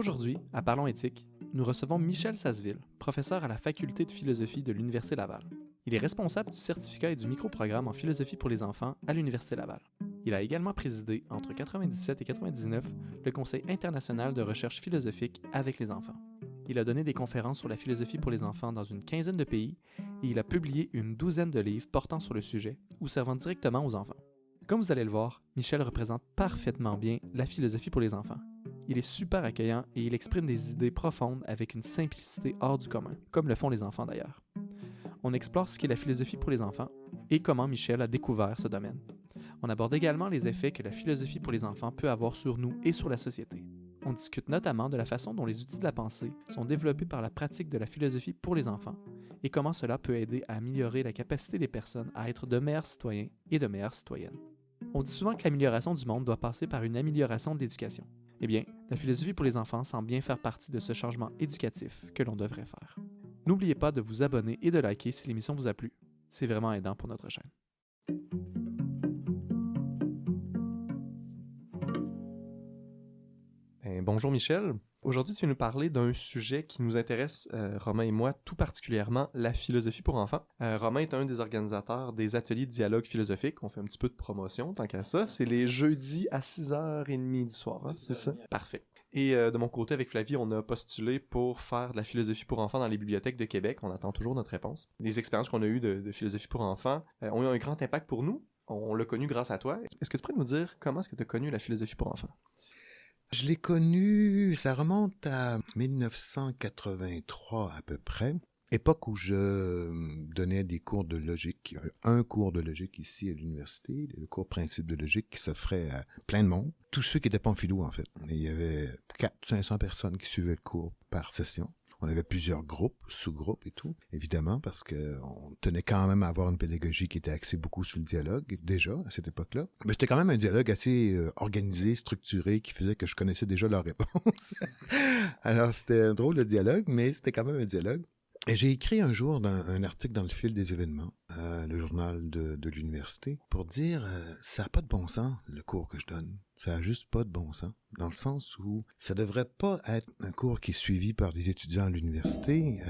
Aujourd'hui, à Parlons éthique, nous recevons Michel Sasseville, professeur à la faculté de philosophie de l'Université Laval. Il est responsable du certificat et du microprogramme en philosophie pour les enfants à l'Université Laval. Il a également présidé, entre 1997 et 1999, le Conseil international de recherche philosophique avec les enfants. Il a donné des conférences sur la philosophie pour les enfants dans une quinzaine de pays et il a publié une douzaine de livres portant sur le sujet ou servant directement aux enfants. Comme vous allez le voir, Michel représente parfaitement bien la philosophie pour les enfants. Il est super accueillant et il exprime des idées profondes avec une simplicité hors du commun, comme le font les enfants d'ailleurs. On explore ce qu'est la philosophie pour les enfants et comment Michel a découvert ce domaine. On aborde également les effets que la philosophie pour les enfants peut avoir sur nous et sur la société. On discute notamment de la façon dont les outils de la pensée sont développés par la pratique de la philosophie pour les enfants et comment cela peut aider à améliorer la capacité des personnes à être de meilleurs citoyens et de meilleures citoyennes. On dit souvent que l'amélioration du monde doit passer par une amélioration de l'éducation. Eh bien, la philosophie pour les enfants semble bien faire partie de ce changement éducatif que l'on devrait faire. N'oubliez pas de vous abonner et de liker si l'émission vous a plu. C'est vraiment aidant pour notre chaîne. Bonjour Michel. Aujourd'hui, tu vas nous parler d'un sujet qui nous intéresse, Romain et moi, tout particulièrement, la philosophie pour enfants. Romain est un des organisateurs des ateliers de dialogue philosophique. On fait un petit peu de promotion, tant qu'à ça. C'est les jeudis à 6h30 du soir, hein? C'est ça? Parfait. Et de mon côté, avec Flavie, on a postulé pour faire de la philosophie pour enfants dans les bibliothèques de Québec. On attend toujours notre réponse. Les expériences qu'on a eues de philosophie pour enfants ont eu un grand impact pour nous. On l'a connu grâce à toi. Est-ce que tu pourrais nous dire comment est-ce que tu as connu la philosophie pour enfants? Je l'ai connu, ça remonte à 1983 à peu près, époque où je donnais des cours de logique. Un cours de logique ici à l'université, le cours principe de logique qui s'offrait à plein de monde. Tous ceux qui étaient pas en philo en fait. Et il y avait 400-500 personnes qui suivaient le cours par session. On avait plusieurs groupes, sous-groupes et tout, évidemment, parce que on tenait quand même à avoir une pédagogie qui était axée beaucoup sur le dialogue, déjà, à cette époque-là. Mais c'était quand même un dialogue assez organisé, structuré, qui faisait que je connaissais déjà leurs réponses. Alors, c'était un drôle de dialogue, mais c'était quand même un dialogue. Et j'ai écrit un jour un article dans le fil des événements, le journal de l'université, pour dire ça n'a pas de bon sens, le cours que je donne. Ça n'a juste pas de bon sens. Dans le sens où ça devrait pas être un cours qui est suivi par des étudiants à l'université,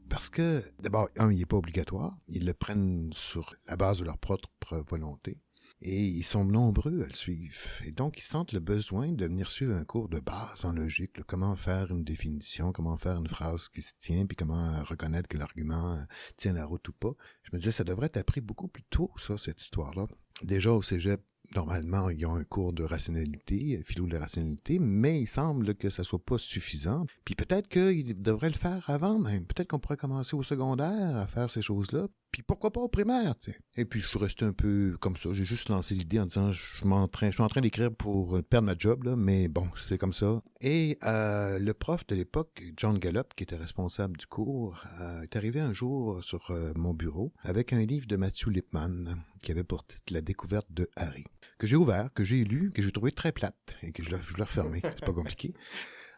parce que, d'abord, il n'est pas obligatoire. Ils le prennent sur la base de leur propre volonté. Et ils sont nombreux à le suivre. Et donc, ils sentent le besoin de venir suivre un cours de base en logique. Là, comment faire une définition, comment faire une phrase qui se tient, puis comment reconnaître que l'argument tient la route ou pas. Je me disais, ça devrait être appris beaucoup plus tôt, ça, cette histoire-là. Déjà, au cégep, normalement, ils ont un cours de rationalité, philo de la rationalité, mais il semble que ça soit pas suffisant. Puis peut-être qu'ils devraient le faire avant même. Peut-être qu'on pourrait commencer au secondaire à faire ces choses-là. Puis pourquoi pas au primaire, tu sais. Et puis je suis resté un peu comme ça. J'ai juste lancé l'idée en disant, je suis en train d'écrire pour perdre ma job, là, mais bon, c'est comme ça. Et le prof de l'époque, John Gallup, qui était responsable du cours, est arrivé un jour sur mon bureau avec un livre de Matthew Lipman qui avait pour titre La découverte de Harry, que j'ai ouvert, que j'ai lu, que j'ai trouvé très plate et que je l'ai refermé. C'est pas compliqué.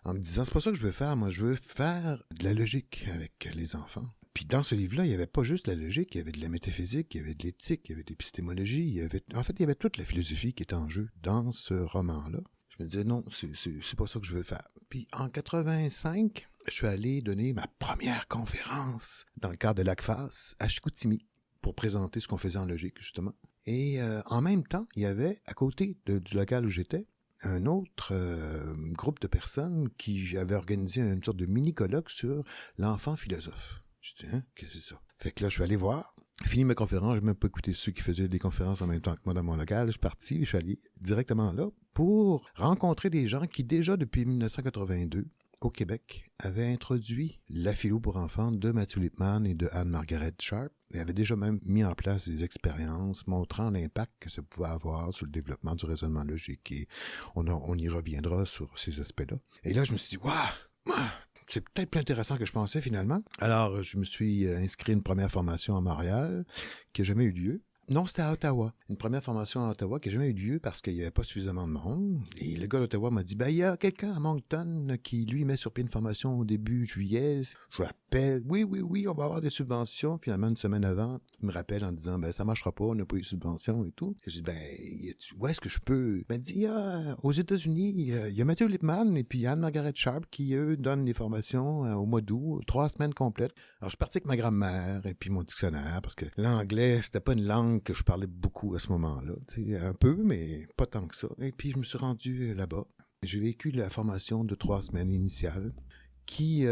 En me disant, c'est pas ça que je veux faire. Moi, je veux faire de la logique avec les enfants. Puis dans ce livre-là, il n'y avait pas juste la logique, il y avait de la métaphysique, il y avait de l'éthique, il y avait de l'épistémologie, il y avait toute la philosophie qui était en jeu dans ce roman-là. Je me disais, non, c'est pas ça que je veux faire. Puis en 85, je suis allé donner ma première conférence dans le cadre de l'ACFAS à Chicoutimi pour présenter ce qu'on faisait en logique, justement. Et en même temps, il y avait, à côté du local où j'étais, un autre groupe de personnes qui avaient organisé une sorte de mini-colloque sur l'enfant philosophe. Je dis, qu'est-ce que c'est ça? Fait que là, je suis allé voir. Fini ma conférence, j'ai même pas écouté ceux qui faisaient des conférences en même temps que moi dans mon local. Je suis parti, je suis allé directement là pour rencontrer des gens qui, déjà depuis 1982, au Québec, avaient introduit la philo pour enfants de Matthew Lipman et de Anne-Margaret Sharp et avaient déjà même mis en place des expériences montrant l'impact que ça pouvait avoir sur le développement du raisonnement logique. Et on y reviendra sur ces aspects-là. Et là, je me suis dit, waouh! C'est peut-être plus intéressant que je pensais finalement. Alors, je me suis inscrit à une première formation à Montréal qui n'a jamais eu lieu. Non, c'était à Ottawa. Une première formation à Ottawa qui n'a jamais eu lieu parce qu'il n'y avait pas suffisamment de monde. Et le gars d'Ottawa m'a dit, il y a quelqu'un à Moncton qui, lui, met sur pied une formation au début juillet. Je rappelle, oui, on va avoir des subventions. Finalement, une semaine avant, il me rappelle en disant, ça marchera pas, on n'a pas eu de subvention et tout. Et je dis, où est-ce que je peux? Il dit, aux États-Unis, il y a Matthew Lipman et puis Anne-Margaret Sharp qui, eux, donnent des formations au mois d'août, 3 semaines complètes. Alors, je suis parti avec ma grammaire et puis mon dictionnaire parce que l'anglais, c'était pas une langue que je parlais beaucoup à ce moment-là. Un peu, mais pas tant que ça. Et puis, je me suis rendu là-bas. J'ai vécu la formation de 3 semaines initiale qui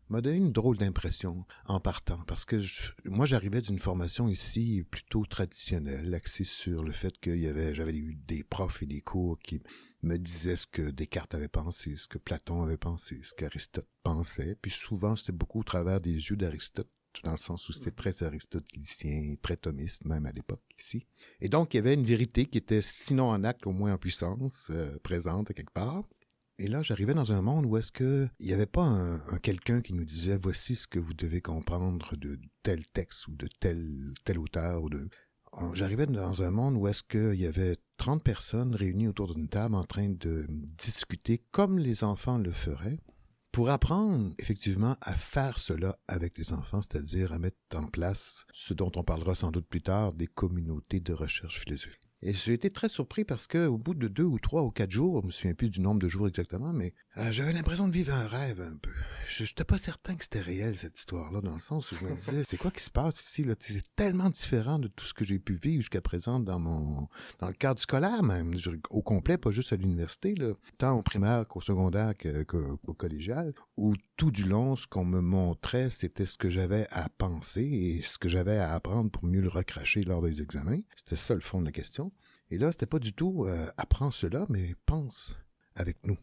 m'a donné une drôle d'impression en partant. Parce que moi, j'arrivais d'une formation ici plutôt traditionnelle, axée sur le fait que j'avais eu des profs et des cours qui me disaient ce que Descartes avait pensé, ce que Platon avait pensé, ce qu'Aristote pensait. Puis souvent, c'était beaucoup au travers des yeux d'Aristote, dans le sens où c'était très aristotélicien, très thomiste, même à l'époque, ici. Et donc, il y avait une vérité qui était, sinon en acte, au moins en puissance, présente à quelque part. Et là, j'arrivais dans un monde où est-ce que il n'y avait pas un quelqu'un qui nous disait « Voici ce que vous devez comprendre de tel texte ou de tel auteur. » J'arrivais dans un monde où est-ce qu'il y avait 30 personnes réunies autour d'une table en train de discuter comme les enfants le feraient, pour apprendre, effectivement, à faire cela avec les enfants, c'est-à-dire à mettre en place ce dont on parlera sans doute plus tard, des communautés de recherche philosophique. Et j'ai été très surpris parce qu'au bout de 2 ou 3 ou 4 jours, je me souviens plus du nombre de jours exactement, mais j'avais l'impression de vivre un rêve un peu. Je n'étais pas certain que c'était réel, cette histoire-là, dans le sens où je me disais, c'est quoi qui se passe ici, là? C'est tellement différent de tout ce que j'ai pu vivre jusqu'à présent dans le cadre scolaire même, au complet, pas juste à l'université, là, tant au primaire qu'au secondaire qu'au collégial, où tout du long, ce qu'on me montrait, c'était ce que j'avais à penser et ce que j'avais à apprendre pour mieux le recracher lors des examens. C'était ça le fond de la question. Et là, c'était pas du tout apprends cela, mais pense avec nous.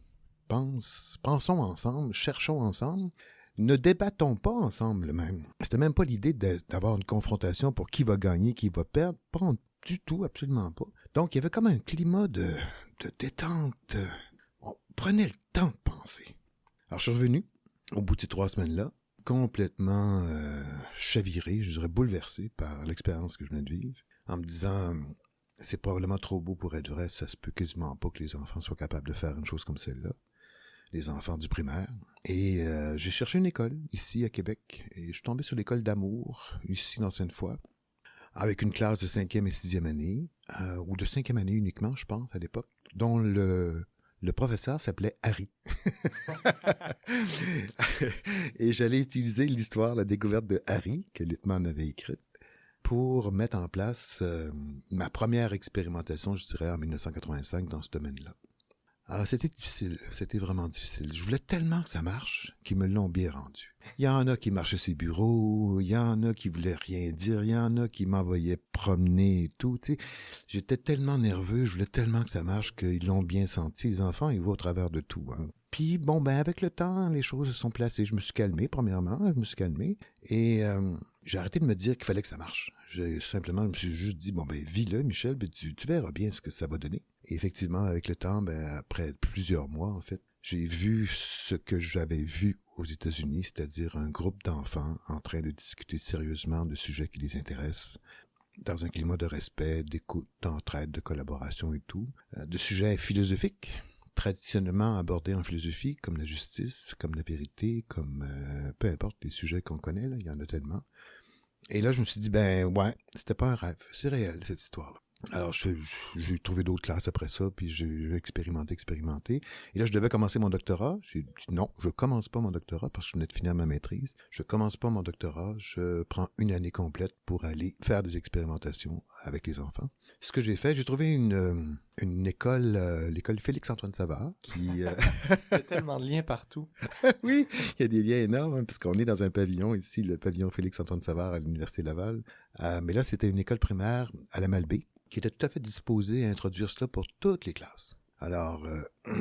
Pensons ensemble, cherchons ensemble. Ne débattons pas ensemble même. C'était même pas l'idée d'avoir une confrontation pour qui va gagner, qui va perdre. Pas du tout, absolument pas. Donc, il y avait comme un climat de détente. On prenait le temps de penser. Alors, je suis revenu, au bout de ces 3 semaines-là, complètement chaviré, je dirais bouleversé par l'expérience que je venais de vivre, en me disant, c'est probablement trop beau pour être vrai, ça se peut quasiment pas que les enfants soient capables de faire une chose comme celle-là, les enfants du primaire. Et j'ai cherché une école, ici à Québec, et je suis tombé sur l'école d'Amour, ici dans Sainte-Foy, avec une classe de 5e et 6e année, ou de 5e année uniquement, je pense, à l'époque, dont le professeur s'appelait Harry. Et j'allais utiliser l'histoire, la découverte de Harry, que Lippmann avait écrite, pour mettre en place ma première expérimentation, je dirais, en 1985 dans ce domaine-là. Alors, c'était difficile, c'était vraiment difficile. Je voulais tellement que ça marche qu'ils me l'ont bien rendu. Il y en a qui marchaient ses bureaux, il y en a qui voulaient rien dire, il y en a qui m'envoyaient promener et tout. Tu sais. J'étais tellement nerveux, je voulais tellement que ça marche qu'ils l'ont bien senti. Les enfants, ils voient au travers de tout. Hein. Puis, avec le temps, les choses se sont placées. Je me suis calmé, premièrement, et j'ai arrêté de me dire qu'il fallait que ça marche. Je me suis juste dit, vis-le, Michel, puis tu verras bien ce que ça va donner. Et effectivement, avec le temps, après plusieurs mois, en fait, j'ai vu ce que j'avais vu aux États-Unis, c'est-à-dire un groupe d'enfants en train de discuter sérieusement de sujets qui les intéressent, dans un climat de respect, d'écoute, d'entraide, de collaboration et tout, de sujets philosophiques, traditionnellement abordés en philosophie, comme la justice, comme la vérité, comme peu importe les sujets qu'on connaît, là, il y en a tellement. Et là, je me suis dit, c'était pas un rêve, c'est réel, cette histoire-là. Alors, j'ai trouvé d'autres classes après ça, puis j'ai expérimenté. Et là, je devais commencer mon doctorat. J'ai dit non, je commence pas mon doctorat parce que je venais de finir ma maîtrise. Je commence pas mon doctorat, je prends une année complète pour aller faire des expérimentations avec les enfants. Ce que j'ai fait, j'ai trouvé une école, l'école Félix-Antoine Savard, qui... Il y a tellement de liens partout. Oui, il y a des liens énormes, hein, puisqu'on est dans un pavillon ici, le pavillon Félix-Antoine Savard à l'Université Laval. Mais là, c'était une école primaire à la Malbaie, qui était tout à fait disposé à introduire cela pour toutes les classes. Alors,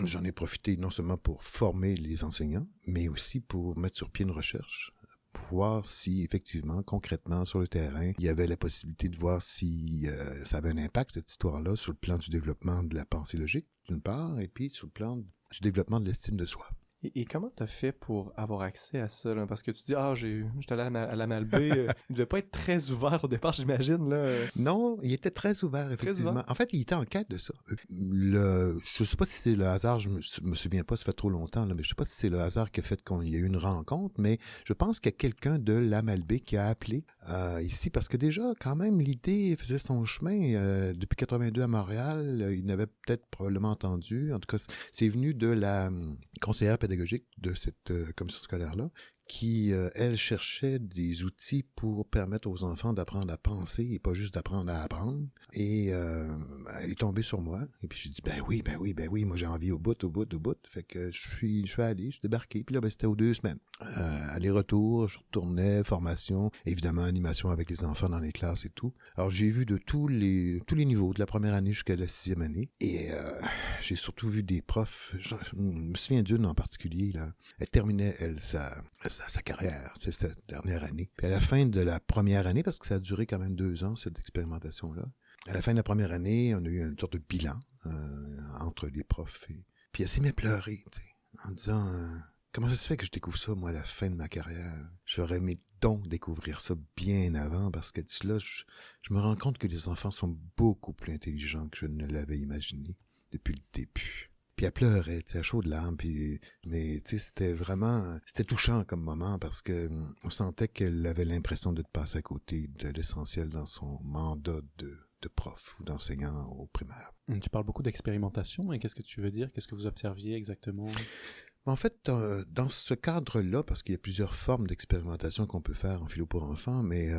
j'en ai profité non seulement pour former les enseignants, mais aussi pour mettre sur pied une recherche, pour voir si, effectivement, concrètement, sur le terrain, il y avait la possibilité de voir si ça avait un impact, cette histoire-là, sur le plan du développement de la pensée logique, d'une part, et puis sur le plan du développement de l'estime de soi. Et comment t'as fait pour avoir accès à ça, là? Parce que tu dis, j'étais allé à la Malbaie, il devait pas être très ouvert au départ, j'imagine, là. Non, il était très ouvert, effectivement. Très ouvert. En fait, il était en quête de ça. Je sais pas si c'est le hasard, je me souviens pas, ça fait trop longtemps, là, mais je sais pas si c'est le hasard qui a fait qu'il y a eu une rencontre, mais je pense qu'il y a quelqu'un de la Malbaie qui a appelé ici, parce que déjà, quand même, l'idée faisait son chemin. Depuis 82 à Montréal, il n'avait peut-être probablement entendu. En tout cas, c'est venu de la conseillère pédagogique de cette commission scolaire-là, qui, elle, cherchait des outils pour permettre aux enfants d'apprendre à penser et pas juste d'apprendre à apprendre. Et elle est tombée sur moi. Et puis j'ai dit, ben oui, moi j'ai envie au bout. Fait que je suis allé, je suis débarqué. Puis là, c'était aux 2 semaines. Aller-retour, je retournais, formation, évidemment animation avec les enfants dans les classes et tout. Alors j'ai vu de tous les niveaux, de la première année jusqu'à la 6e année. Et j'ai surtout vu des profs, je me souviens d'une en particulier, là. Elle terminait, elle, sa carrière, c'est cette dernière année. Puis à la fin de la première année, parce que ça a duré quand même 2 ans, cette expérimentation-là, à la fin de la première année, on a eu une sorte de bilan entre les profs. Puis elle s'est mise à pleurer, en disant comment ça se fait que je découvre ça, moi, à la fin de ma carrière? J'aurais aimé donc découvrir ça bien avant, parce que là, je me rends compte que les enfants sont beaucoup plus intelligents que je ne l'avais imaginé depuis le début. Puis elle pleurait, à chaudes larmes, mais c'était touchant comme moment parce que on sentait qu'elle avait l'impression de passer à côté de l'essentiel dans son mandat de prof ou d'enseignant au primaire. Tu parles beaucoup d'expérimentation, et qu'est-ce que tu veux dire? Qu'est-ce que vous observiez exactement? En fait, dans ce cadre-là, parce qu'il y a plusieurs formes d'expérimentation qu'on peut faire en philo pour enfants, mais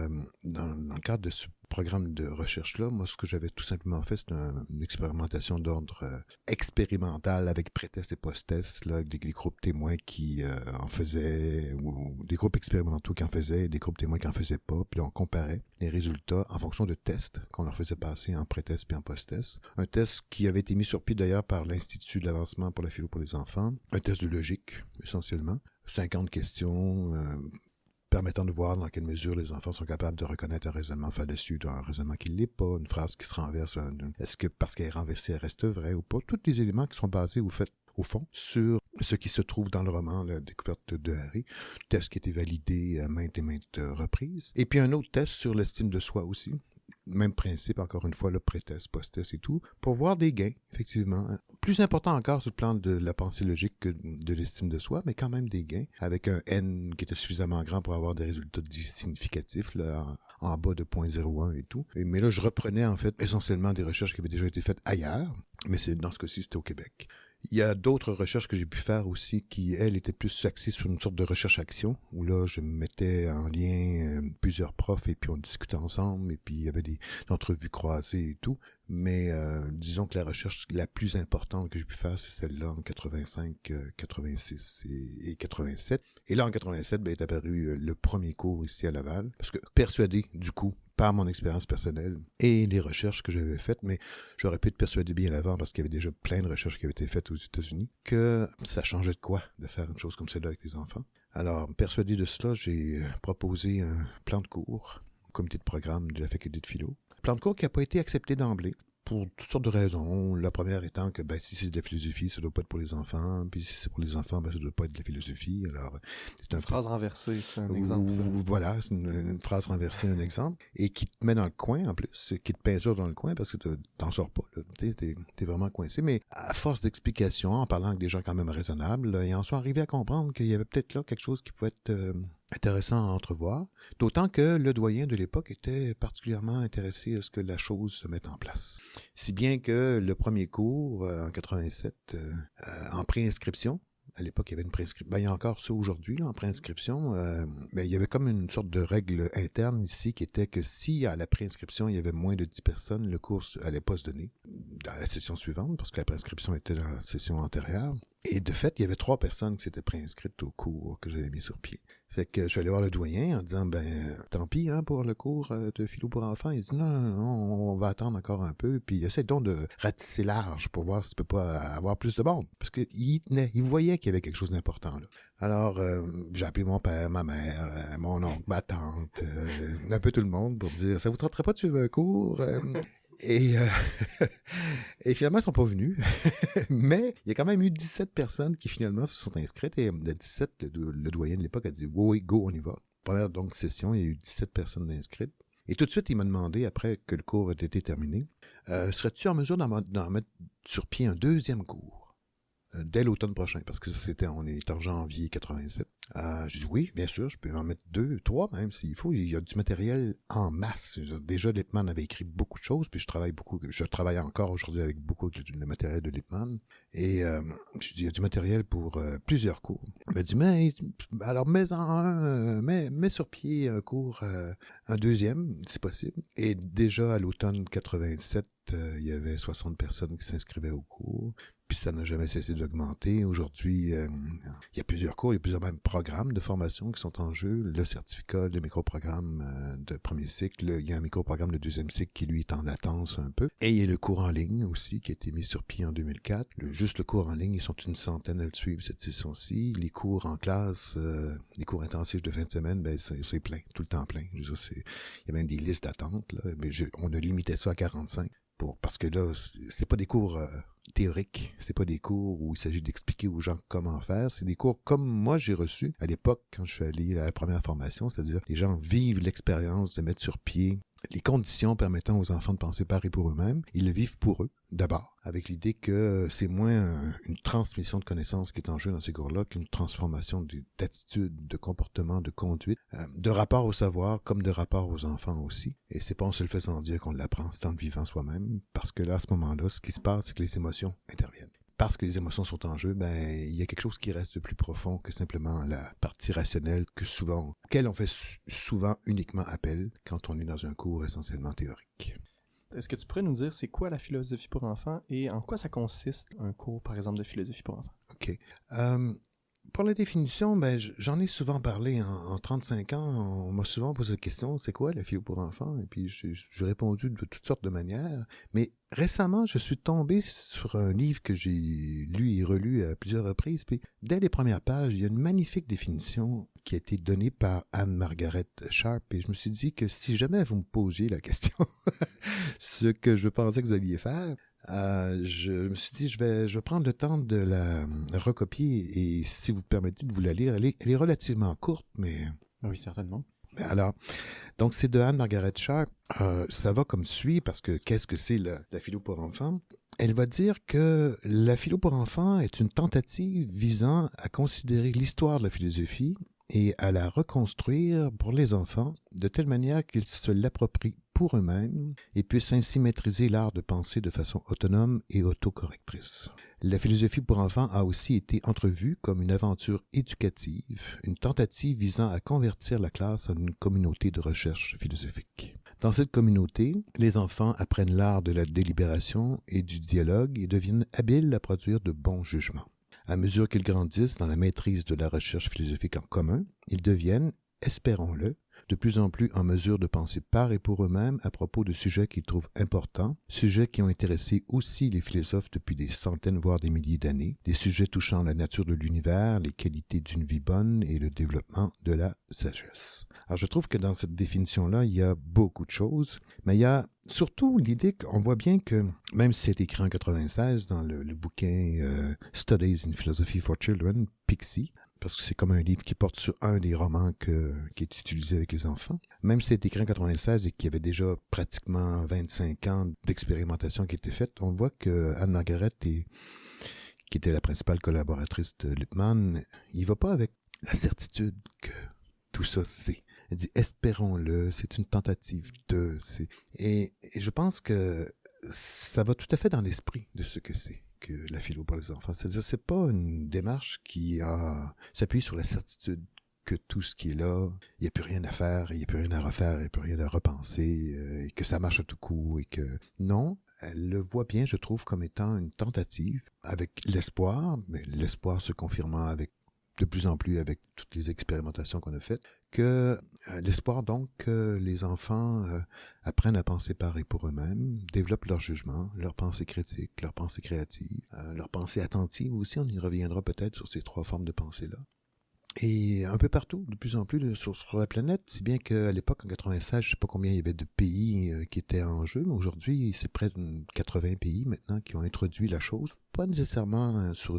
dans le cadre de ce programme de recherche-là, moi, ce que j'avais tout simplement fait, c'est une expérimentation d'ordre expérimental avec pré-test et post-test, là, avec des groupes témoins qui en faisaient, ou des groupes expérimentaux qui en faisaient, et des groupes témoins qui en faisaient pas, puis là, on comparait les résultats en fonction de tests qu'on leur faisait passer en pré-test puis en post-test. Un test qui avait été mis sur pied d'ailleurs par l'Institut de l'avancement pour la philo pour les enfants, un test de logique, essentiellement, 50 questions, permettant de voir dans quelle mesure les enfants sont capables de reconnaître un raisonnement fallacieux d'un raisonnement qui ne l'est pas, une phrase qui se renverse, est-ce que parce qu'elle est renversée, elle reste vraie ou pas, tous les éléments qui sont basés au fond, sur ce qui se trouve dans le roman, la découverte de Harry, test qui a été validé à maintes et maintes reprises, et puis un autre test sur l'estime de soi aussi. Même principe, encore une fois, le pré-test, post-test et tout, pour voir des gains, effectivement. Plus important encore sur le plan de la pensée logique que de l'estime de soi, mais quand même des gains, avec un N qui était suffisamment grand pour avoir des résultats significatifs, là, en bas de 0.01 et tout. Mais là, je reprenais, en fait, essentiellement des recherches qui avaient déjà été faites ailleurs, mais dans ce cas-ci, c'était au Québec. Il y a d'autres recherches que j'ai pu faire aussi qui, elles, étaient plus axées sur une sorte de recherche-action, où là, je mettais en lien plusieurs profs et puis on discutait ensemble et puis il y avait des entrevues croisées et tout. Mais disons que la recherche la plus importante que j'ai pu faire, c'est celle-là en 85, 86 et 87. Et là, en 87, est apparu le premier cours ici à Laval, parce que persuadé, du coup, par mon expérience personnelle et les recherches que j'avais faites, mais j'aurais pu être persuadé bien avant parce qu'il y avait déjà plein de recherches qui avaient été faites aux États-Unis, que ça changeait de quoi de faire une chose comme celle-là avec les enfants. Alors, persuadé de cela, j'ai proposé un plan de cours au comité de programme de la faculté de philo. Un plan de cours qui n'a pas été accepté d'emblée, pour toutes sortes de raisons. La première étant que si c'est de la philosophie, ça doit pas être pour les enfants. Puis si c'est pour les enfants, ça doit pas être de la philosophie. Alors, c'est une phrase renversée, c'est un exemple. Ça. Voilà, une phrase renversée, un exemple. Et qui te met dans le coin, en plus. Qui te peinture dans le coin parce que t'en sors pas. T'es vraiment coincé. Mais à force d'explications, en parlant avec des gens quand même raisonnables, ils en sont arrivés à comprendre qu'il y avait peut-être là quelque chose qui pouvait être intéressant à entrevoir. D'autant que le doyen de l'époque était particulièrement intéressé à ce que la chose se mette en place. Si bien que le premier cours, en 87, en préinscription, à l'époque, il y avait une préinscription. Il y a encore ça aujourd'hui, là, en préinscription. Il y avait comme une sorte de règle interne ici qui était que si à la préinscription, il y avait moins de 10 personnes, le cours allait pas se donner dans la session suivante, parce que la préinscription était dans la session antérieure. Et de fait, il y avait 3 personnes qui s'étaient préinscrites au cours que j'avais mis sur pied. Fait que je suis allé voir le doyen en disant, tant pis, pour le cours de philo pour enfants. Il dit, non, on va attendre encore un peu. Puis il essaie donc de ratisser large pour voir s'il peut pas avoir plus de monde. Parce qu'il voyait qu'il y avait quelque chose d'important, là. Alors, j'ai appelé mon père, ma mère, mon oncle, ma tante, un peu tout le monde pour dire, ça vous tenterait pas de suivre un cours? Et, et finalement, ils ne sont pas venus. Mais il y a quand même eu 17 personnes qui finalement se sont inscrites. Et de 17, le doyen de l'époque a dit « Oui, go, on y va ». Première donc session, il y a eu 17 personnes inscrites. Et tout de suite, il m'a demandé, après que le cours ait été terminé, serais-tu en mesure d'en mettre sur pied un deuxième cours dès l'automne prochain, parce que on est en janvier 87. J'ai dit oui, bien sûr, je peux en mettre 2, 3 même s'il faut. Il y a du matériel en masse. Déjà, Lippmann avait écrit beaucoup de choses, puis je travaille encore aujourd'hui avec beaucoup de matériel de Lippmann. Et je dis, il y a du matériel pour plusieurs cours. Il m'a dit, mais alors mets-en un, mets sur pied un cours, un deuxième, si possible. Et déjà à l'automne 87, il y avait 60 personnes qui s'inscrivaient au cours. Puis ça n'a jamais cessé d'augmenter. Aujourd'hui, il y a plusieurs cours, il y a plusieurs même programmes de formation qui sont en jeu. Le certificat, le microprogramme de premier cycle. Il y a un microprogramme de deuxième cycle qui, lui, est en latence un peu. Et il y a le cours en ligne aussi qui a été mis sur pied en 2004. Juste le cours en ligne, ils sont une centaine à le suivre cette session-ci. Les cours en classe, les cours intensifs de fin de semaine, ben c'est plein, tout le temps plein. Il y a même des listes d'attente, là. Mais on a limité ça à 45. Parce que là, c'est pas des cours théoriques, c'est pas des cours où il s'agit d'expliquer aux gens comment faire, c'est des cours comme moi j'ai reçu à l'époque quand je suis allé à la première formation, c'est-à-dire les gens vivent l'expérience de mettre sur pied les conditions permettant aux enfants de penser par et pour eux-mêmes. Ils le vivent pour eux, d'abord, avec l'idée que c'est moins une transmission de connaissances qui est en jeu dans ces cours-là qu'une transformation d'attitude, de comportement, de conduite, de rapport au savoir comme de rapport aux enfants aussi. Et c'est pas en se le faisant dire qu'on l'apprend, c'est en le vivant soi-même, parce que là, à ce moment-là, ce qui se passe, c'est que les émotions interviennent. Parce que les émotions sont en jeu, ben il y a quelque chose qui reste de plus profond que simplement la partie rationnelle auquel on fait souvent uniquement appel quand on est dans un cours essentiellement théorique. Est-ce que tu pourrais nous dire c'est quoi la philosophie pour enfants et en quoi ça consiste un cours, par exemple, de philosophie pour enfants? OK. Pour la définition, ben, j'en ai souvent parlé en 35 ans. On m'a souvent posé la question, c'est quoi la philo pour enfants? Et puis, j'ai répondu de toutes sortes de manières. Mais récemment, je suis tombé sur un livre que j'ai lu et relu à plusieurs reprises. Puis, dès les premières pages, il y a une magnifique définition qui a été donnée par Anne-Margaret Sharp. Et je me suis dit que si jamais vous me posiez la question, ce que je pensais que vous alliez faire, je me suis dit, je vais prendre le temps de la recopier et si vous permettez de vous la lire, elle est relativement courte, mais... Oui, certainement. Alors, donc c'est de Anne-Margaret Sharp. Ça va comme suit, parce que qu'est-ce que c'est la philo pour enfants? Elle va dire que la philo pour enfants est une tentative visant à considérer l'histoire de la philosophie et à la reconstruire pour les enfants de telle manière qu'ils se l'approprient pour eux-mêmes et puissent ainsi maîtriser l'art de penser de façon autonome et autocorrectrice. La philosophie pour enfants a aussi été entrevue comme une aventure éducative, une tentative visant à convertir la classe en une communauté de recherche philosophique. Dans cette communauté, les enfants apprennent l'art de la délibération et du dialogue et deviennent habiles à produire de bons jugements. À mesure qu'ils grandissent dans la maîtrise de la recherche philosophique en commun, ils deviennent, espérons-le, de plus en plus en mesure de penser par et pour eux-mêmes à propos de sujets qu'ils trouvent importants, sujets qui ont intéressé aussi les philosophes depuis des centaines voire des milliers d'années, des sujets touchant la nature de l'univers, les qualités d'une vie bonne et le développement de la sagesse. Alors je trouve que dans cette définition-là, il y a beaucoup de choses, mais il y a surtout l'idée qu'on voit bien que, même si c'est écrit en 96 dans le bouquin Studies in Philosophy for Children, Pixie, parce que c'est comme un livre qui porte sur un des romans qui est utilisé avec les enfants. Même si c'est écrit en 96 et qu'il y avait déjà pratiquement 25 ans d'expérimentation qui était faite, on voit que Anne-Margaret, qui était la principale collaboratrice de Lippmann, il va pas avec la certitude que tout ça c'est. Elle dit « espérons-le, c'est une tentative de... » Et je pense que ça va tout à fait dans l'esprit de ce que c'est que la philo pour les enfants. C'est-à-dire, c'est pas une démarche qui s'appuie sur la certitude que tout ce qui est là, il n'y a plus rien à faire, il n'y a plus rien à refaire, il n'y a plus rien à repenser, et que ça marche à tout coup, et que... Non, elle le voit bien, je trouve, comme étant une tentative, avec l'espoir, mais l'espoir se confirmant de plus en plus avec toutes les expérimentations qu'on a faites, que l'espoir donc que les enfants apprennent à penser par et pour eux-mêmes, développent leur jugement, leur pensée critique, leur pensée créative, leur pensée attentive aussi, on y reviendra peut-être sur ces 3 formes de pensée-là. Et un peu partout, de plus en plus sur la planète, si bien qu'à l'époque, en 96, je ne sais pas combien il y avait de pays qui étaient en jeu, mais aujourd'hui, c'est près de 80 pays maintenant qui ont introduit la chose. Pas nécessairement sous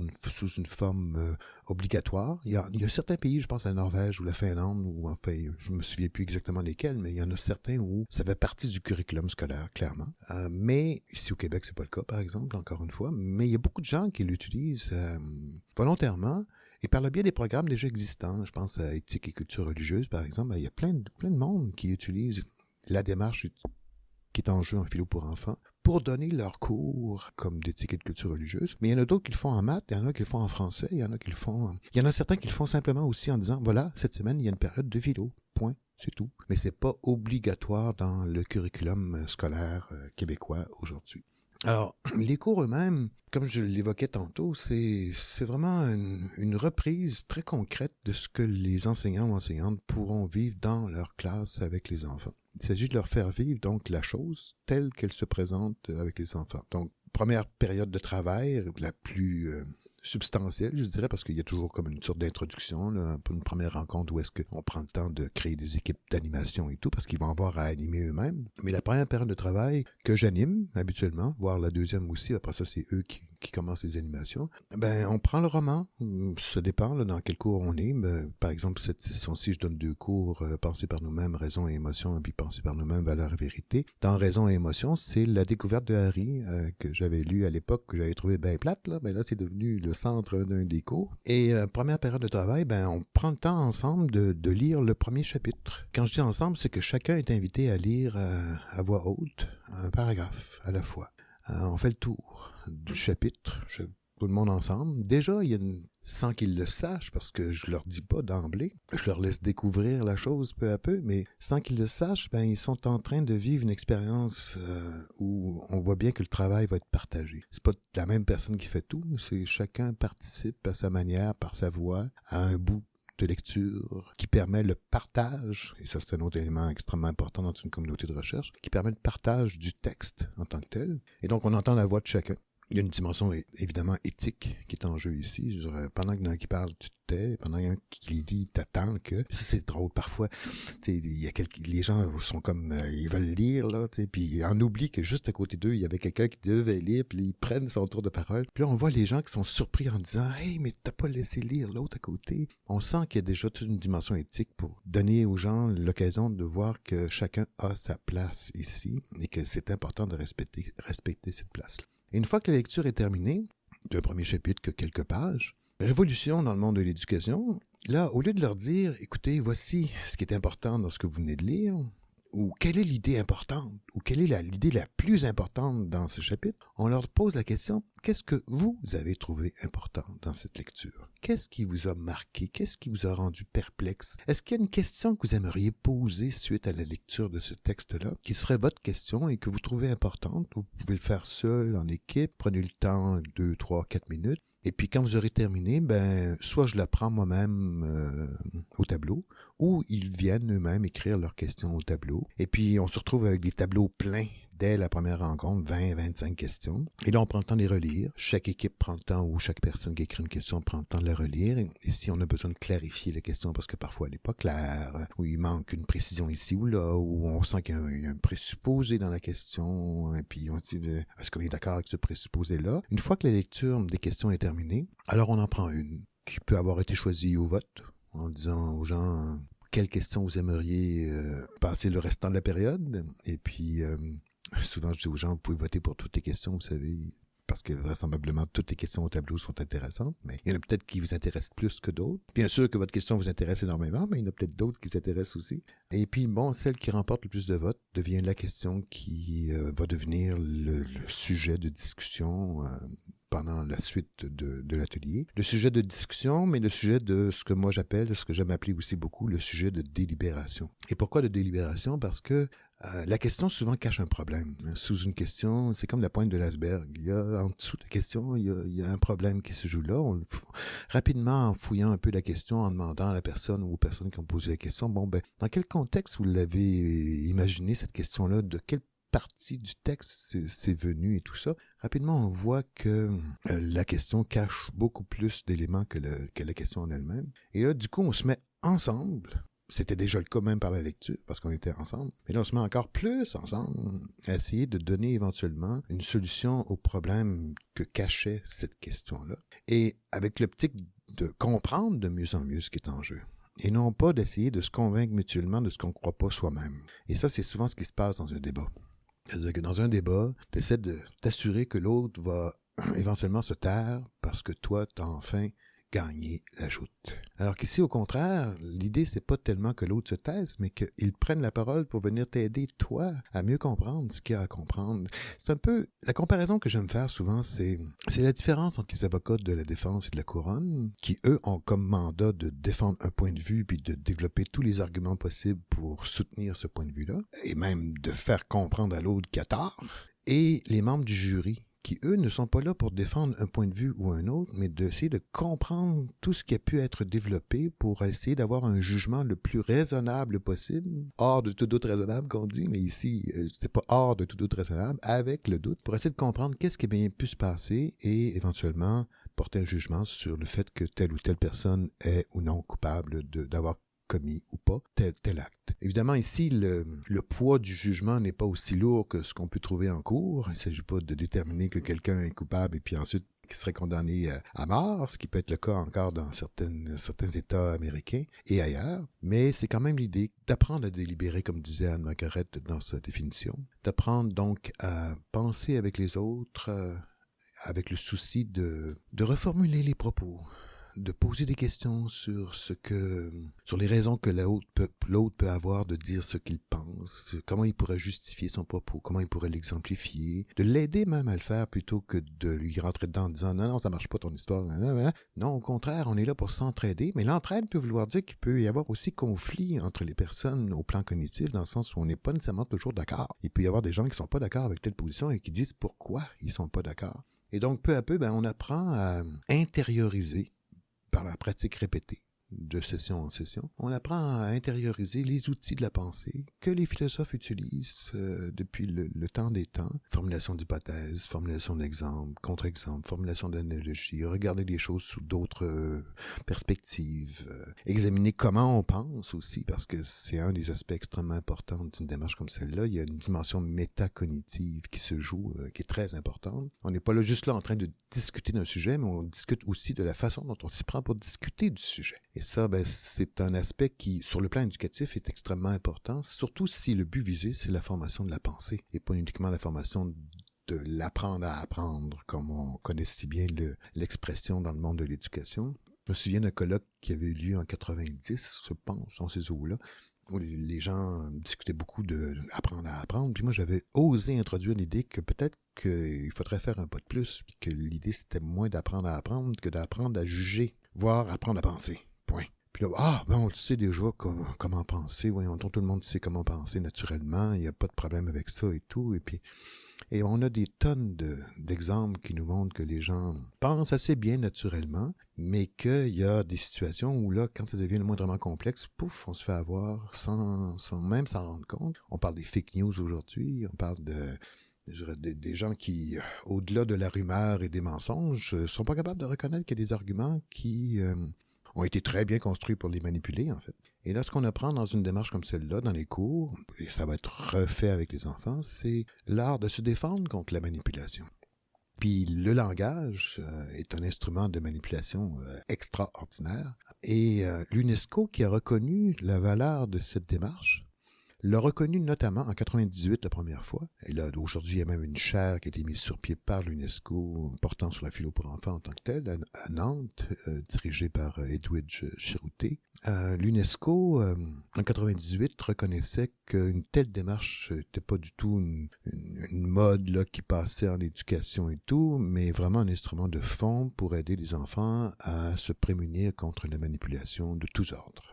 une forme obligatoire. Il y a certains pays, je pense à la Norvège ou la Finlande, ou enfin, je me souviens plus exactement lesquels, mais il y en a certains où ça fait partie du curriculum scolaire, clairement. Mais ici au Québec, c'est pas le cas, par exemple, encore une fois. Mais il y a beaucoup de gens qui l'utilisent volontairement. Et par le biais des programmes déjà existants, je pense à éthique et culture religieuse, par exemple, il y a plein de monde qui utilise la démarche qui est en jeu en philo pour enfants pour donner leurs cours comme d'éthique et de culture religieuse. Mais il y en a d'autres qui le font en maths, il y en a qui le font en français, il y en a certains qui le font simplement aussi en disant, voilà, cette semaine, il y a une période de philo. Point. C'est tout. Mais c'est pas obligatoire dans le curriculum scolaire québécois aujourd'hui. Alors, les cours eux-mêmes, comme je l'évoquais tantôt, c'est vraiment une reprise très concrète de ce que les enseignants ou enseignantes pourront vivre dans leur classe avec les enfants. Il s'agit de leur faire vivre donc la chose telle qu'elle se présente avec les enfants. Donc, première période de travail, la plus substantielle, je dirais, parce qu'il y a toujours comme une sorte d'introduction, là, une première rencontre où est-ce qu'on prend le temps de créer des équipes d'animation et tout, parce qu'ils vont avoir à animer eux-mêmes. Mais la première période de travail que j'anime habituellement, voire la deuxième aussi, après ça c'est eux qui commencent les animations, ben on prend le roman, ça dépend là, dans quel cours on est. Ben, par exemple, cette session-ci, je donne 2 cours, Pensée par nous-mêmes, Raison et émotion, puis Pensée par nous-mêmes, Valeur et vérité. Dans Raison et émotion, c'est la découverte de Harry, que j'avais lu à l'époque, que j'avais trouvé bien plate, là, mais là c'est devenu le centre d'un des cours. Et première période de travail, ben on prend le temps ensemble de lire le premier chapitre. Quand je dis ensemble, c'est que chacun est invité à lire à voix haute un paragraphe à la fois. On fait le tour du chapitre, tout le monde ensemble. Déjà, il y a sans qu'ils le sachent, parce que je leur dis pas d'emblée, je leur laisse découvrir la chose peu à peu, mais sans qu'ils le sachent, ben ils sont en train de vivre une expérience où on voit bien que le travail va être partagé. C'est pas la même personne qui fait tout, c'est chacun participe à sa manière, par sa voix, à un bout de lecture qui permet le partage, et ça c'est un autre élément extrêmement important dans une communauté de recherche, qui permet le partage du texte en tant que tel. Et donc on entend la voix de chacun. Il y a une dimension évidemment éthique qui est en jeu ici. Je dirais, pendant qu'il y en a un qui parle, tu te tais. Pendant qu'il y en a un qui lit, t'attends que... Ça, c'est drôle parfois. Il y a les gens sont comme... ils veulent lire, là, puis on oublie que juste à côté d'eux, il y avait quelqu'un qui devait lire, puis ils prennent son tour de parole. Puis là, on voit les gens qui sont surpris en disant « Hey, mais t'as pas laissé lire l'autre à côté. » On sent qu'il y a déjà toute une dimension éthique pour donner aux gens l'occasion de voir que chacun a sa place ici et que c'est important de respecter cette place-là. Et une fois que la lecture est terminée, d'un premier chapitre que quelques pages, révolution dans le monde de l'éducation, là, au lieu de leur dire, écoutez, voici ce qui est important dans ce que vous venez de lire, ou quelle est l'idée importante, ou quelle est l'idée la plus importante dans ce chapitre, on leur pose la question, qu'est-ce que vous avez trouvé important dans cette lecture? Qu'est-ce qui vous a marqué? Qu'est-ce qui vous a rendu perplexe? Est-ce qu'il y a une question que vous aimeriez poser suite à la lecture de ce texte-là, qui serait votre question et que vous trouvez importante? Vous pouvez le faire seul, en équipe, prenez le temps, 2, 3, 4 minutes. Et puis quand vous aurez terminé, ben soit je la prends moi-même au tableau, ou ils viennent eux-mêmes écrire leurs questions au tableau. Et puis on se retrouve avec des tableaux pleins dès la première rencontre, 20-25 questions. Et là, on prend le temps de les relire. Chaque équipe prend le temps, ou chaque personne qui écrit une question prend le temps de la relire. Et si on a besoin de clarifier la question, parce que parfois elle n'est pas claire, ou il manque une précision ici ou là, ou on sent qu'il y a un présupposé dans la question, et puis on se dit, est-ce qu'on est d'accord avec ce présupposé-là? Une fois que la lecture des questions est terminée, alors on en prend une qui peut avoir été choisie au vote, en disant aux gens quelles questions vous aimeriez passer le restant de la période. Et puis, souvent, je dis aux gens, vous pouvez voter pour toutes les questions, vous savez, parce que vraisemblablement, toutes les questions au tableau sont intéressantes, mais il y en a peut-être qui vous intéressent plus que d'autres. Bien sûr que votre question vous intéresse énormément, mais il y en a peut-être d'autres qui vous intéressent aussi. Et puis, bon, celle qui remporte le plus de votes devient la question qui va devenir le sujet de discussion pendant la suite de l'atelier. Le sujet de discussion, mais le sujet de ce que moi j'appelle, ce que j'aime appeler aussi beaucoup, le sujet de délibération. Et pourquoi de délibération? Parce que la question souvent cache un problème. Sous une question, c'est comme la pointe de l'iceberg. Il y a en dessous de la question, il y a un problème qui se joue là. Rapidement, en fouillant un peu la question, en demandant à la personne ou aux personnes qui ont posé la question, bon, ben, dans quel contexte vous l'avez imaginé cette question-là? De quel partie du texte c'est venu et tout ça, rapidement on voit que la question cache beaucoup plus d'éléments que la question en elle-même. Et là, du coup, on se met ensemble. C'était déjà le cas même par la lecture, parce qu'on était ensemble. Mais là, on se met encore plus ensemble à essayer de donner éventuellement une solution au problème que cachait cette question-là. Et avec l'optique de comprendre de mieux en mieux ce qui est en jeu. Et non pas d'essayer de se convaincre mutuellement de ce qu'on ne croit pas soi-même. Et ça, c'est souvent ce qui se passe dans un débat. C'est-à-dire que dans un débat, tu essaies de t'assurer que l'autre va éventuellement se taire parce que toi, tu as enfin gagner la joute. Alors qu'ici, au contraire, l'idée, c'est pas tellement que l'autre se taise, mais qu'il prenne la parole pour venir t'aider, toi, à mieux comprendre ce qu'il y a à comprendre. C'est un peu... La comparaison que j'aime faire souvent, c'est la différence entre les avocats de la défense et de la couronne, qui, eux, ont comme mandat de défendre un point de vue puis de développer tous les arguments possibles pour soutenir ce point de vue-là, et même de faire comprendre à l'autre qu'il a tort, et les membres du jury, qui, eux, ne sont pas là pour défendre un point de vue ou un autre, mais d'essayer de comprendre tout ce qui a pu être développé pour essayer d'avoir un jugement le plus raisonnable possible, hors de tout doute raisonnable qu'on dit, mais ici, c'est pas hors de tout doute raisonnable, avec le doute, pour essayer de comprendre qu'est-ce qui a bien pu se passer et éventuellement porter un jugement sur le fait que telle ou telle personne est ou non coupable d'avoir commis ou pas tel acte. Évidemment, ici, le poids du jugement n'est pas aussi lourd que ce qu'on peut trouver en cours. Il ne s'agit pas de déterminer que quelqu'un est coupable et puis ensuite qu'il serait condamné à mort, ce qui peut être le cas encore dans certains États américains et ailleurs. Mais c'est quand même l'idée d'apprendre à délibérer, comme disait Anne Margaret dans sa définition, d'apprendre donc à penser avec les autres, avec le souci de reformuler les propos, de poser des questions sur les raisons que l'autre peut avoir de dire ce qu'il pense, comment il pourrait justifier son propos, comment il pourrait l'exemplifier, de l'aider même à le faire plutôt que de lui rentrer dedans en disant non, ça marche pas ton histoire. Non, au contraire, on est là pour s'entraider, mais l'entraide peut vouloir dire qu'il peut y avoir aussi conflit entre les personnes au plan cognitif, dans le sens où on n'est pas nécessairement toujours d'accord. Il peut y avoir des gens qui sont pas d'accord avec telle position et qui disent pourquoi ils sont pas d'accord. Et donc, peu à peu, on apprend à intérioriser par la pratique répétée, de session en session, on apprend à intérioriser les outils de la pensée que les philosophes utilisent depuis le temps des temps. Formulation d'hypothèses, formulation d'exemples, contre-exemples, formulation d'analogies, regarder les choses sous d'autres perspectives, examiner comment on pense aussi, parce que c'est un des aspects extrêmement importants d'une démarche comme celle-là. Il y a une dimension métacognitive qui se joue, qui est très importante. On n'est pas là juste là en train de discuter d'un sujet, mais on discute aussi de la façon dont on s'y prend pour discuter du sujet. Et ça, c'est un aspect qui, sur le plan éducatif, est extrêmement important, surtout si le but visé, c'est la formation de la pensée, et pas uniquement la formation de l'apprendre à apprendre, comme on connaît si bien l'expression dans le monde de l'éducation. Je me souviens d'un colloque qui avait eu lieu en 90, je pense, dans ces eaux-là, où les gens discutaient beaucoup d'apprendre à apprendre, puis moi, j'avais osé introduire l'idée que peut-être qu'il faudrait faire un pas de plus, puis que l'idée, c'était moins d'apprendre à apprendre que d'apprendre à juger, voire apprendre à penser. Point. Puis là, on le sait déjà comment penser. Voyons, tout le monde sait comment penser naturellement. Il n'y a pas de problème avec ça et tout. Et on a des tonnes d'exemples qui nous montrent que les gens pensent assez bien naturellement, mais qu'il y a des situations où là, quand ça devient le moindrement complexe, pouf, on se fait avoir sans même s'en rendre compte. On parle des fake news aujourd'hui. On parle des gens qui, au-delà de la rumeur et des mensonges, sont pas capables de reconnaître qu'il y a des arguments qui ont été très bien construits pour les manipuler, en fait. Et là, ce qu'on apprend dans une démarche comme celle-là, dans les cours, et ça va être refait avec les enfants, c'est l'art de se défendre contre la manipulation. Puis le langage est un instrument de manipulation extraordinaire. Et l'UNESCO, qui a reconnu la valeur de cette démarche, l'a reconnu notamment en 98 la première fois. Et là, aujourd'hui, il y a même une chaire qui a été mise sur pied par l'UNESCO portant sur la philo pour enfants en tant que telle, à Nantes, dirigée par Edwidge Chirouté. L'UNESCO, en 98, reconnaissait qu'une telle démarche n'était pas du tout une mode là, qui passait en éducation et tout, mais vraiment un instrument de fond pour aider les enfants à se prémunir contre la manipulation de tous ordres.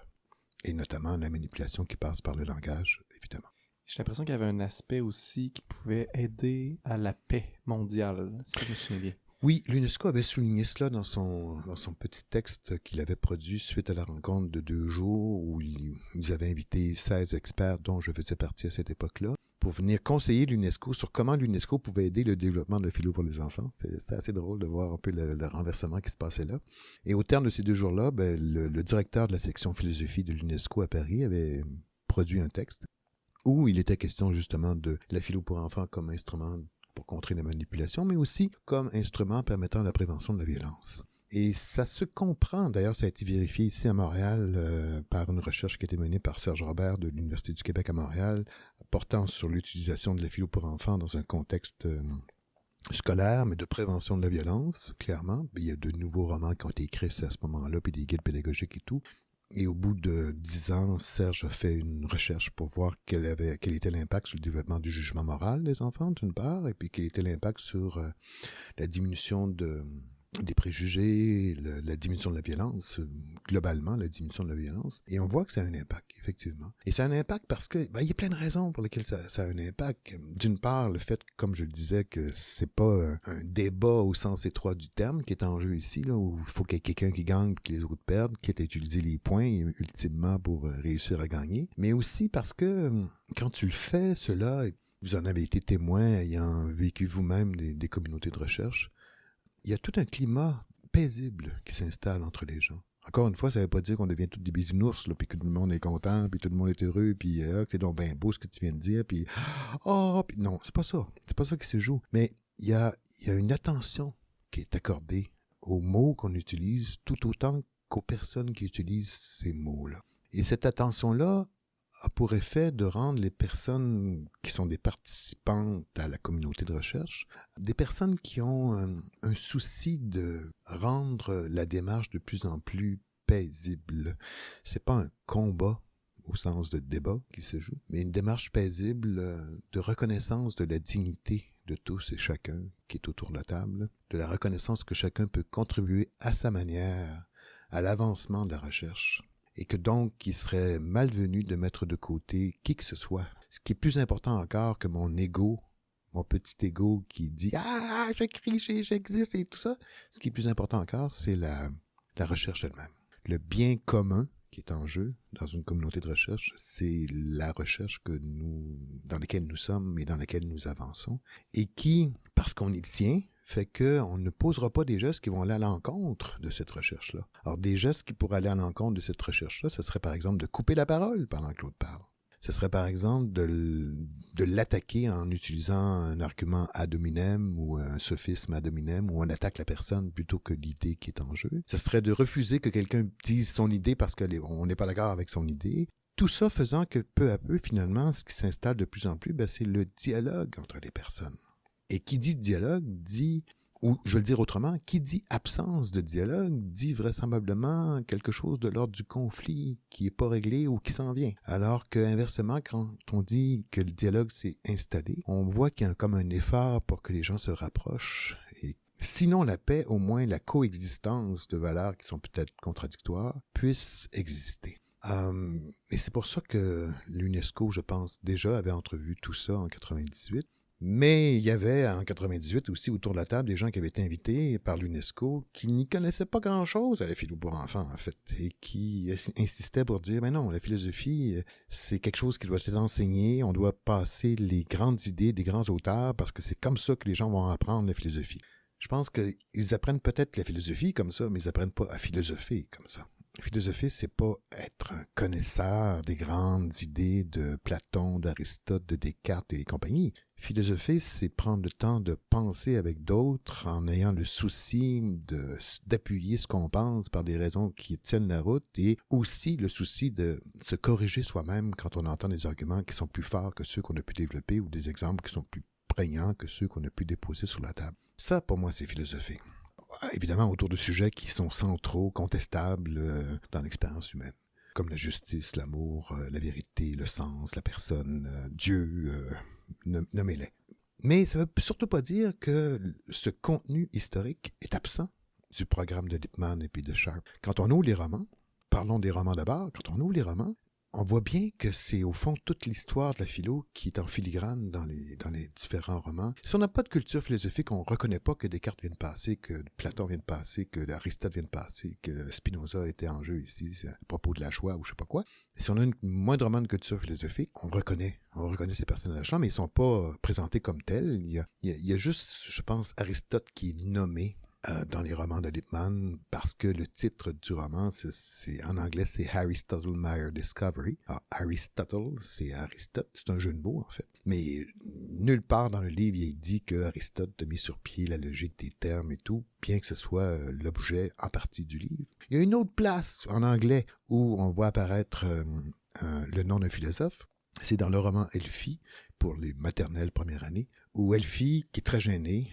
Et notamment la manipulation qui passe par le langage, évidemment. J'ai l'impression qu'il y avait un aspect aussi qui pouvait aider à la paix mondiale, si je me souviens bien. Oui, l'UNESCO avait souligné cela dans son petit texte qu'il avait produit suite à la rencontre de 2 jours où ils avaient invité 16 experts dont je faisais partie à cette époque-là pour venir conseiller l'UNESCO sur comment l'UNESCO pouvait aider le développement de la philo pour les enfants. C'était assez drôle de voir un peu le renversement qui se passait là. Et au terme de ces 2 jours-là, le directeur de la section philosophie de l'UNESCO à Paris avait produit un texte où il était question justement de la philo pour enfants comme instrument pour contrer la manipulation, mais aussi comme instrument permettant la prévention de la violence. Et ça se comprend, d'ailleurs ça a été vérifié ici à Montréal par une recherche qui a été menée par Serge Robert de l'Université du Québec à Montréal, portant sur l'utilisation de la philo pour enfants dans un contexte scolaire, mais de prévention de la violence, clairement. Il y a de nouveaux romans qui ont été écrits à ce moment-là, puis des guides pédagogiques et tout. Et au bout de 10 ans, Serge a fait une recherche pour voir quel était l'impact sur le développement du jugement moral des enfants, d'une part, et puis quel était l'impact sur la diminution des préjugés, la diminution de la violence, globalement, la diminution de la violence. Et on voit que ça a un impact, effectivement. Et ça a un impact parce que, il y a plein de raisons pour lesquelles ça a un impact. D'une part, le fait, comme je le disais, que c'est pas un débat au sens étroit du terme qui est en jeu ici, là, où il faut qu'il y ait quelqu'un qui gagne et que les autres perdent, qui est à utiliser les points, ultimement, pour réussir à gagner. Mais aussi parce que, quand tu le fais, cela, vous en avez été témoin, ayant vécu vous-même des communautés de recherche, il y a tout un climat paisible qui s'installe entre les gens. Encore une fois, ça ne veut pas dire qu'on devient tous des bisounours, là, puis que tout le monde est content, puis tout le monde est heureux, puis que c'est donc bien beau ce que tu viens de dire, puis puis non, c'est pas ça. C'est pas ça qui se joue. Mais il y a une attention qui est accordée aux mots qu'on utilise tout autant qu'aux personnes qui utilisent ces mots-là. Et cette attention-là a pour effet de rendre les personnes qui sont des participantes à la communauté de recherche, des personnes qui ont un souci de rendre la démarche de plus en plus paisible. C'est pas un combat au sens de débat qui se joue, mais une démarche paisible de reconnaissance de la dignité de tous et chacun qui est autour de la table, de la reconnaissance que chacun peut contribuer à sa manière à l'avancement de la recherche. Et que donc, il serait malvenu de mettre de côté qui que ce soit. Ce qui est plus important encore que mon ego, mon petit ego qui dit « Ah, j'écris, j'existe » et tout ça. Ce qui est plus important encore, c'est la recherche elle-même. Le bien commun qui est en jeu dans une communauté de recherche, c'est la recherche dans laquelle nous sommes et dans laquelle nous avançons. Et qui, parce qu'on y tient, fait qu'on ne posera pas des gestes qui vont aller à l'encontre de cette recherche-là. Alors, des gestes qui pourraient aller à l'encontre de cette recherche-là, ce serait par exemple de couper la parole pendant que l'autre parle. Ce serait par exemple de l'attaquer en utilisant un argument ad hominem ou un sophisme ad hominem où on attaque la personne plutôt que l'idée qui est en jeu. Ce serait de refuser que quelqu'un dise son idée parce qu'on n'est pas d'accord avec son idée. Tout ça faisant que peu à peu, finalement, ce qui s'installe de plus en plus, c'est le dialogue entre les personnes. Et qui dit dialogue dit, ou je vais le dire autrement, qui dit absence de dialogue dit vraisemblablement quelque chose de l'ordre du conflit qui n'est pas réglé ou qui s'en vient. Alors qu'inversement, quand on dit que le dialogue s'est installé, on voit qu'il y a comme un effort pour que les gens se rapprochent. Et sinon la paix, au moins la coexistence de valeurs qui sont peut-être contradictoires puisse exister. Et c'est pour ça que l'UNESCO, je pense, déjà avait entrevu tout ça en 98. Mais il y avait en 98 aussi autour de la table des gens qui avaient été invités par l'UNESCO qui n'y connaissaient pas grand-chose à la philo pour enfants, en fait, et qui insistaient pour dire, non, la philosophie, c'est quelque chose qui doit être enseigné, on doit passer les grandes idées des grands auteurs parce que c'est comme ça que les gens vont apprendre la philosophie. Je pense qu'ils apprennent peut-être la philosophie comme ça, mais ils apprennent pas à philosopher comme ça. Philosopher, c'est pas être un connaisseur des grandes idées de Platon, d'Aristote, de Descartes et compagnie. Philosopher, c'est prendre le temps de penser avec d'autres en ayant le souci d'appuyer ce qu'on pense par des raisons qui tiennent la route et aussi le souci de se corriger soi-même quand on entend des arguments qui sont plus forts que ceux qu'on a pu développer ou des exemples qui sont plus prégnants que ceux qu'on a pu déposer sur la table. Ça, pour moi, c'est philosopher. Évidemment, autour de sujets qui sont centraux, contestables dans l'expérience humaine, comme la justice, l'amour, la vérité, le sens, la personne, Dieu, nommez-les. Mais ça ne veut surtout pas dire que ce contenu historique est absent du programme de Lippmann et puis de Sharp. Quand on ouvre les romans, parlons des romans d'abord, quand on ouvre les romans, on voit bien que c'est au fond toute l'histoire de la philo qui est en filigrane dans les différents romans. Si on n'a pas de culture philosophique, on ne reconnaît pas que Descartes vient de passer, que Platon vient de passer, que Aristote vient de passer, que Spinoza était en jeu ici à propos de la joie ou je sais pas quoi. Si on a une moindrement de culture philosophique, on reconnaît ces personnages-là, mais ils sont pas présentés comme tels. Il y a juste, je pense, Aristote qui est nommé dans les romans de Lippmann, parce que le titre du roman, en anglais, c'est Aristotle Meyer Discovery. Alors, Aristotle, c'est Aristote, c'est un jeu de mots, en fait. Mais nulle part dans le livre, il est dit que Aristote a mis sur pied la logique des termes et tout, bien que ce soit l'objet en partie du livre. Il y a une autre place, en anglais, où on voit apparaître le nom d'un philosophe. C'est dans le roman Elphie, pour les maternelles première année, où Elphie, qui est très gênée,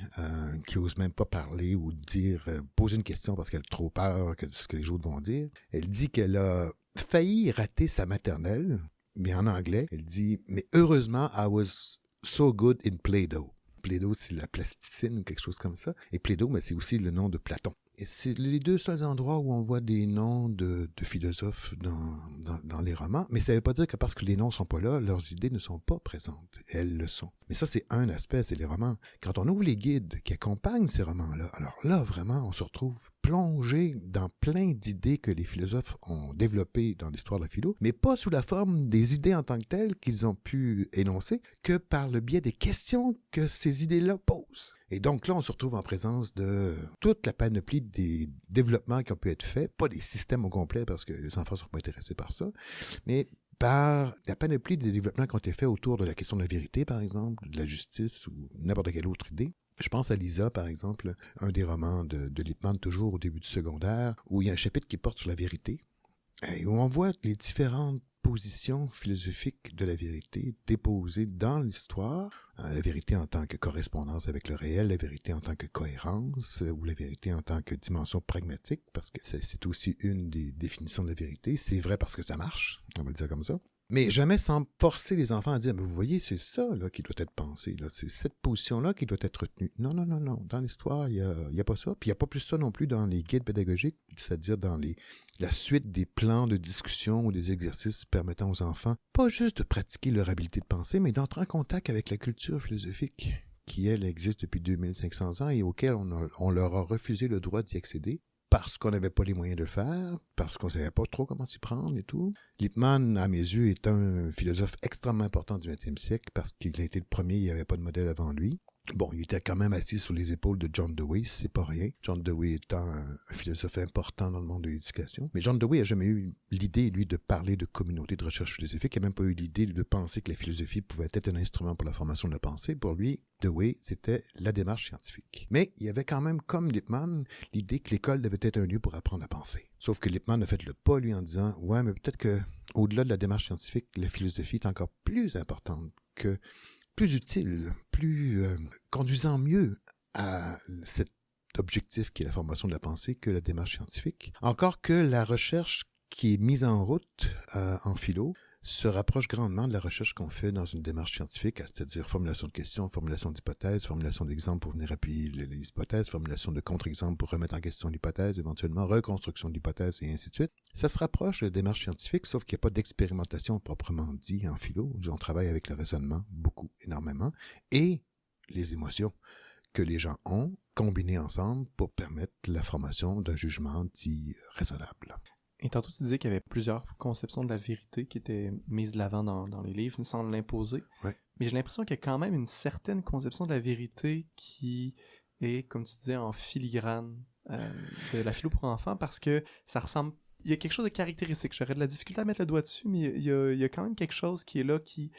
qui ose même pas parler ou dire, poser une question parce qu'elle a trop peur de ce que les autres vont dire, elle dit qu'elle a failli rater sa maternelle, mais en anglais, elle dit « Mais heureusement, I was so good in Play-Doh ». Play-Doh, c'est la plasticine ou quelque chose comme ça. Et Play-Doh, mais c'est aussi le nom de Platon. Et c'est les deux seuls endroits où on voit des noms de philosophes dans les romans. Mais ça ne veut pas dire que parce que les noms ne sont pas là, leurs idées ne sont pas présentes. Elles le sont. Mais ça, c'est un aspect, c'est les romans. Quand on ouvre les guides qui accompagnent ces romans-là, alors là, vraiment, on se retrouve plongé dans plein d'idées que les philosophes ont développées dans l'histoire de la philo, mais pas sous la forme des idées en tant que telles qu'ils ont pu énoncer, que par le biais des questions que ces idées-là posent. Et donc là, on se retrouve en présence de toute la panoplie des développements qui ont pu être faits, pas des systèmes au complet parce que les enfants ne sont pas intéressés par ça, mais par la panoplie des développements qui ont été faits autour de la question de la vérité, par exemple, de la justice ou n'importe quelle autre idée. Je pense à Lisa, par exemple, un des romans de Lippmann, toujours au début du secondaire, où il y a un chapitre qui porte sur la vérité, et où on voit les différentes positions philosophiques de la vérité déposées dans l'histoire. La vérité en tant que correspondance avec le réel, la vérité en tant que cohérence, ou la vérité en tant que dimension pragmatique, parce que c'est aussi une des définitions de la vérité. C'est vrai parce que ça marche, on va le dire comme ça. Mais jamais sans forcer les enfants à dire, vous voyez, c'est ça là, qui doit être pensé, là. C'est cette position-là qui doit être retenue. Non. Dans l'histoire, il y a pas ça. Puis il n'y a pas plus ça non plus dans les guides pédagogiques, c'est-à-dire dans la suite des plans de discussion ou des exercices permettant aux enfants, pas juste de pratiquer leur habileté de penser, mais d'entrer en contact avec la culture philosophique qui, elle, existe depuis 2500 ans et auquel on leur a refusé le droit d'y accéder. Parce qu'on n'avait pas les moyens de le faire, parce qu'on ne savait pas trop comment s'y prendre et tout. Lippmann, à mes yeux, est un philosophe extrêmement important du XXe siècle parce qu'il a été le premier, il n'y avait pas de modèle avant lui. Bon, il était quand même assis sur les épaules de John Dewey, c'est pas rien. John Dewey étant un philosophe important dans le monde de l'éducation. Mais John Dewey n'a jamais eu l'idée, lui, de parler de communauté de recherche philosophique. Il n'a même pas eu l'idée de penser que la philosophie pouvait être un instrument pour la formation de la pensée. Pour lui, Dewey, c'était la démarche scientifique. Mais il y avait quand même, comme Lippmann, l'idée que l'école devait être un lieu pour apprendre à penser. Sauf que Lippmann a fait le pas, lui, en disant « Ouais, mais peut-être que au-delà de la démarche scientifique, la philosophie est encore plus importante que... plus utile, plus conduisant mieux à cet objectif qui est la formation de la pensée que la démarche scientifique. Encore que la recherche qui est mise en route en philo se rapproche grandement de la recherche qu'on fait dans une démarche scientifique, c'est-à-dire formulation de questions, formulation d'hypothèses, formulation d'exemples pour venir appuyer les hypothèses, formulation de contre-exemples pour remettre en question l'hypothèse, éventuellement reconstruction de l'hypothèse et ainsi de suite. Ça se rapproche de la démarche scientifique, sauf qu'il n'y a pas d'expérimentation proprement dit en philo. On travaille avec le raisonnement, beaucoup, énormément, et les émotions que les gens ont combinées ensemble pour permettre la formation d'un jugement dit raisonnable. Et tantôt, tu disais qu'il y avait plusieurs conceptions de la vérité qui étaient mises de l'avant dans les livres sans l'imposer. Ouais. Mais j'ai l'impression qu'il y a quand même une certaine conception de la vérité qui est, comme tu disais, en filigrane de la philo pour enfants parce que ça ressemble... Il y a quelque chose de caractéristique. J'aurais de la difficulté à mettre le doigt dessus, mais il y a quand même quelque chose qui est là qui...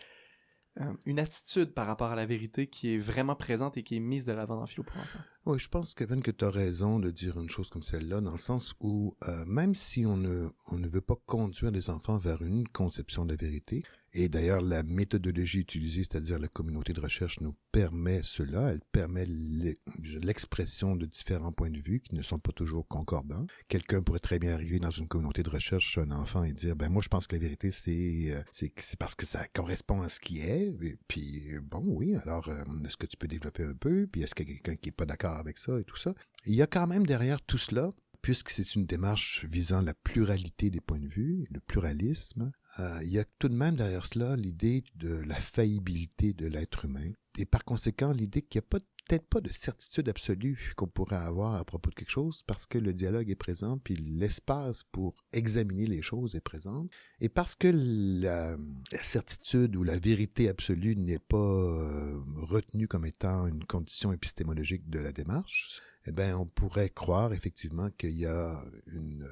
une attitude par rapport à la vérité qui est vraiment présente et qui est mise de l'avant dans Philo pour enfants. Oui, je pense, Kevin, que tu as raison de dire une chose comme celle-là, dans le sens où même si on ne veut pas conduire les enfants vers une conception de la vérité, et d'ailleurs la méthodologie utilisée, c'est-à-dire la communauté de recherche, nous permet cela, elle permet l'expression de différents points de vue qui ne sont pas toujours concordants. Quelqu'un pourrait très bien arriver dans une communauté de recherche, un enfant, et dire, moi je pense que la vérité c'est parce que ça correspond à ce qui est, et puis bon, oui, alors est-ce que tu peux développer un peu, puis est-ce qu'il y a quelqu'un qui n'est pas d'accord avec ça et tout ça. Il y a quand même derrière tout cela, puisque c'est une démarche visant la pluralité des points de vue, le pluralisme, il y a tout de même derrière cela l'idée de la faillibilité de l'être humain et par conséquent l'idée qu'il n'y a peut-être pas de certitude absolue qu'on pourrait avoir à propos de quelque chose parce que le dialogue est présent puis l'espace pour examiner les choses est présent et parce que la certitude ou la vérité absolue n'est pas retenue comme étant une condition épistémologique de la démarche, eh bien on pourrait croire effectivement qu'il y a une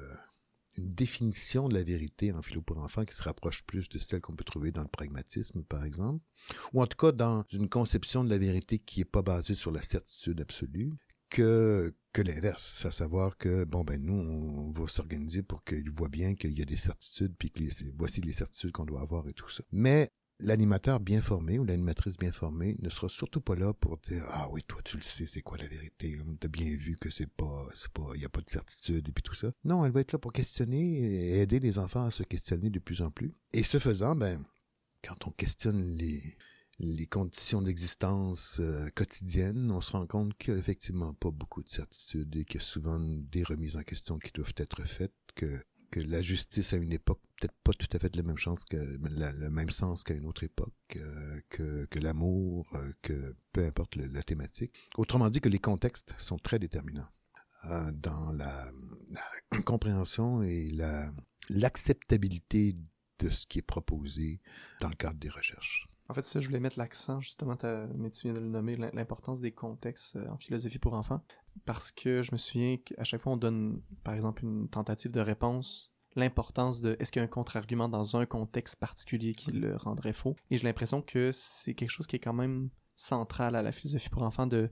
définition de la vérité en philo pour enfants qui se rapproche plus de celle qu'on peut trouver dans le pragmatisme, par exemple, ou en tout cas dans une conception de la vérité qui n'est pas basée sur la certitude absolue, que l'inverse, à savoir que, nous, on va s'organiser pour qu'ils voient bien qu'il y a des certitudes, puis que voici les certitudes qu'on doit avoir et tout ça. Mais l'animateur bien formé ou l'animatrice bien formée ne sera surtout pas là pour dire « Ah oui, toi, tu le sais, c'est quoi la vérité? T'as bien vu que il n'y a pas de certitude et puis tout ça. » Non, elle va être là pour questionner et aider les enfants à se questionner de plus en plus. Et ce faisant, quand on questionne les conditions d'existence quotidiennes, on se rend compte qu'il n'y a effectivement pas beaucoup de certitude et qu'il y a souvent des remises en question qui doivent être faites, que la justice à une époque peut-être pas tout à fait le même sens qu'à une autre époque, que l'amour, que peu importe la thématique. Autrement dit que les contextes sont très déterminants dans la compréhension et l'acceptabilité de ce qui est proposé dans le cadre des recherches. En fait, ça, je voulais mettre l'accent, justement, mais tu viens de le nommer, l'importance des contextes en philosophie pour enfants, parce que je me souviens qu'à chaque fois, on donne, par exemple, une tentative de réponse, l'importance de est-ce qu'il y a un contre-argument dans un contexte particulier qui le rendrait faux, et j'ai l'impression que c'est quelque chose qui est quand même central à la philosophie pour enfants, de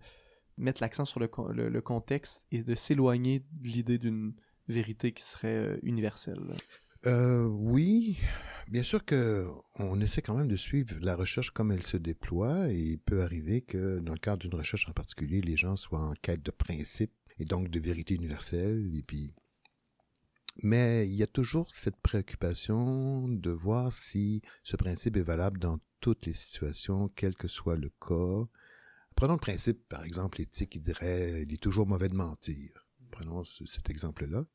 mettre l'accent sur le contexte et de s'éloigner de l'idée d'une vérité qui serait universelle. Oui, bien sûr qu'on essaie quand même de suivre la recherche comme elle se déploie et il peut arriver que dans le cadre d'une recherche en particulier, les gens soient en quête de principes et donc de vérité universelle. Mais il y a toujours cette préoccupation de voir si ce principe est valable dans toutes les situations, quel que soit le cas. Prenons le principe, par exemple, éthique, qui dirait « il est toujours mauvais de mentir ». Prenons cet exemple-là.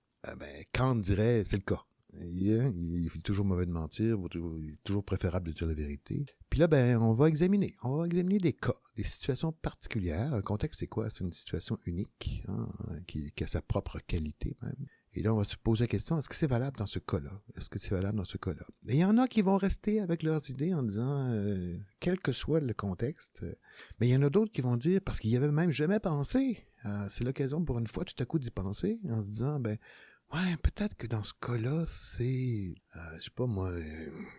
Kant dirait « c'est le cas ». Il est toujours mauvais de mentir, il est toujours préférable de dire la vérité. Puis là, on va examiner des cas, des situations particulières. Un contexte, c'est quoi? C'est une situation unique, qui a sa propre qualité même. Et là, on va se poser la question, est-ce que c'est valable dans ce cas-là? Est-ce que c'est valable dans ce cas-là? Et il y en a qui vont rester avec leurs idées en disant, quel que soit le contexte, mais il y en a d'autres qui vont dire, parce qu'ils n'y avaient même jamais pensé, c'est l'occasion pour une fois tout à coup d'y penser, en se disant, ouais, peut-être que dans ce cas-là, c'est, je sais pas moi,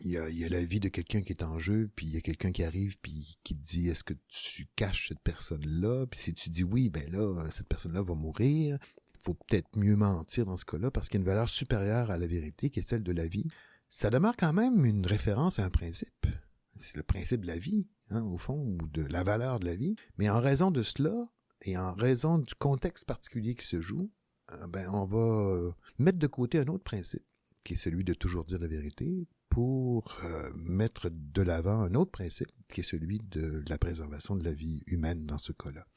il y a la vie de quelqu'un qui est en jeu, puis il y a quelqu'un qui arrive puis qui te dit, est-ce que tu caches cette personne-là? Puis si tu dis oui, là, cette personne-là va mourir. Il faut peut-être mieux mentir dans ce cas-là parce qu'il y a une valeur supérieure à la vérité qui est celle de la vie. Ça demeure quand même une référence à un principe. C'est le principe de la vie, au fond, ou de la valeur de la vie. Mais en raison de cela, et en raison du contexte particulier qui se joue, on va mettre de côté un autre principe, qui est celui de toujours dire la vérité, pour mettre de l'avant un autre principe, qui est celui de la préservation de la vie humaine dans ce cas-là.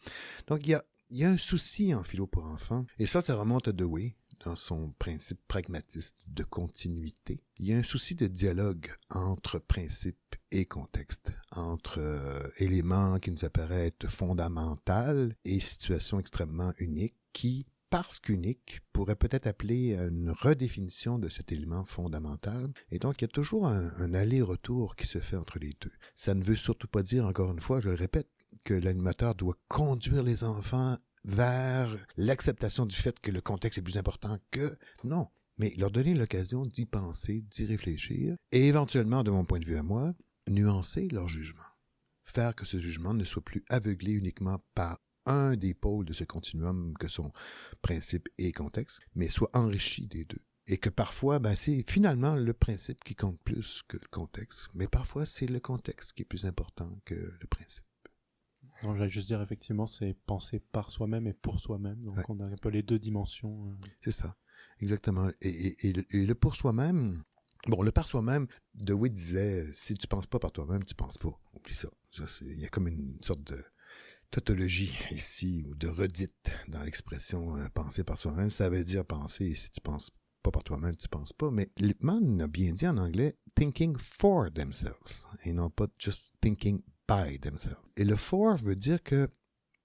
Donc, il y a un souci en philo pour enfants, et ça remonte à Dewey, dans son principe pragmatiste de continuité. Il y a un souci de dialogue entre principe et contexte, entre éléments qui nous apparaissent fondamentaux et situations extrêmement uniques qui, parce qu'unique, pourrait peut-être appeler à une redéfinition de cet élément fondamental. Et donc, il y a toujours un aller-retour qui se fait entre les deux. Ça ne veut surtout pas dire, encore une fois, je le répète, que l'animateur doit conduire les enfants vers l'acceptation du fait que le contexte est plus important que... Non, mais leur donner l'occasion d'y penser, d'y réfléchir, et éventuellement, de mon point de vue à moi, nuancer leur jugement. Faire que ce jugement ne soit plus aveuglé uniquement par un des pôles de ce continuum que sont principe et contexte, mais soit enrichi des deux. Et que parfois, c'est finalement le principe qui compte plus que le contexte, mais parfois c'est le contexte qui est plus important que le principe. Non, j'allais juste dire, effectivement, c'est penser par soi-même et pour soi-même, donc on a un peu les deux dimensions. C'est ça, exactement. Et le pour soi-même... Bon, le par soi-même, Dewey disait, si tu penses pas par toi-même, tu penses pas. Oublie ça. Il y a comme une sorte de tautologie ici, ou de redite dans l'expression penser par soi-même. Ça veut dire penser, et si tu penses pas par toi-même, tu penses pas. Mais Lippmann a bien dit en anglais « thinking for themselves » et non pas « just thinking by themselves ». Et le « for » veut dire que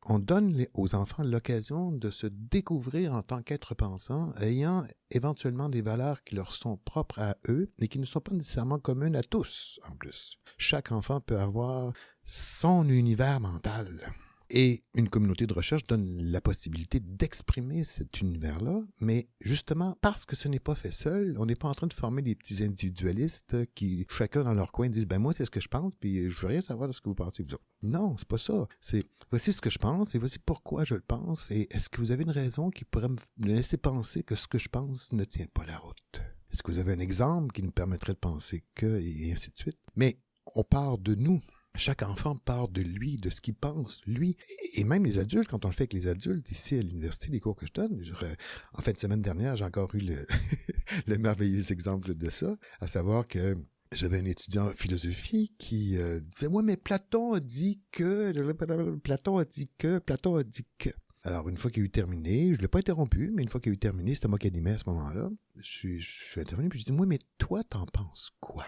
on donne aux enfants l'occasion de se découvrir en tant qu'être pensant, ayant éventuellement des valeurs qui leur sont propres à eux et qui ne sont pas nécessairement communes à tous, en plus. Chaque enfant peut avoir son univers mental. Et une communauté de recherche donne la possibilité d'exprimer cet univers-là, mais justement, parce que ce n'est pas fait seul, on n'est pas en train de former des petits individualistes qui, chacun dans leur coin, disent « ben moi, c'est ce que je pense, puis je veux rien savoir de ce que vous pensez, vous autres. » Non, c'est pas ça. C'est « voici ce que je pense, et voici pourquoi je le pense, et est-ce que vous avez une raison qui pourrait me laisser penser que ce que je pense ne tient pas la route? Est-ce que vous avez un exemple qui nous permettrait de penser que, et ainsi de suite? » Mais on part de nous. Chaque enfant part de lui, de ce qu'il pense, lui. Et même les adultes, quand on le fait avec les adultes, ici à l'université, les cours que je donne, en fin de semaine dernière, j'ai encore eu le merveilleux exemple de ça, à savoir que j'avais un étudiant en philosophie qui disait « Ouais, mais Platon a dit que... Platon a dit que... Platon a dit que... » Alors, une fois qu'il a eu terminé, je ne l'ai pas interrompu, mais une fois qu'il a eu terminé, c'était moi qui animais à ce moment-là, je suis intervenu, puis je dis « Ouais, mais toi, t'en penses quoi? »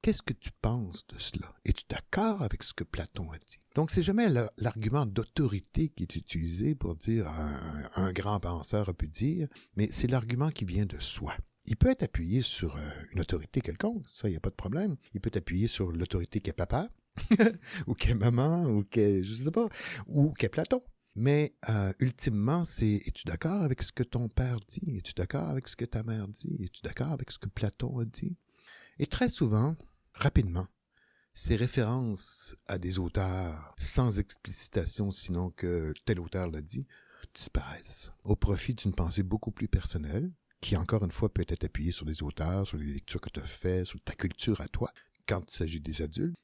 Qu'est-ce que tu penses de cela? Es-tu d'accord avec ce que Platon a dit? Donc, c'est jamais l'argument d'autorité qui est utilisé pour dire un grand penseur a pu dire, mais c'est l'argument qui vient de soi. Il peut être appuyé sur une autorité quelconque, ça, il n'y a pas de problème. Il peut être appuyé sur l'autorité qu'est papa, ou qu'est maman, ou qu'est, je sais pas, ou qu'est Platon. Mais ultimement, c'est « Es-tu d'accord avec ce que ton père dit? Es-tu d'accord avec ce que ta mère dit? Es-tu d'accord avec ce que Platon a dit? » Et très souvent, rapidement, ces références à des auteurs sans explicitation, sinon que tel auteur l'a dit, disparaissent au profit d'une pensée beaucoup plus personnelle, qui encore une fois peut être appuyée sur des auteurs, sur les lectures que tu as faites, sur ta culture à toi, quand il s'agit des adultes.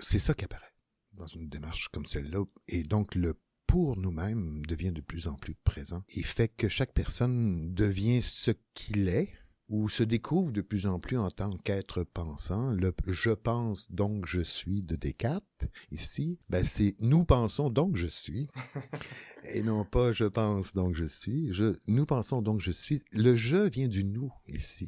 C'est ça qui apparaît dans une démarche comme celle-là. Et donc, le pour nous-mêmes devient de plus en plus présent et fait que chaque personne devient ce qu'il est, ou se découvre de plus en plus en tant qu'être pensant. Le « je pense donc je suis » de Descartes, ici, ben c'est « nous pensons donc je suis », et non pas « je pense donc je suis ». Nous pensons donc je suis. Le « je » vient du « nous » ici.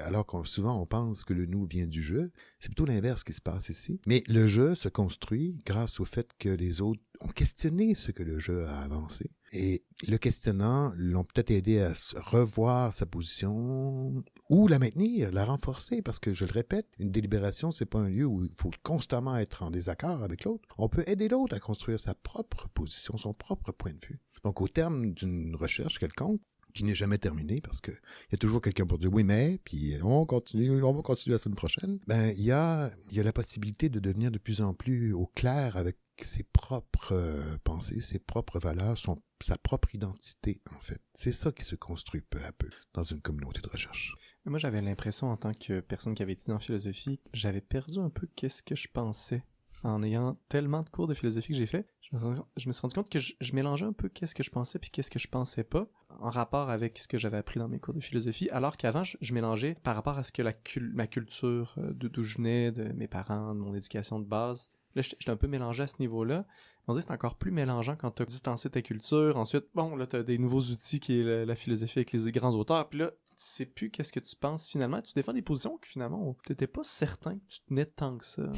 Alors qu'on souvent on pense que le « nous » vient du « je », c'est plutôt l'inverse qui se passe ici. Mais le « je » se construit grâce au fait que les autres ont questionné ce que le « je » a avancé. Et le questionnant l'ont peut-être aidé à revoir sa position ou la maintenir, la renforcer, parce que, je le répète, une délibération, c'est pas un lieu où il faut constamment être en désaccord avec l'autre. On peut aider l'autre à construire sa propre position, son propre point de vue. Donc, au terme d'une recherche quelconque, qui n'est jamais terminée, parce que il y a toujours quelqu'un pour dire oui mais, puis on va continuer la semaine prochaine, ben il y a la possibilité de devenir de plus en plus au clair avec ses propres pensées, ses propres valeurs, sa propre identité, en fait. C'est ça qui se construit peu à peu dans une communauté de recherche. Moi, j'avais l'impression, en tant que personne qui avait étudié en philosophie, j'avais perdu un peu qu'est-ce que je pensais. En ayant tellement de cours de philosophie que j'ai fait, je me suis rendu compte que je mélangeais un peu qu'est-ce que je pensais puis qu'est-ce que je pensais pas, en rapport avec ce que j'avais appris dans mes cours de philosophie, alors qu'avant, je mélangeais par rapport à ce que ma culture, d'où je venais, de mes parents, de mon éducation de base. Là, j'étais un peu mélangé à ce niveau-là. On dirait que c'est encore plus mélangeant quand tu as distancé ta culture. Ensuite, bon, là, tu as des nouveaux outils qui est la philosophie avec les grands auteurs. Puis là, tu sais plus qu'est-ce que tu penses finalement. Tu défends des positions que finalement, tu n'étais pas certain que tu tenais tant que ça.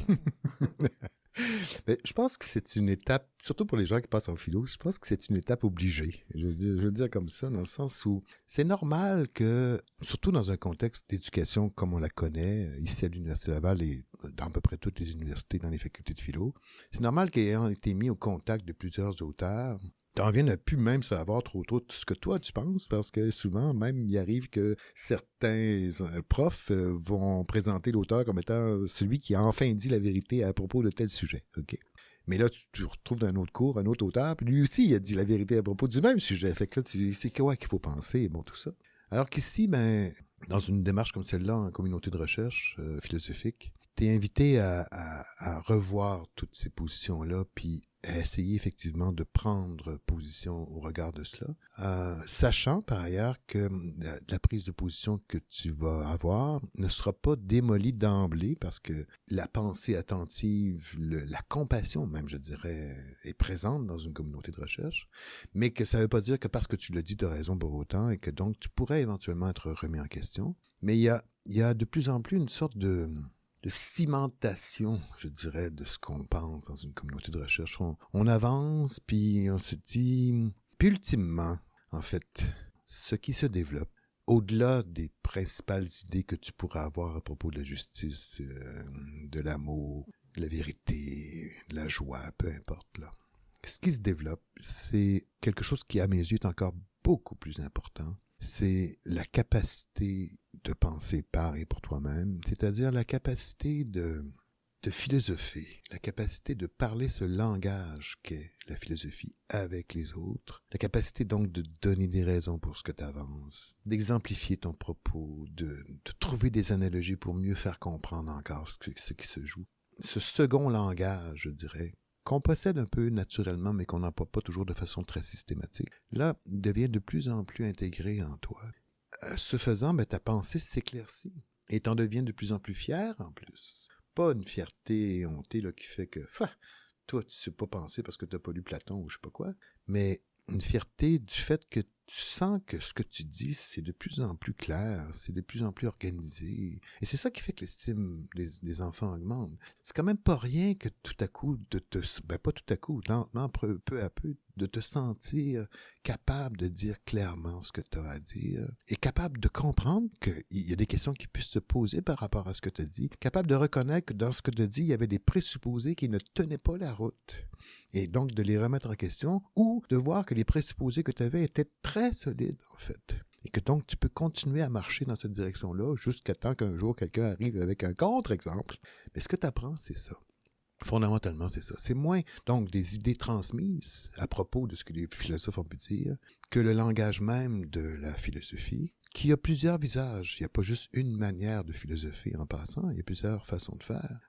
Mais je pense que c'est une étape, surtout pour les gens qui passent en philo, je pense que c'est une étape obligée. Je veux le dire comme ça, dans le sens où c'est normal que, surtout dans un contexte d'éducation comme on la connaît, ici à l'Université Laval et dans à peu près toutes les universités, dans les facultés de philo, c'est normal qu'ayant été mis au contact de plusieurs auteurs, t'en viens à plus même savoir trop ce que toi tu penses, parce que souvent, même, il arrive que certains profs vont présenter l'auteur comme étant celui qui a enfin dit la vérité à propos de tel sujet. Okay? Mais là, tu retrouves dans un autre cours un autre auteur, puis lui aussi, il a dit la vérité à propos du même sujet. Fait que là, c'est quoi qu'il faut penser, bon, tout ça. Alors qu'ici, ben, dans une démarche comme celle-là, en communauté de recherche philosophique, t'es invité à revoir toutes ces positions-là, puis essayer effectivement de prendre position au regard de cela, sachant par ailleurs que la prise de position que tu vas avoir ne sera pas démolie d'emblée parce que la pensée attentive, la compassion même, je dirais, est présente dans une communauté de recherche, mais que ça ne veut pas dire que parce que tu l'as dit, tu as raison pour autant et que donc tu pourrais éventuellement être remis en question. Mais il y a de plus en plus une sorte de cimentation, je dirais, de ce qu'on pense dans une communauté de recherche. On avance, puis on se dit... Puis ultimement, en fait, ce qui se développe, au-delà des principales idées que tu pourras avoir à propos de la justice, de l'amour, de la vérité, de la joie, peu importe, là. Ce qui se développe, c'est quelque chose qui, à mes yeux, est encore beaucoup plus important. C'est la capacité de penser par et pour toi-même, c'est-à-dire la capacité de philosopher, la capacité de parler ce langage qu'est la philosophie avec les autres, la capacité donc de donner des raisons pour ce que tu avances, d'exemplifier ton propos, de trouver des analogies pour mieux faire comprendre encore ce qui se joue. Ce second langage, je dirais, qu'on possède un peu naturellement, mais qu'on n'emploie pas toujours de façon très systématique, là, devient de plus en plus intégré en toi. Ce faisant, ta pensée s'éclaircit et t'en deviens de plus en plus fier en plus. Pas une fierté éhontée là, qui fait que toi, tu sais pas penser parce que tu n'as pas lu Platon ou je sais pas quoi, mais une fierté du fait que tu sens que ce que tu dis, c'est de plus en plus clair, c'est de plus en plus organisé. Et c'est ça qui fait que l'estime des enfants augmente. C'est quand même pas rien que tout à coup, pas tout à coup, lentement, peu à peu, de te sentir capable de dire clairement ce que tu as à dire et capable de comprendre qu'il y a des questions qui puissent se poser par rapport à ce que tu as dit, capable de reconnaître que dans ce que tu as dit, il y avait des présupposés qui ne tenaient pas la route. Et donc de les remettre en question ou de voir que les présupposés que tu avais étaient très solides, en fait. Et que donc tu peux continuer à marcher dans cette direction-là jusqu'à temps qu'un jour quelqu'un arrive avec un contre-exemple. Mais ce que tu apprends, c'est ça. Fondamentalement, c'est ça. C'est moins donc des idées transmises à propos de ce que les philosophes ont pu dire que le langage même de la philosophie, qui a plusieurs visages. Il n'y a pas juste une manière de philosopher en passant, il y a plusieurs façons de faire.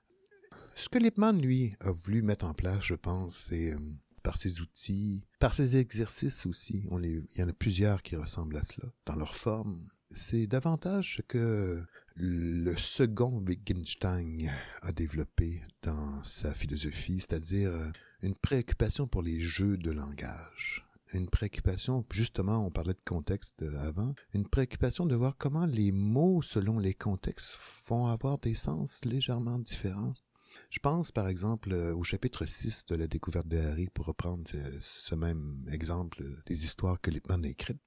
Ce que Lippmann, lui, a voulu mettre en place, je pense, c'est par ses outils, par ses exercices aussi. Il y en a plusieurs qui ressemblent à cela, dans leur forme. C'est davantage ce que le second Wittgenstein a développé dans sa philosophie, c'est-à-dire une préoccupation pour les jeux de langage. Une préoccupation, justement, on parlait de contexte avant, une préoccupation de voir comment les mots, selon les contextes, vont avoir des sens légèrement différents. Je pense, par exemple, au chapitre 6 de la découverte de Harry, pour reprendre ce même exemple des histoires que Lippmann a écrites.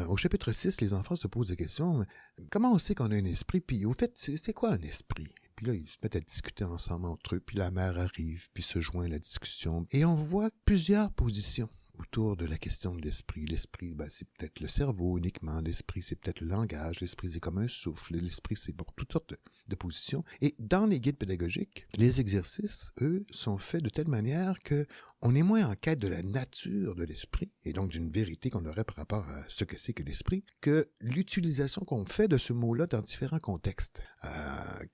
Au chapitre 6, les enfants se posent des questions. Comment on sait qu'on a un esprit? Puis au fait, c'est quoi un esprit? Puis là, ils se mettent à discuter ensemble entre eux. Puis la mère arrive, puis se joint à la discussion. Et on voit plusieurs positions autour de la question de l'esprit. L'esprit, c'est peut-être le cerveau uniquement. L'esprit, c'est peut-être le langage. L'esprit, c'est comme un souffle. L'esprit, c'est toutes sortes de positions. Et dans les guides pédagogiques, les exercices, eux, sont faits de telle manière que on est moins en quête de la nature de l'esprit, et donc d'une vérité qu'on aurait par rapport à ce que c'est que l'esprit, que l'utilisation qu'on fait de ce mot-là dans différents contextes.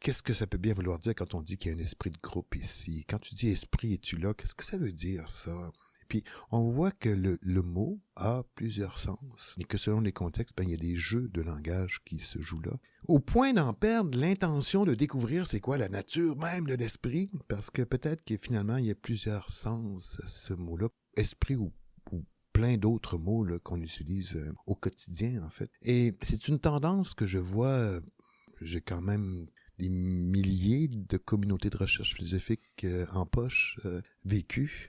Qu'est-ce que ça peut bien vouloir dire quand on dit qu'il y a un esprit de groupe ici? Quand tu dis « esprit, es-tu là », qu'est-ce que ça veut dire, ça? Puis, on voit que le mot a plusieurs sens et que selon les contextes, il y a des jeux de langage qui se jouent là. Au point d'en perdre l'intention de découvrir c'est quoi la nature même de l'esprit, parce que peut-être que finalement, il y a plusieurs sens à ce mot-là. Esprit ou plein d'autres mots là, qu'on utilise au quotidien, en fait. Et c'est une tendance que je vois, j'ai quand même des milliers de communautés de recherche philosophique en poche vécues.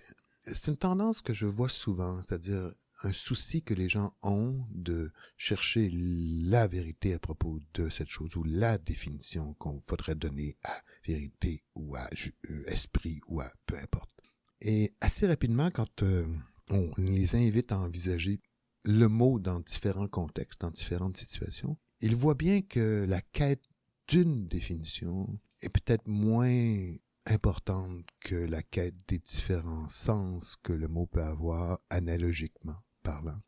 C'est une tendance que je vois souvent, c'est-à-dire un souci que les gens ont de chercher la vérité à propos de cette chose ou la définition qu'on faudrait donner à vérité ou à esprit ou à peu importe. Et assez rapidement, quand on les invite à envisager le mot dans différents contextes, dans différentes situations, ils voient bien que la quête d'une définition est peut-être moins importante que la quête des différents sens que le mot peut avoir analogiquement parlant.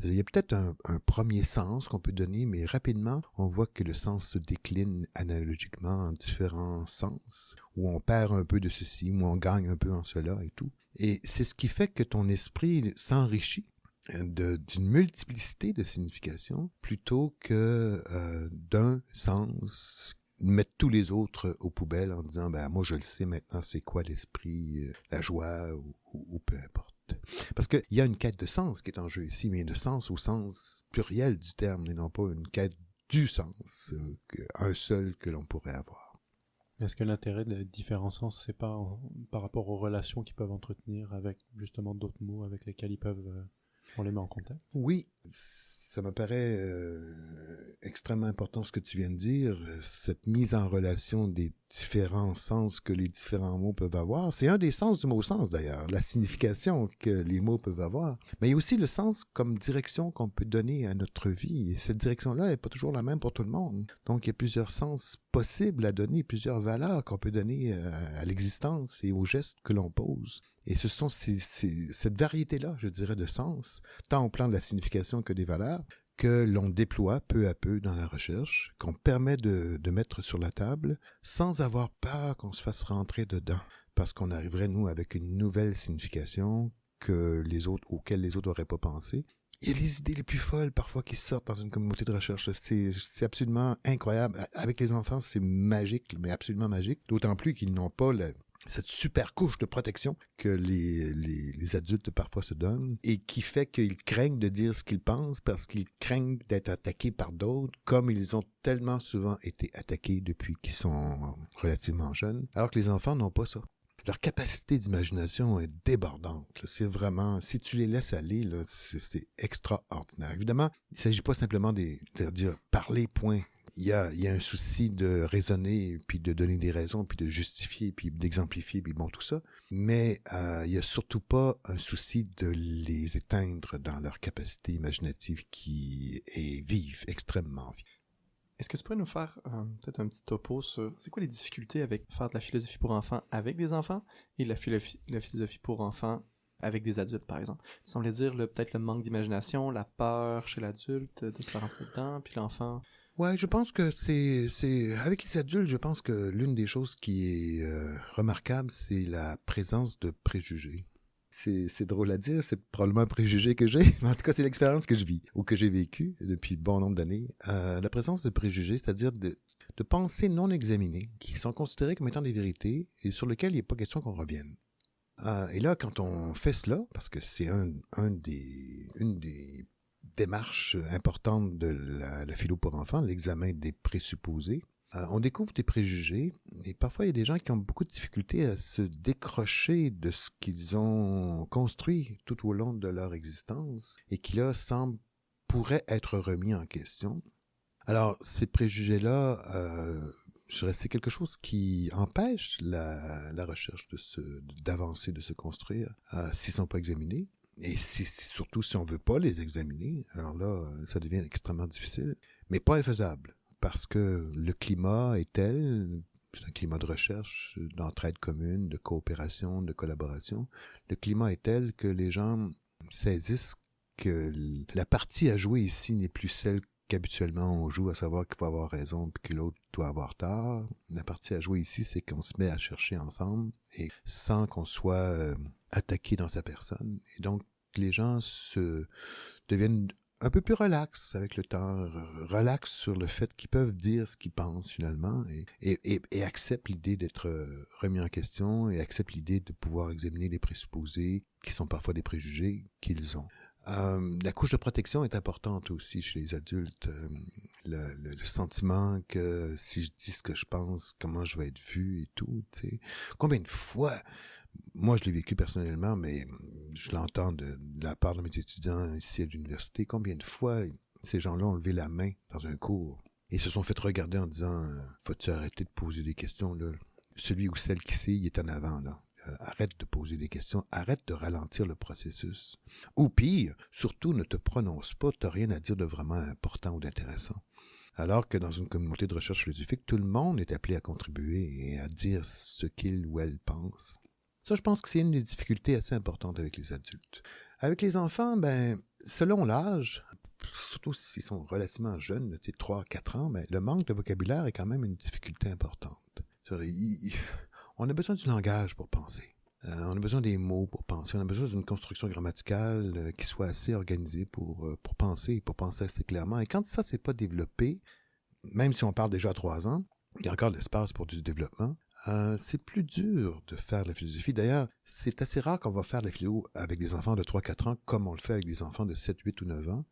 Il y a peut-être un premier sens qu'on peut donner, mais rapidement, on voit que le sens se décline analogiquement en différents sens, où on perd un peu de ceci, où on gagne un peu en cela et tout. Et c'est ce qui fait que ton esprit s'enrichit d'une multiplicité de significations plutôt que d'un sens, mettre tous les autres aux poubelles en disant ben moi je le sais maintenant c'est quoi l'esprit, la joie ou peu importe. Parce qu'il y a une quête de sens qui est en jeu ici, mais de sens au sens pluriel du terme et non pas une quête du sens, un seul que l'on pourrait avoir. Est-ce que l'intérêt des différents sens, c'est pas par rapport aux relations qu'ils peuvent entretenir avec justement d'autres mots avec lesquels ils peuvent... on les met en contact? Oui, ça me paraît extrêmement important ce que tu viens de dire, cette mise en relation des différents sens que les différents mots peuvent avoir. C'est un des sens du mot sens d'ailleurs, la signification que les mots peuvent avoir. Mais il y a aussi le sens comme direction qu'on peut donner à notre vie. Et cette direction-là n'est pas toujours la même pour tout le monde. Donc il y a plusieurs sens possibles à donner, plusieurs valeurs qu'on peut donner à l'existence et aux gestes que l'on pose. Et ce sont cette variété-là, je dirais, de sens, tant au plan de la signification que des valeurs, que l'on déploie peu à peu dans la recherche, qu'on permet de mettre sur la table, sans avoir peur qu'on se fasse rentrer dedans, parce qu'on arriverait, nous, avec une nouvelle signification auxquelles les autres n'auraient pas pensé. Il y a les idées les plus folles, parfois, qui sortent dans une communauté de recherche. C'est absolument incroyable. Avec les enfants, c'est magique, mais absolument magique, d'autant plus qu'ils n'ont pas cette super couche de protection que les adultes parfois se donnent et qui fait qu'ils craignent de dire ce qu'ils pensent parce qu'ils craignent d'être attaqués par d'autres, comme ils ont tellement souvent été attaqués depuis qu'ils sont relativement jeunes, alors que les enfants n'ont pas ça. Leur capacité d'imagination est débordante. C'est vraiment, si tu les laisses aller, là, c'est extraordinaire. Évidemment, il ne s'agit pas simplement de dire parler, point. Il y a un souci de raisonner, puis de donner des raisons, puis de justifier, puis d'exemplifier, puis bon, tout ça. Mais il n'y a surtout pas un souci de les éteindre dans leur capacité imaginative qui est vive, extrêmement vive. Est-ce que tu pourrais nous faire peut-être un petit topo sur c'est quoi les difficultés avec faire de la philosophie pour enfants avec des enfants et la philosophie pour enfants avec des adultes, par exemple? Tu semblais dire peut-être le manque d'imagination, la peur chez l'adulte de se faire rentrer dedans, puis l'enfant... Ouais, je pense que c'est avec les adultes, je pense que l'une des choses qui est remarquable, c'est la présence de préjugés. C'est drôle à dire, c'est probablement un préjugé que j'ai, mais en tout cas, c'est l'expérience que je vis ou que j'ai vécue depuis bon nombre d'années. La présence de préjugés, c'est-à-dire de pensées non examinées, qui sont considérées comme étant des vérités et sur lesquelles il n'est pas question qu'on revienne. Et là, quand on fait cela, parce que c'est une des démarches importantes de la philo pour enfants, l'examen des présupposés, on découvre des préjugés et parfois il y a des gens qui ont beaucoup de difficultés à se décrocher de ce qu'ils ont construit tout au long de leur existence et qui là pourraient être remis en question. Alors ces préjugés-là, je dirais, c'est quelque chose qui empêche la recherche d'avancer, de se construire, s'ils ne sont pas examinés. Et surtout si on ne veut pas les examiner, alors là, ça devient extrêmement difficile, mais pas infaisable. Parce que le climat est tel, c'est un climat de recherche, d'entraide commune, de coopération, de collaboration. Le climat est tel que les gens saisissent que la partie à jouer ici n'est plus celle qu'habituellement on joue, à savoir qu'il faut avoir raison et que l'autre doit avoir tort. La partie à jouer ici, c'est qu'on se met à chercher ensemble et sans qu'on soit attaqué dans sa personne. Et donc, les gens deviennent un peu plus relax avec le temps, relax sur le fait qu'ils peuvent dire ce qu'ils pensent finalement et acceptent l'idée d'être remis en question et acceptent l'idée de pouvoir examiner les présupposés qui sont parfois des préjugés qu'ils ont. La couche de protection est importante aussi chez les adultes. Le sentiment que si je dis ce que je pense, comment je vais être vu et tout. T'sais. Combien de fois... Moi, je l'ai vécu personnellement, mais je l'entends de la part de mes étudiants ici à l'université. Combien de fois ces gens-là ont levé la main dans un cours et se sont fait regarder en disant « Faut-tu arrêter de poser des questions, là? Celui ou celle qui sait, il est en avant, là. Arrête de poser des questions, arrête de ralentir le processus. Ou pire, surtout, ne te prononce pas, tu n'as rien à dire de vraiment important ou d'intéressant. » Alors que dans une communauté de recherche philosophique, tout le monde est appelé à contribuer et à dire ce qu'il ou elle pense. Ça, je pense que c'est une des difficultés assez importantes avec les adultes. Avec les enfants, selon l'âge, surtout s'ils sont relativement jeunes, 3 à 4 ans, ben, le manque de vocabulaire est quand même une difficulté importante. On a besoin du langage pour penser. On a besoin des mots pour penser. On a besoin d'une construction grammaticale qui soit assez organisée pour penser assez clairement. Et quand ça, c'est pas développé, même si on parle déjà à 3 ans, il y a encore de l'espace pour du développement. C'est plus dur de faire de la philosophie. D'ailleurs, c'est assez rare qu'on va faire de la philo avec des enfants de 3-4 ans comme on le fait avec des enfants de 7, 8 ou 9 ans.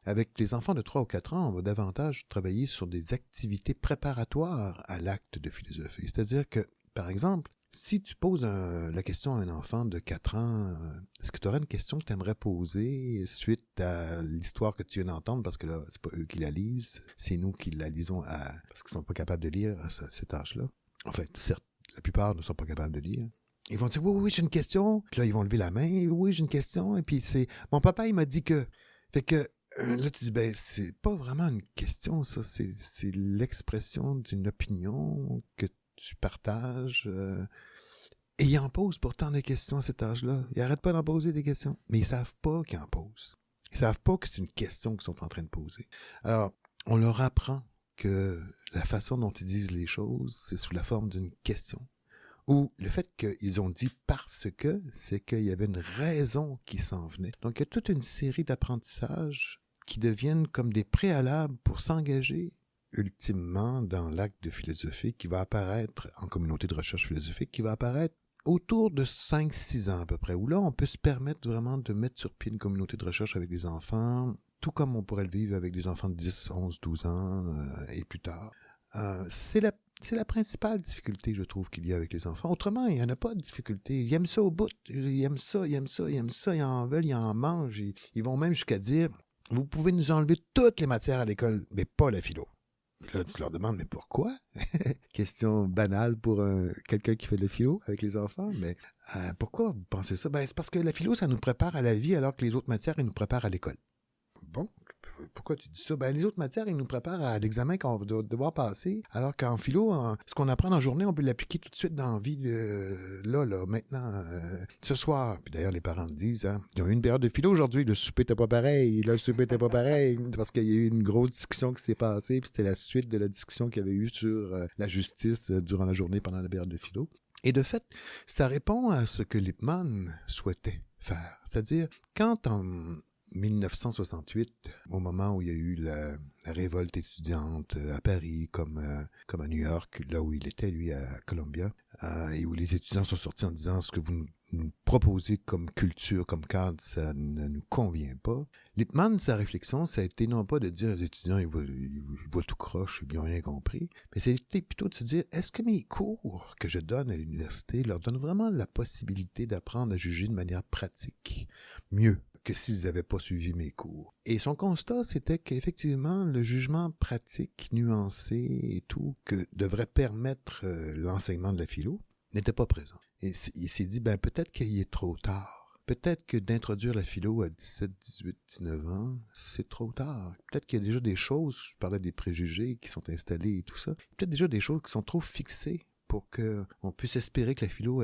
Avec les enfants de 3 ou 4 ans, on va davantage travailler sur des activités préparatoires à l'acte de philosophie. C'est-à-dire que, par exemple, si tu poses la question à un enfant de 4 ans, est-ce que tu aurais une question que tu aimerais poser suite à l'histoire que tu viens d'entendre? Parce que là, c'est pas eux qui la lisent, c'est nous qui la lisons parce qu'ils sont pas capables de lire à cet âge-là. En fait, certes, la plupart ne sont pas capables de lire. Ils vont dire, oui, j'ai une question. Puis là, ils vont lever la main. Oui, j'ai une question. Et puis, c'est, mon papa, il m'a dit que... Fait que, là, tu dis, ben, c'est pas vraiment une question, ça. C'est l'expression d'une opinion que tu partages. Et ils en posent pourtant des questions à cet âge-là. Ils n'arrêtent pas d'en poser des questions. Mais ils savent pas qu'ils en posent. Ils savent pas que c'est une question qu'ils sont en train de poser. Alors, on leur apprend que la façon dont ils disent les choses, c'est sous la forme d'une question. Ou le fait qu'ils ont dit parce que, c'est qu'il y avait une raison qui s'en venait. Donc, il y a toute une série d'apprentissages qui deviennent comme des préalables pour s'engager ultimement dans l'acte de philosophie qui va apparaître en communauté de recherche philosophique, qui va apparaître autour de 5-6 ans à peu près, où là, on peut se permettre vraiment de mettre sur pied une communauté de recherche avec des enfants, tout comme on pourrait le vivre avec des enfants de 10, 11, 12 ans et plus tard. C'est la principale difficulté, je trouve, qu'il y a avec les enfants. Autrement, il n'y en a pas de difficulté. Ils aiment ça au bout. Ils aiment ça. Ils en veulent, ils en mangent. Ils vont même jusqu'à dire, vous pouvez nous enlever toutes les matières à l'école, mais pas la philo. Là, tu leur demandes, mais pourquoi? Question banale pour quelqu'un qui fait de la philo avec les enfants, mais pourquoi vous pensez ça? Ben, c'est parce que la philo, ça nous prépare à la vie, alors que les autres matières, ils nous préparent à l'école. Bon, pourquoi tu dis ça? Ben, les autres matières, ils nous préparent à l'examen qu'on va devoir passer, alors qu'en philo, ce qu'on apprend dans la journée, on peut l'appliquer tout de suite dans la vie, là, maintenant, ce soir. Puis d'ailleurs, les parents le disent, hein, ils ont eu une période de philo aujourd'hui, le souper n'était pas pareil, parce qu'il y a eu une grosse discussion qui s'est passée, puis c'était la suite de la discussion qu'il y avait eu sur la justice durant la journée pendant la période de philo. Et de fait, ça répond à ce que Lippmann souhaitait faire. C'est-à-dire, quand en 1968, au moment où il y a eu la révolte étudiante à Paris, comme à New York, là où il était, lui, à Columbia, et où les étudiants sont sortis en disant ce que vous nous proposez comme culture, comme cadre, ça ne nous convient pas. Lippmann, sa réflexion, ça a été non pas de dire aux étudiants, ils voient tout croche, ils n'ont rien compris, mais c'était plutôt de se dire, est-ce que mes cours que je donne à l'université leur donnent vraiment la possibilité d'apprendre à juger de manière pratique, mieux que s'ils n'avaient pas suivi mes cours. Et son constat, c'était qu'effectivement, le jugement pratique, nuancé et tout, que devrait permettre l'enseignement de la philo, n'était pas présent. Et il s'est dit, ben peut-être qu'il est trop tard. Peut-être que d'introduire la philo à 17, 18, 19 ans, c'est trop tard. Peut-être qu'il y a déjà des choses, je parlais des préjugés qui sont installés et tout ça, peut-être déjà des choses qui sont trop fixées pour qu'on puisse espérer que la philo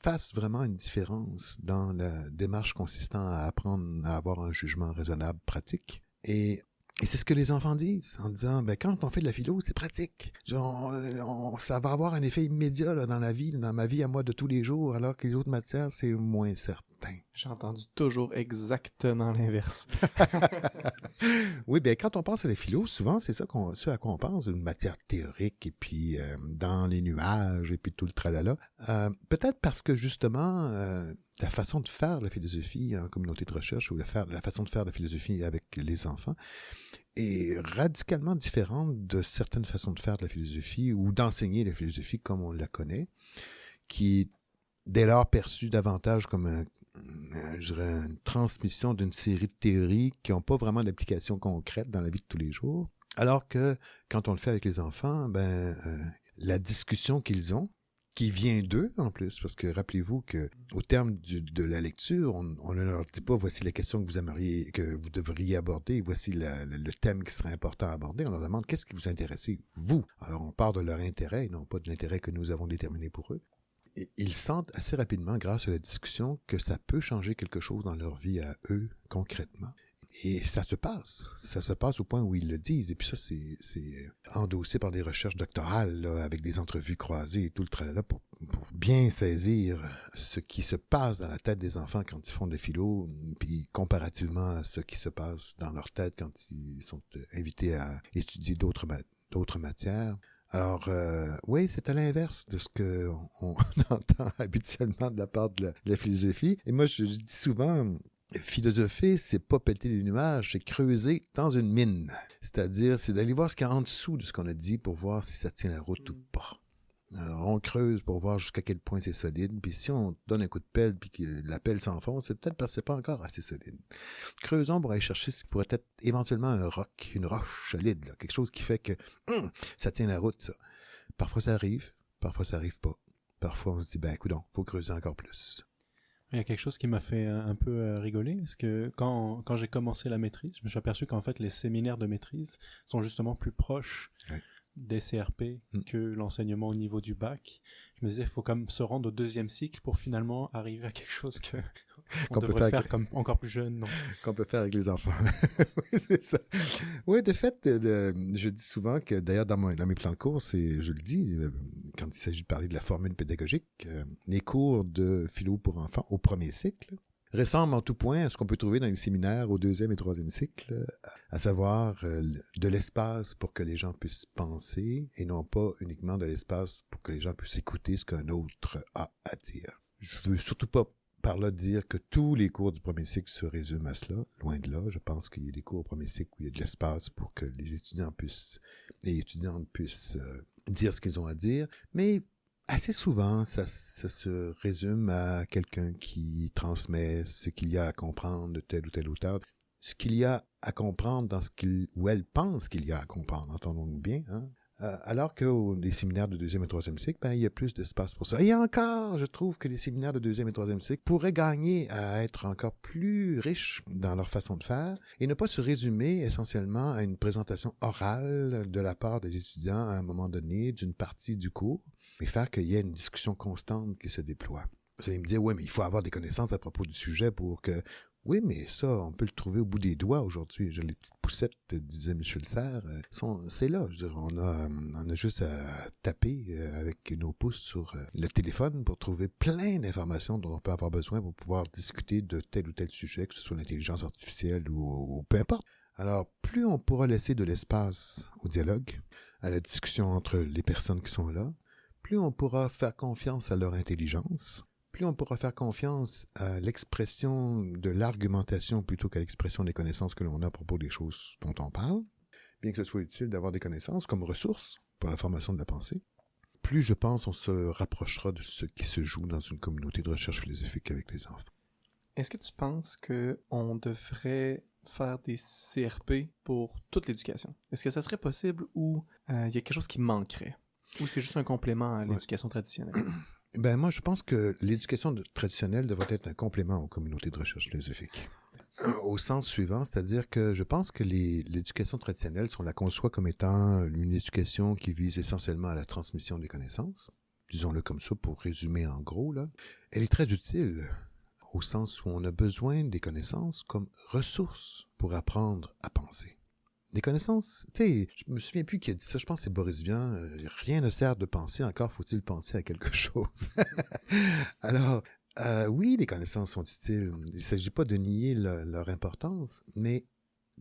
fasse vraiment une différence dans la démarche consistant à apprendre à avoir un jugement raisonnable, pratique. Et c'est ce que les enfants disent, en disant, ben quand on fait de la philo, c'est pratique. Ça va avoir un effet immédiat là, dans ma vie à moi de tous les jours, alors que les autres matières, c'est moins certain. J'ai entendu toujours exactement l'inverse. Oui, bien quand on pense à la philo, souvent, c'est ça ce à quoi on pense, une matière théorique, et puis dans les nuages, et puis tout le tralala. Peut-être parce que, justement, la façon de faire la philosophie en communauté de recherche, ou la façon de faire la philosophie avec les enfants, est radicalement différente de certaines façons de faire de la philosophie, ou d'enseigner la philosophie comme on la connaît, qui est dès lors perçue davantage comme une transmission d'une série de théories qui n'ont pas vraiment d'application concrète dans la vie de tous les jours. Alors que quand on le fait avec les enfants, la discussion qu'ils ont, qui vient d'eux en plus, parce que rappelez-vous qu'au terme de la lecture, on ne leur dit pas voici la question que vous devriez aborder, voici le thème qui serait important à aborder. On leur demande qu'est-ce qui vous intéresse, vous. Alors on part de leur intérêt et non pas de l'intérêt que nous avons déterminé pour eux. ils sentent assez rapidement, grâce à la discussion, que ça peut changer quelque chose dans leur vie à eux, concrètement. Et ça se passe. Ça se passe au point où ils le disent. Et puis ça, c'est endossé par des recherches doctorales, là, avec des entrevues croisées et tout le tralala pour bien saisir ce qui se passe dans la tête des enfants quand ils font de la philo, puis comparativement à ce qui se passe dans leur tête quand ils sont invités à étudier d'autres matières. Alors, oui, c'est à l'inverse de ce qu'on entend habituellement de la part de la philosophie. Et moi, je dis souvent, philosopher, c'est pas péter des nuages, c'est creuser dans une mine. C'est-à-dire, c'est d'aller voir ce qu'il y a en dessous de ce qu'on a dit pour voir si ça tient la route ou pas. Alors, on creuse pour voir jusqu'à quel point c'est solide. Puis si on donne un coup de pelle puis que la pelle s'enfonce, c'est peut-être parce que c'est pas encore assez solide. Creusons pour aller chercher ce qui pourrait être éventuellement un roc, une roche solide, là, quelque chose qui fait que ça tient la route, ça. Parfois ça arrive pas. Parfois on se dit, ben coudonc, faut creuser encore plus. Il y a quelque chose qui m'a fait un peu rigoler, parce que quand j'ai commencé la maîtrise, je me suis aperçu qu'en fait les séminaires de maîtrise sont justement plus proches des CRP que l'enseignement au niveau du bac. Je me disais, il faut quand même se rendre au 2e cycle pour finalement arriver à quelque chose qu'on devrait faire comme encore plus jeune. Non? Qu'on peut faire avec les enfants. Oui, c'est ça. Oui, de fait, je dis souvent que, d'ailleurs, dans mes plans de cours, je le dis, quand il s'agit de parler de la formule pédagogique, les cours de philo pour enfants au 1er cycle ressemble en tout point à ce qu'on peut trouver dans les séminaires au 2e et 3e cycle, à savoir de l'espace pour que les gens puissent penser et non pas uniquement de l'espace pour que les gens puissent écouter ce qu'un autre a à dire. Je veux surtout pas par là dire que tous les cours du 1er cycle se résument à cela, loin de là. Je pense qu'il y a des cours au 1er cycle où il y a de l'espace pour que les étudiants et étudiantes puissent dire ce qu'ils ont à dire, mais assez souvent, ça se résume à quelqu'un qui transmet ce qu'il y a à comprendre de tel ou tel auteur, ce qu'il y a à comprendre dans ce qu'il ou elle pense qu'il y a à comprendre, entendons-nous bien, hein? Alors que les séminaires de 2e et 3e cycle, il y a plus d'espace pour ça. Et encore, je trouve que les séminaires de 2e et 3e cycle pourraient gagner à être encore plus riches dans leur façon de faire et ne pas se résumer essentiellement à une présentation orale de la part des étudiants à un moment donné d'une partie du cours, mais faire qu'il y ait une discussion constante qui se déploie. Vous allez me dire, oui, mais il faut avoir des connaissances à propos du sujet pour que... Oui, mais ça, on peut le trouver au bout des doigts aujourd'hui. Les petites poussettes, disait Michel Serres, c'est là. Je veux dire, on a juste à taper avec nos pouces sur le téléphone pour trouver plein d'informations dont on peut avoir besoin pour pouvoir discuter de tel ou tel sujet, que ce soit l'intelligence artificielle ou peu importe. Alors, plus on pourra laisser de l'espace au dialogue, à la discussion entre les personnes qui sont là, plus on pourra faire confiance à leur intelligence, plus on pourra faire confiance à l'expression de l'argumentation plutôt qu'à l'expression des connaissances que l'on a à propos des choses dont on parle, bien que ce soit utile d'avoir des connaissances comme ressources pour la formation de la pensée, plus je pense on se rapprochera de ce qui se joue dans une communauté de recherche philosophique avec les enfants. Est-ce que tu penses qu'on devrait faire des CRP pour toute l'éducation? Est-ce que ça serait possible ou il y a quelque chose qui manquerait? Ou c'est juste un complément à l'éducation traditionnelle? Ben moi, je pense que l'éducation traditionnelle devrait être un complément aux communautés de recherche philosophique. Au sens suivant, c'est-à-dire que je pense que l'éducation traditionnelle, si on la conçoit comme étant une éducation qui vise essentiellement à la transmission des connaissances, disons-le comme ça pour résumer en gros, là, elle est très utile au sens où on a besoin des connaissances comme ressources pour apprendre à penser. Des connaissances, tu sais, je me souviens plus qui a dit ça, je pense que c'est Boris Vian, rien ne sert de penser, encore faut-il penser à quelque chose. Alors, oui, les connaissances sont utiles, il ne s'agit pas de nier leur importance, mais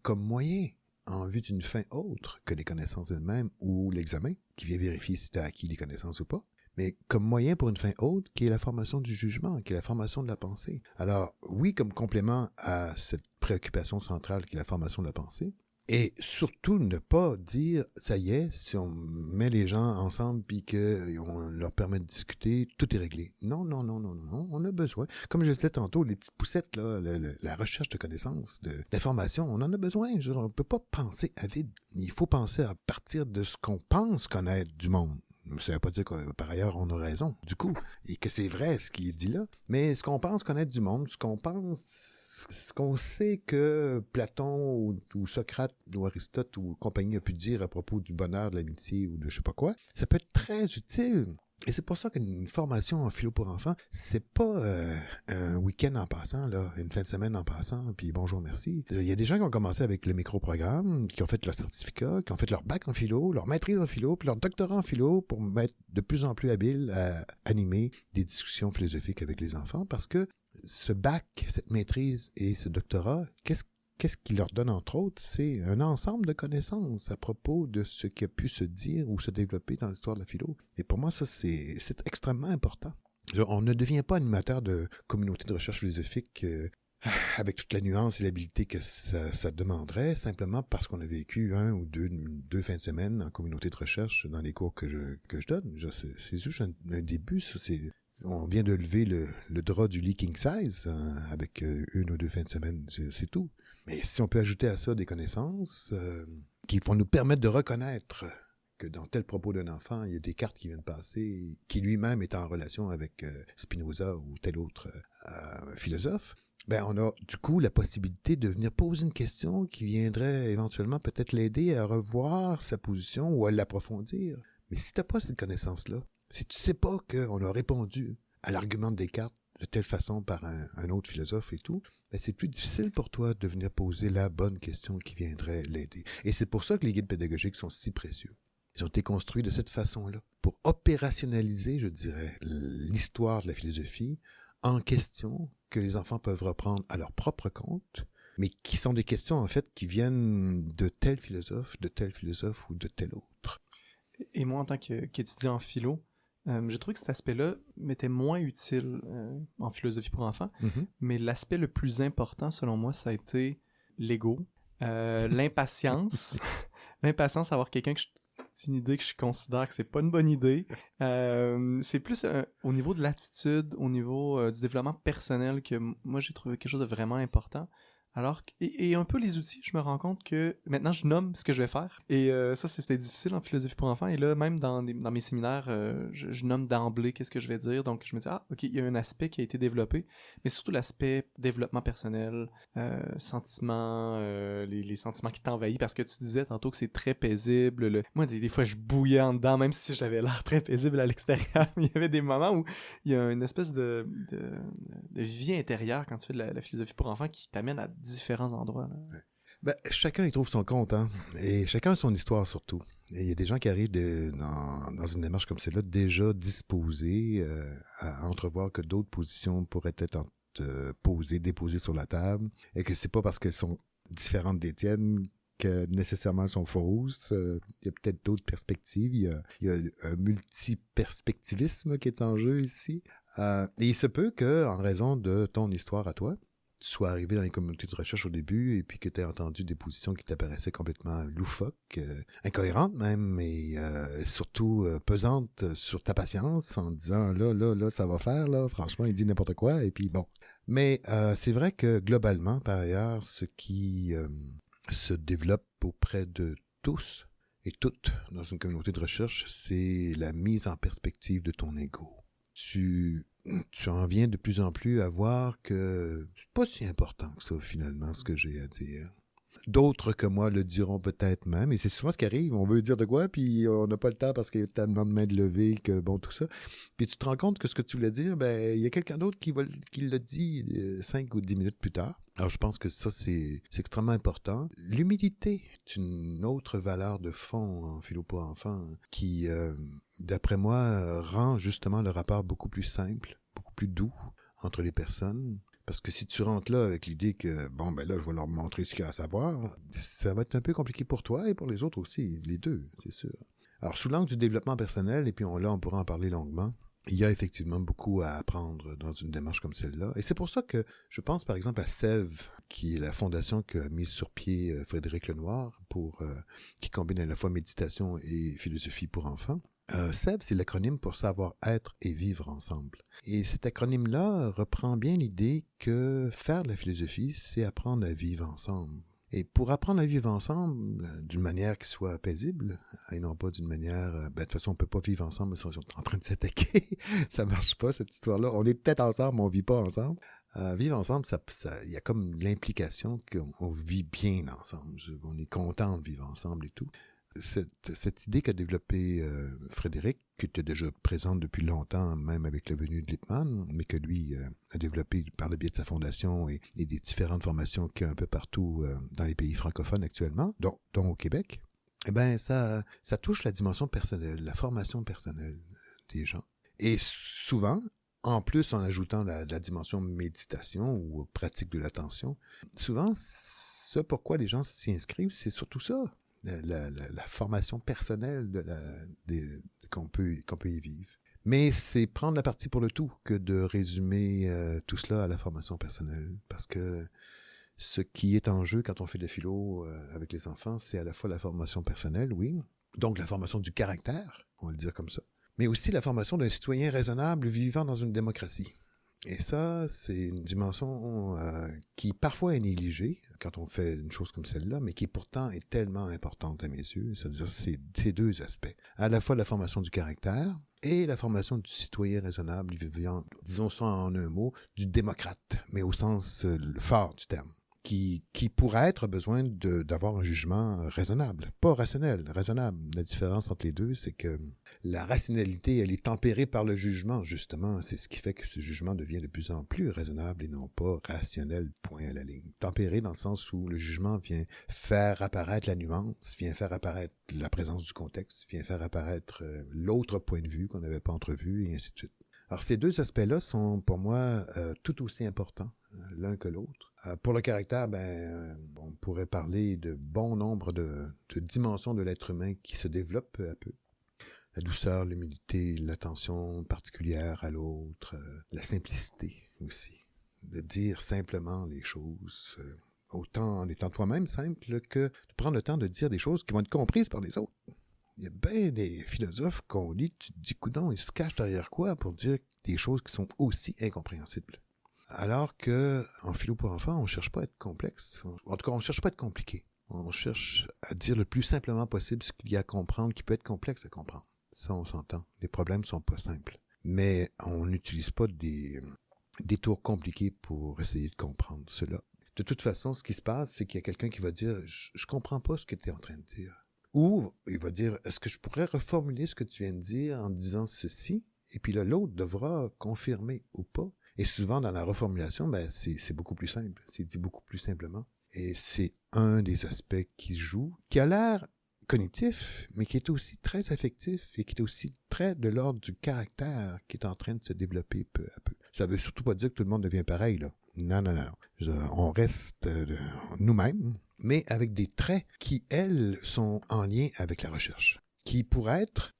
comme moyen, en vue d'une fin autre que les connaissances elles-mêmes ou l'examen, qui vient vérifier si tu as acquis les connaissances ou pas, mais comme moyen pour une fin autre, qui est la formation du jugement, qui est la formation de la pensée. Alors, oui, comme complément à cette préoccupation centrale qui est la formation de la pensée, et surtout ne pas dire, ça y est, si on met les gens ensemble puis qu'on leur permet de discuter, tout est réglé. Non, on a besoin. Comme je le disais tantôt, les petites poussettes, là, la recherche de connaissances, d'informations, on en a besoin. On ne peut pas penser à vide. Il faut penser à partir de ce qu'on pense connaître du monde. Ça ne veut pas dire que, par ailleurs, on a raison, du coup, et que c'est vrai ce qui est dit là. Mais ce qu'on pense connaître du monde, ce qu'on sait que Platon ou Socrate ou Aristote ou compagnie a pu dire à propos du bonheur, de l'amitié ou de je sais pas quoi, ça peut être très utile Et c'est pour ça qu'une formation en philo pour enfants, c'est pas un week-end en passant, là, une fin de semaine en passant, puis bonjour, merci. Il y a des gens qui ont commencé avec le micro-programme, qui ont fait leur certificat, qui ont fait leur bac en philo, leur maîtrise en philo, puis leur doctorat en philo pour être de plus en plus habiles à animer des discussions philosophiques avec les enfants, parce que ce bac, cette maîtrise et ce doctorat, qu'est-ce qui leur donne, entre autres, c'est un ensemble de connaissances à propos de ce qui a pu se dire ou se développer dans l'histoire de la philo. Et pour moi, ça, c'est extrêmement important. On ne devient pas animateur de communauté de recherche philosophique avec toute la nuance et l'habileté que ça demanderait, simplement parce qu'on a vécu un ou deux fins de semaine en communauté de recherche dans les cours que je donne. C'est juste un début, ça, on vient de lever le drap du leaking size avec une ou deux fins de semaine, c'est tout. Mais si on peut ajouter à ça des connaissances qui vont nous permettre de reconnaître que dans tel propos d'un enfant, il y a des cartes qui viennent passer, qui lui-même est en relation avec Spinoza ou tel autre philosophe, ben on a du coup la possibilité de venir poser une question qui viendrait éventuellement peut-être l'aider à revoir sa position ou à l'approfondir. Mais si tu n'as pas cette connaissance-là, si tu ne sais pas qu'on a répondu à l'argument de Descartes de telle façon par un autre philosophe et tout, ben c'est plus difficile pour toi de venir poser la bonne question qui viendrait l'aider. Et c'est pour ça que les guides pédagogiques sont si précieux. Ils ont été construits de cette façon-là, pour opérationnaliser, je dirais, l'histoire de la philosophie en question que les enfants peuvent reprendre à leur propre compte, mais qui sont des questions, en fait, qui viennent de tel philosophe ou de tel autre. Et moi, en tant qu'étudiant en philo, j'ai trouvé que cet aspect-là m'était moins utile en philosophie pour enfants, mais l'aspect le plus important, selon moi, ça a été l'ego, l'impatience, l'impatience d'avoir quelqu'un que c'est une idée que je considère que c'est pas une bonne idée. C'est plus au niveau de l'attitude, au niveau du développement personnel que moi j'ai trouvé quelque chose de vraiment important. Alors et un peu les outils, je me rends compte que maintenant je nomme ce que je vais faire. Et ça, c'était difficile en philosophie pour enfants. Et là, même dans mes séminaires, je nomme d'emblée qu'est-ce que je vais dire. Donc je me dis, ok, il y a un aspect qui a été développé, mais surtout l'aspect développement personnel, sentiments, les sentiments qui t'envahissent. Parce que tu disais tantôt que c'est très paisible. Moi, des fois, je bouillais en dedans, même si j'avais l'air très paisible à l'extérieur. Il y avait des moments où il y a une espèce de vie intérieure quand tu fais de la philosophie pour enfants qui t'amène à différents endroits. Là. Ouais. Ben, chacun y trouve son compte, hein? Et chacun a son histoire surtout. Et il y a des gens qui arrivent dans une démarche comme celle-là déjà disposés à entrevoir que d'autres positions pourraient être déposées sur la table, et que c'est pas parce qu'elles sont différentes des tiennes que nécessairement elles sont fausses. Il y a peut-être d'autres perspectives. Il y a un multiperspectivisme qui est en jeu ici. Et il se peut que, en raison de ton histoire à toi, tu sois arrivé dans les communautés de recherche au début et puis que tu aies entendu des positions qui t'apparaissaient complètement loufoques, incohérentes même, et surtout pesantes sur ta patience en disant là, ça va faire, là, franchement, il dit n'importe quoi, et puis bon. Mais c'est vrai que globalement, par ailleurs, ce qui se développe auprès de tous et toutes dans une communauté de recherche, c'est la mise en perspective de ton ego. Tu en viens de plus en plus à voir que c'est pas si important que ça, finalement, ce que j'ai à dire. D'autres que moi le diront peut-être même, et c'est souvent ce qui arrive, on veut dire de quoi, puis on n'a pas le temps parce qu'il y a tellement de mains de levée que, bon, tout ça. Puis tu te rends compte que ce que tu voulais dire, ben, il y a quelqu'un d'autre qui le dit 5 ou 10 minutes plus tard. Alors, je pense que ça, c'est extrêmement important. L'humilité est une autre valeur de fond en philo pour enfants qui, d'après moi, rend justement le rapport beaucoup plus simple, beaucoup plus doux entre les personnes. Parce que si tu rentres là avec l'idée que, bon, ben là, je vais leur montrer ce qu'il y a à savoir, ça va être un peu compliqué pour toi et pour les autres aussi, les deux, c'est sûr. Alors, sous l'angle du développement personnel, et puis on pourra en parler longuement, il y a effectivement beaucoup à apprendre dans une démarche comme celle-là. Et c'est pour ça que je pense, par exemple, à Sève, qui est la fondation qu'a mise sur pied Frédéric Lenoir, qui combine à la fois méditation et philosophie pour enfants. SEV, c'est l'acronyme pour savoir-être et vivre ensemble. Et cet acronyme-là reprend bien l'idée que faire de la philosophie, c'est apprendre à vivre ensemble. Et pour apprendre à vivre ensemble d'une manière qui soit paisible, et non pas d'une manière... de toute façon, on ne peut pas vivre ensemble si on est en train de s'attaquer. Ça ne marche pas, cette histoire-là. On est peut-être ensemble, mais on ne vit pas ensemble. Vivre ensemble, il y a comme l'implication qu'on vit bien ensemble. On est content de vivre ensemble et tout. cette idée qu'a développée Frédéric, qui était déjà présente depuis longtemps, même avec la venue de Lippmann, mais que lui a développé par le biais de sa fondation et des différentes formations qu'il y a un peu partout dans les pays francophones actuellement, dont au Québec, eh bien, ça touche la dimension personnelle, la formation personnelle des gens. Et souvent, en plus en ajoutant la dimension méditation ou pratique de l'attention, souvent, ce pourquoi les gens s'y inscrivent, c'est surtout ça. La formation personnelle qu'on peut y vivre. Mais c'est prendre la partie pour le tout que de résumer tout cela à la formation personnelle. Parce que ce qui est en jeu quand on fait de la philo avec les enfants, c'est à la fois la formation personnelle, oui, donc la formation du caractère, on va le dire comme ça, mais aussi la formation d'un citoyen raisonnable vivant dans une démocratie. Et ça, c'est une dimension qui parfois est négligée quand on fait une chose comme celle-là, mais qui pourtant est tellement importante à mes yeux. C'est-à-dire ces deux aspects. À la fois la formation du caractère et la formation du citoyen raisonnable vivant, disons ça en un mot, du démocrate, mais au sens fort du terme. Qui pourrait être besoin d'avoir un jugement raisonnable. Pas rationnel, raisonnable. La différence entre les deux, c'est que la rationalité, elle est tempérée par le jugement, justement. C'est ce qui fait que ce jugement devient de plus en plus raisonnable et non pas rationnel, point à la ligne. Tempéré dans le sens où le jugement vient faire apparaître la nuance, vient faire apparaître la présence du contexte, vient faire apparaître l'autre point de vue qu'on n'avait pas entrevu, et ainsi de suite. Alors, ces deux aspects-là sont, pour moi, tout aussi importants, l'un que l'autre. Pour le caractère, on pourrait parler de bon nombre de dimensions de l'être humain qui se développent peu à peu. La douceur, l'humilité, l'attention particulière à l'autre, la simplicité aussi. De dire simplement les choses, autant en étant toi-même simple que de prendre le temps de dire des choses qui vont être comprises par les autres. Il y a bien des philosophes qu'on lit, tu te dis, coudonc, ils se cachent derrière quoi pour dire des choses qui sont aussi incompréhensibles. Alors que en philo pour enfants, on cherche pas à être complexe. En tout cas, on cherche pas à être compliqué. On cherche à dire le plus simplement possible ce qu'il y a à comprendre, qui peut être complexe à comprendre. Ça, on s'entend. Les problèmes sont pas simples. Mais on n'utilise pas des tours compliqués pour essayer de comprendre cela. De toute façon, ce qui se passe, c'est qu'il y a quelqu'un qui va dire « Je comprends pas ce que tu es en train de dire ». Ou il va dire « Est-ce que je pourrais reformuler ce que tu viens de dire en disant ceci ?» Et puis là, l'autre devra confirmer ou pas. Et souvent, dans la reformulation, c'est beaucoup plus simple. C'est dit beaucoup plus simplement. Et c'est un des aspects qui se joue, qui a l'air cognitif, mais qui est aussi très affectif et qui est aussi très de l'ordre du caractère qui est en train de se développer peu à peu. Ça veut surtout pas dire que tout le monde devient pareil, là. Non. On reste nous-mêmes, mais avec des traits qui, elles, sont en lien avec la recherche. Qui pourraient être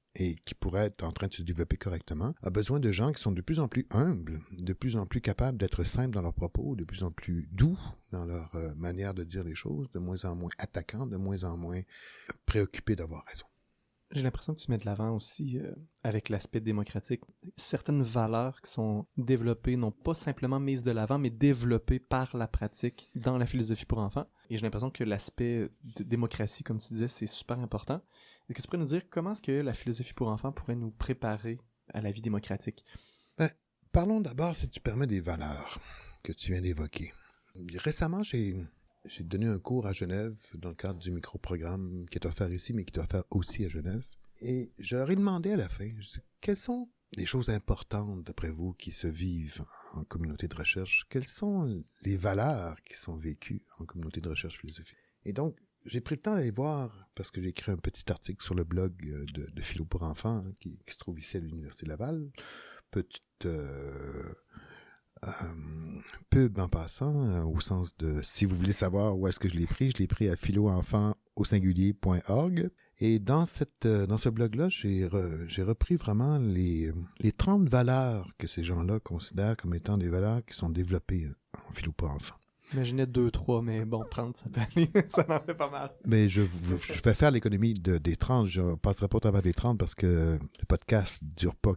en train de se développer correctement, a besoin de gens qui sont de plus en plus humbles, de plus en plus capables d'être simples dans leurs propos, de plus en plus doux dans leur manière de dire les choses, de moins en moins attaquants, de moins en moins préoccupés d'avoir raison. J'ai l'impression que tu mets de l'avant aussi, avec l'aspect démocratique, certaines valeurs qui sont développées, non pas simplement mises de l'avant, mais développées par la pratique dans la philosophie pour enfants. Et j'ai l'impression que l'aspect de démocratie, comme tu disais, c'est super important. Est-ce que tu pourrais nous dire comment est-ce que la philosophie pour enfants pourrait nous préparer à la vie démocratique? Parlons d'abord, si tu permets, des valeurs que tu viens d'évoquer. Récemment, j'ai donné un cours à Genève dans le cadre du micro-programme qui est offert ici, mais qui est offert aussi à Genève. Et je leur ai demandé à la fin, quelles sont les choses importantes, d'après vous, qui se vivent en communauté de recherche? Quelles sont les valeurs qui sont vécues en communauté de recherche philosophique? Et donc, j'ai pris le temps d'aller voir, parce que j'ai écrit un petit article sur le blog de Philo pour enfants, qui se trouve ici à l'Université Laval. Petite pub en passant, au sens de, si vous voulez savoir où est-ce que je l'ai pris à philoenfant.org. Et dans ce blog-là, j'ai repris vraiment les 30 valeurs que ces gens-là considèrent comme étant des valeurs qui sont développées en philo pour enfants. Imaginez 2, 3, mais bon, 30, ça peut aller. Ça en fait pas mal. Mais je vais faire l'économie des 30. Je ne passerai pas au travers des 30 parce que le podcast ne dure pas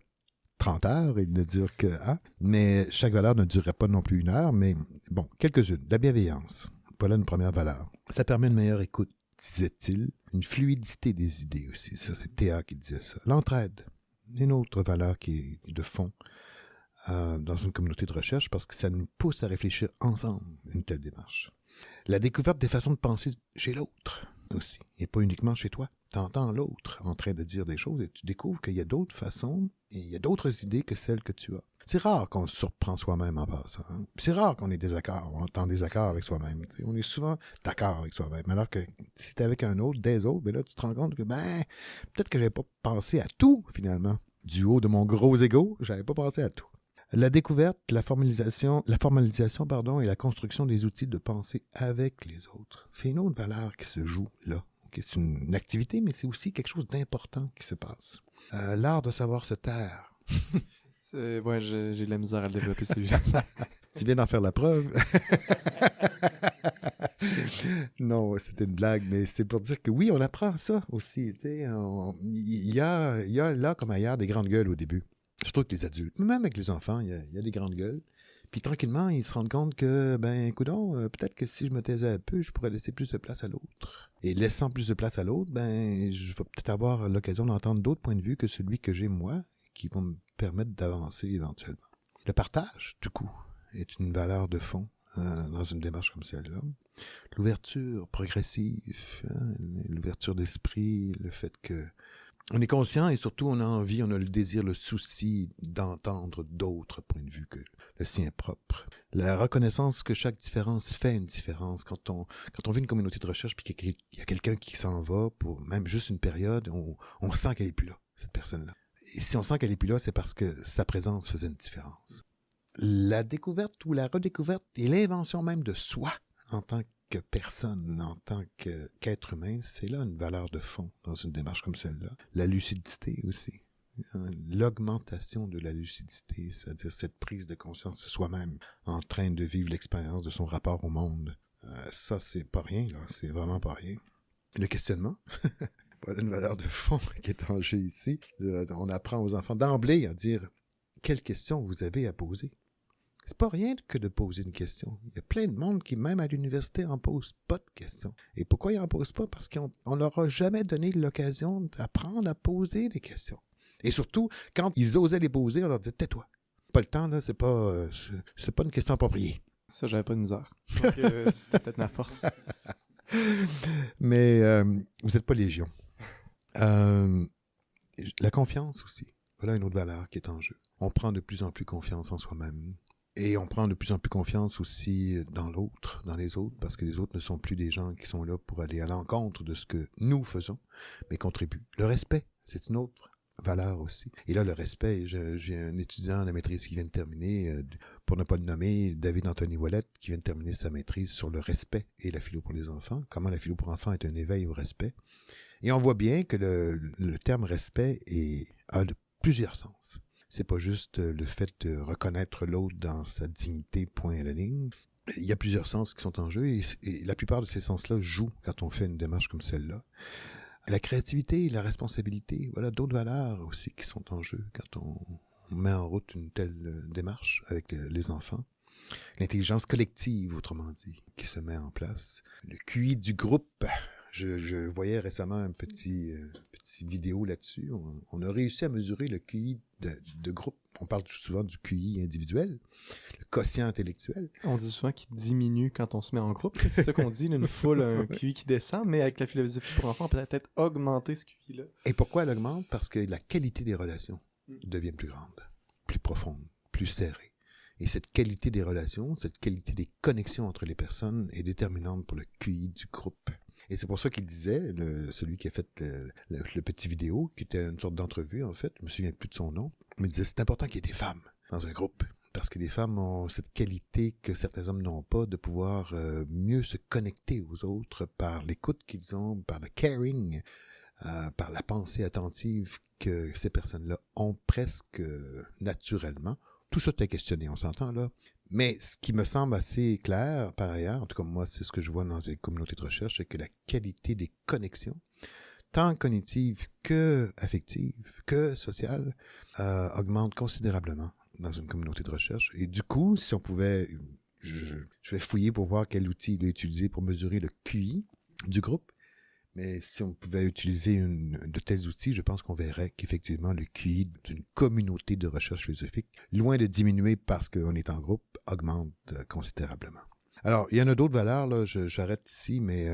30 heures, il ne dure que 1. Mais chaque valeur ne durerait pas non plus 1 heure. Mais bon, quelques-unes. La bienveillance. Voilà une première valeur. Ça permet une meilleure écoute, disait-il. Une fluidité des idées aussi. Ça, c'est Théa qui disait ça. L'entraide. Une autre valeur qui est de fond dans une communauté de recherche parce que ça nous pousse à réfléchir ensemble une telle démarche. La découverte des façons de penser chez l'autre aussi, et pas uniquement chez toi. tu entends l'autre en train de dire des choses et tu découvres qu'il y a d'autres façons et il y a d'autres idées que celles que tu as. C'est rare qu'on se surprend soi-même en passant. Hein? C'est rare qu'on ait des accords, on est en désaccord avec soi-même. T'sais. On est souvent d'accord avec soi-même. Alors que si t'es avec un autre, des autres, ben là, tu te rends compte que peut-être que j'avais pas pensé à tout, finalement. Du haut de mon gros ego, j'avais pas pensé à tout. La découverte, la formalisation, et la construction des outils de pensée avec les autres. C'est une autre valeur qui se joue là. Okay, c'est une activité, mais c'est aussi quelque chose d'important qui se passe. L'art de savoir se taire. Ouais, j'ai de la misère à le développer celui-là. Tu viens d'en faire la preuve. Non, c'était une blague, mais c'est pour dire que oui, on apprend ça aussi. Il y a là, comme ailleurs, des grandes gueules au début. Surtout avec les adultes. Même avec les enfants, il y a des grandes gueules. Puis tranquillement, ils se rendent compte que, coudonc, peut-être que si je me taisais un peu, je pourrais laisser plus de place à l'autre. Et laissant plus de place à l'autre, je vais peut-être avoir l'occasion d'entendre d'autres points de vue que celui que j'ai moi, qui vont me permettre d'avancer éventuellement. Le partage, du coup, est une valeur de fond dans une démarche comme celle-là. L'ouverture progressive, l'ouverture d'esprit, le fait que on est conscient et surtout on a envie, on a le désir, le souci d'entendre d'autres points de vue que le sien propre. La reconnaissance que chaque différence fait une différence. Quand on vit une communauté de recherche puis qu'il y a quelqu'un qui s'en va pour même juste une période, on sent qu'elle n'est plus là, cette personne-là. Et si on sent qu'elle n'est plus là, c'est parce que sa présence faisait une différence. La découverte ou la redécouverte et l'invention même de soi en tant que personne, en tant qu'être humain, c'est là une valeur de fond dans une démarche comme celle-là. La lucidité aussi. L'augmentation de la lucidité, c'est-à-dire cette prise de conscience de soi-même en train de vivre l'expérience de son rapport au monde. Ça, c'est pas rien, là. C'est vraiment pas rien. Le questionnement. Voilà une valeur de fond qui est en jeu ici. On apprend aux enfants d'emblée à dire quelles questions vous avez à poser. C'est pas rien que de poser une question. Il y a plein de monde qui, même à l'université, en pose pas de questions. Et pourquoi ils en posent pas? Parce qu'on leur a jamais donné l'occasion d'apprendre à poser des questions. Et surtout, quand ils osaient les poser, on leur disait « tais-toi ». Pas le temps, là, c'est pas une question appropriée. Ça, j'avais pas de misère. Donc, c'était peut-être ma force. Mais vous n'êtes pas légion. La confiance aussi. Voilà une autre valeur qui est en jeu. On prend de plus en plus confiance en soi-même. Et on prend de plus en plus confiance aussi dans l'autre, dans les autres, parce que les autres ne sont plus des gens qui sont là pour aller à l'encontre de ce que nous faisons, mais contribuent. Le respect, c'est une autre valeur aussi. Et là, le respect, j'ai un étudiant à la maîtrise qui vient de terminer, pour ne pas le nommer, David Anthony Ouellette, qui vient de terminer sa maîtrise sur le respect et la philo pour les enfants, comment la philo pour enfants est un éveil au respect. Et on voit bien que le terme respect a plusieurs sens. C'est pas juste le fait de reconnaître l'autre dans sa dignité, point à la ligne. Il y a plusieurs sens qui sont en jeu et la plupart de ces sens-là jouent quand on fait une démarche comme celle-là. La créativité, la responsabilité, voilà d'autres valeurs aussi qui sont en jeu quand on met en route une telle démarche avec les enfants. L'intelligence collective, autrement dit, qui se met en place. Le QI du groupe. Je voyais récemment un petit vidéo là-dessus. On a réussi à mesurer le QI de groupe. On parle souvent du QI individuel, le quotient intellectuel. On dit souvent qu'il diminue quand on se met en groupe. C'est ça qu'on dit, une foule, un QI qui descend, mais avec la philosophie pour enfants, on peut peut-être augmenter ce QI-là. Et pourquoi elle augmente? Parce que la qualité des relations devient plus grande, plus profonde, plus serrée. Et cette qualité des relations, cette qualité des connexions entre les personnes est déterminante pour le QI du groupe. Et c'est pour ça qu'il disait, celui qui a fait le petit vidéo, qui était une sorte d'entrevue en fait, je me souviens plus de son nom, mais il disait c'est important qu'il y ait des femmes dans un groupe. Parce que les femmes ont cette qualité que certains hommes n'ont pas, de pouvoir mieux se connecter aux autres par l'écoute qu'ils ont, par le caring, par la pensée attentive que ces personnes-là ont presque naturellement. Tout ça est questionné, on s'entend là. Mais ce qui me semble assez clair, par ailleurs, en tout cas moi, c'est ce que je vois dans les communautés de recherche, c'est que la qualité des connexions, tant cognitives que affectives, que sociales, augmente considérablement dans une communauté de recherche. Et du coup, si on pouvait, je vais fouiller pour voir quel outil il est utilisé pour mesurer le QI du groupe, mais si on pouvait utiliser de tels outils, je pense qu'on verrait qu'effectivement le QI d'une communauté de recherche philosophique, loin de diminuer parce qu'on est en groupe, augmente considérablement. Alors, il y en a d'autres valeurs, là, j'arrête ici, mais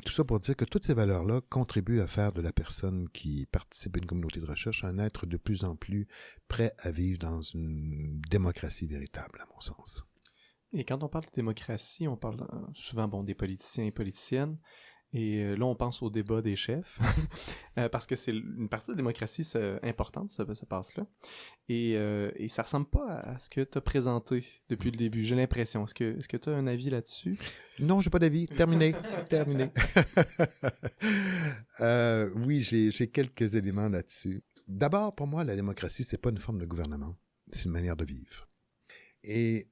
Tout ça pour dire que toutes ces valeurs-là contribuent à faire de la personne qui participe à une communauté de recherche un être de plus en plus prêt à vivre dans une démocratie véritable, à mon sens. Et quand on parle de démocratie, on parle souvent des politiciens et politiciennes. Et là, on pense au débat des chefs, parce que c'est une partie de la démocratie importante, ça passe-là. Et ça ressemble pas à ce que tu as présenté depuis le début, j'ai l'impression. Est-ce que tu as un avis là-dessus? Non, j'ai pas d'avis. Terminé. Terminé. Oui, j'ai quelques éléments là-dessus. D'abord, pour moi, la démocratie, c'est pas une forme de gouvernement. C'est une manière de vivre. Et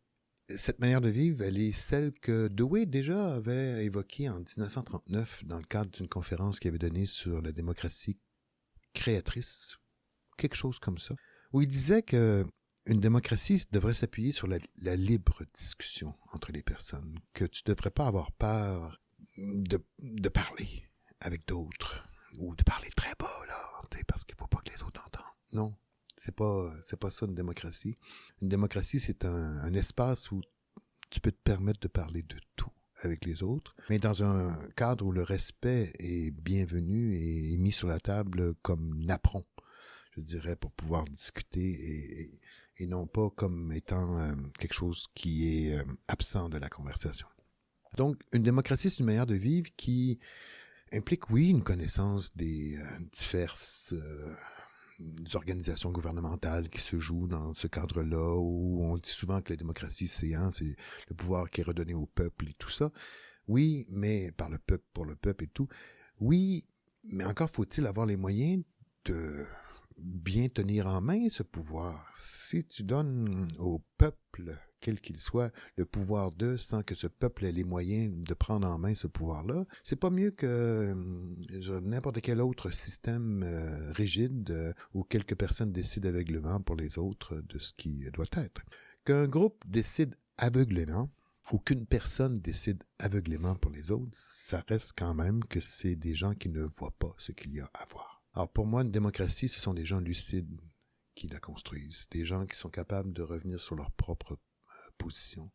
cette manière de vivre, elle est celle que Dewey déjà avait évoquée en 1939 dans le cadre d'une conférence qu'il avait donnée sur la démocratie créatrice, quelque chose comme ça, où il disait que une démocratie devrait s'appuyer sur la libre discussion entre les personnes, que tu ne devrais pas avoir peur de parler avec d'autres, ou de parler très bas, là, parce qu'il ne faut pas que les autres entendent. Non. C'est pas ça une démocratie. Une démocratie, c'est un espace où tu peux te permettre de parler de tout avec les autres, mais dans un cadre où le respect est bienvenu et mis sur la table comme napperon, je dirais, pour pouvoir discuter et non pas comme étant quelque chose qui est absent de la conversation. Donc, une démocratie, c'est une manière de vivre qui implique, oui, une connaissance des diverses organisations gouvernementales qui se jouent dans ce cadre-là, où on dit souvent que la démocratie, c'est le pouvoir qui est redonné au peuple et tout ça. Oui, mais par le peuple, pour le peuple et tout. Oui, mais encore faut-il avoir les moyens de bien tenir en main ce pouvoir. Si tu donnes au peuple, quel qu'il soit, le pouvoir d'eux sans que ce peuple ait les moyens de prendre en main ce pouvoir-là, c'est pas mieux que n'importe quel autre système rigide où quelques personnes décident aveuglément pour les autres de ce qui doit être. Qu'un groupe décide aveuglément ou qu'une personne décide aveuglément pour les autres, ça reste quand même que c'est des gens qui ne voient pas ce qu'il y a à voir. Alors pour moi, une démocratie, ce sont des gens lucides qui la construisent, des gens qui sont capables de revenir sur leur propre position,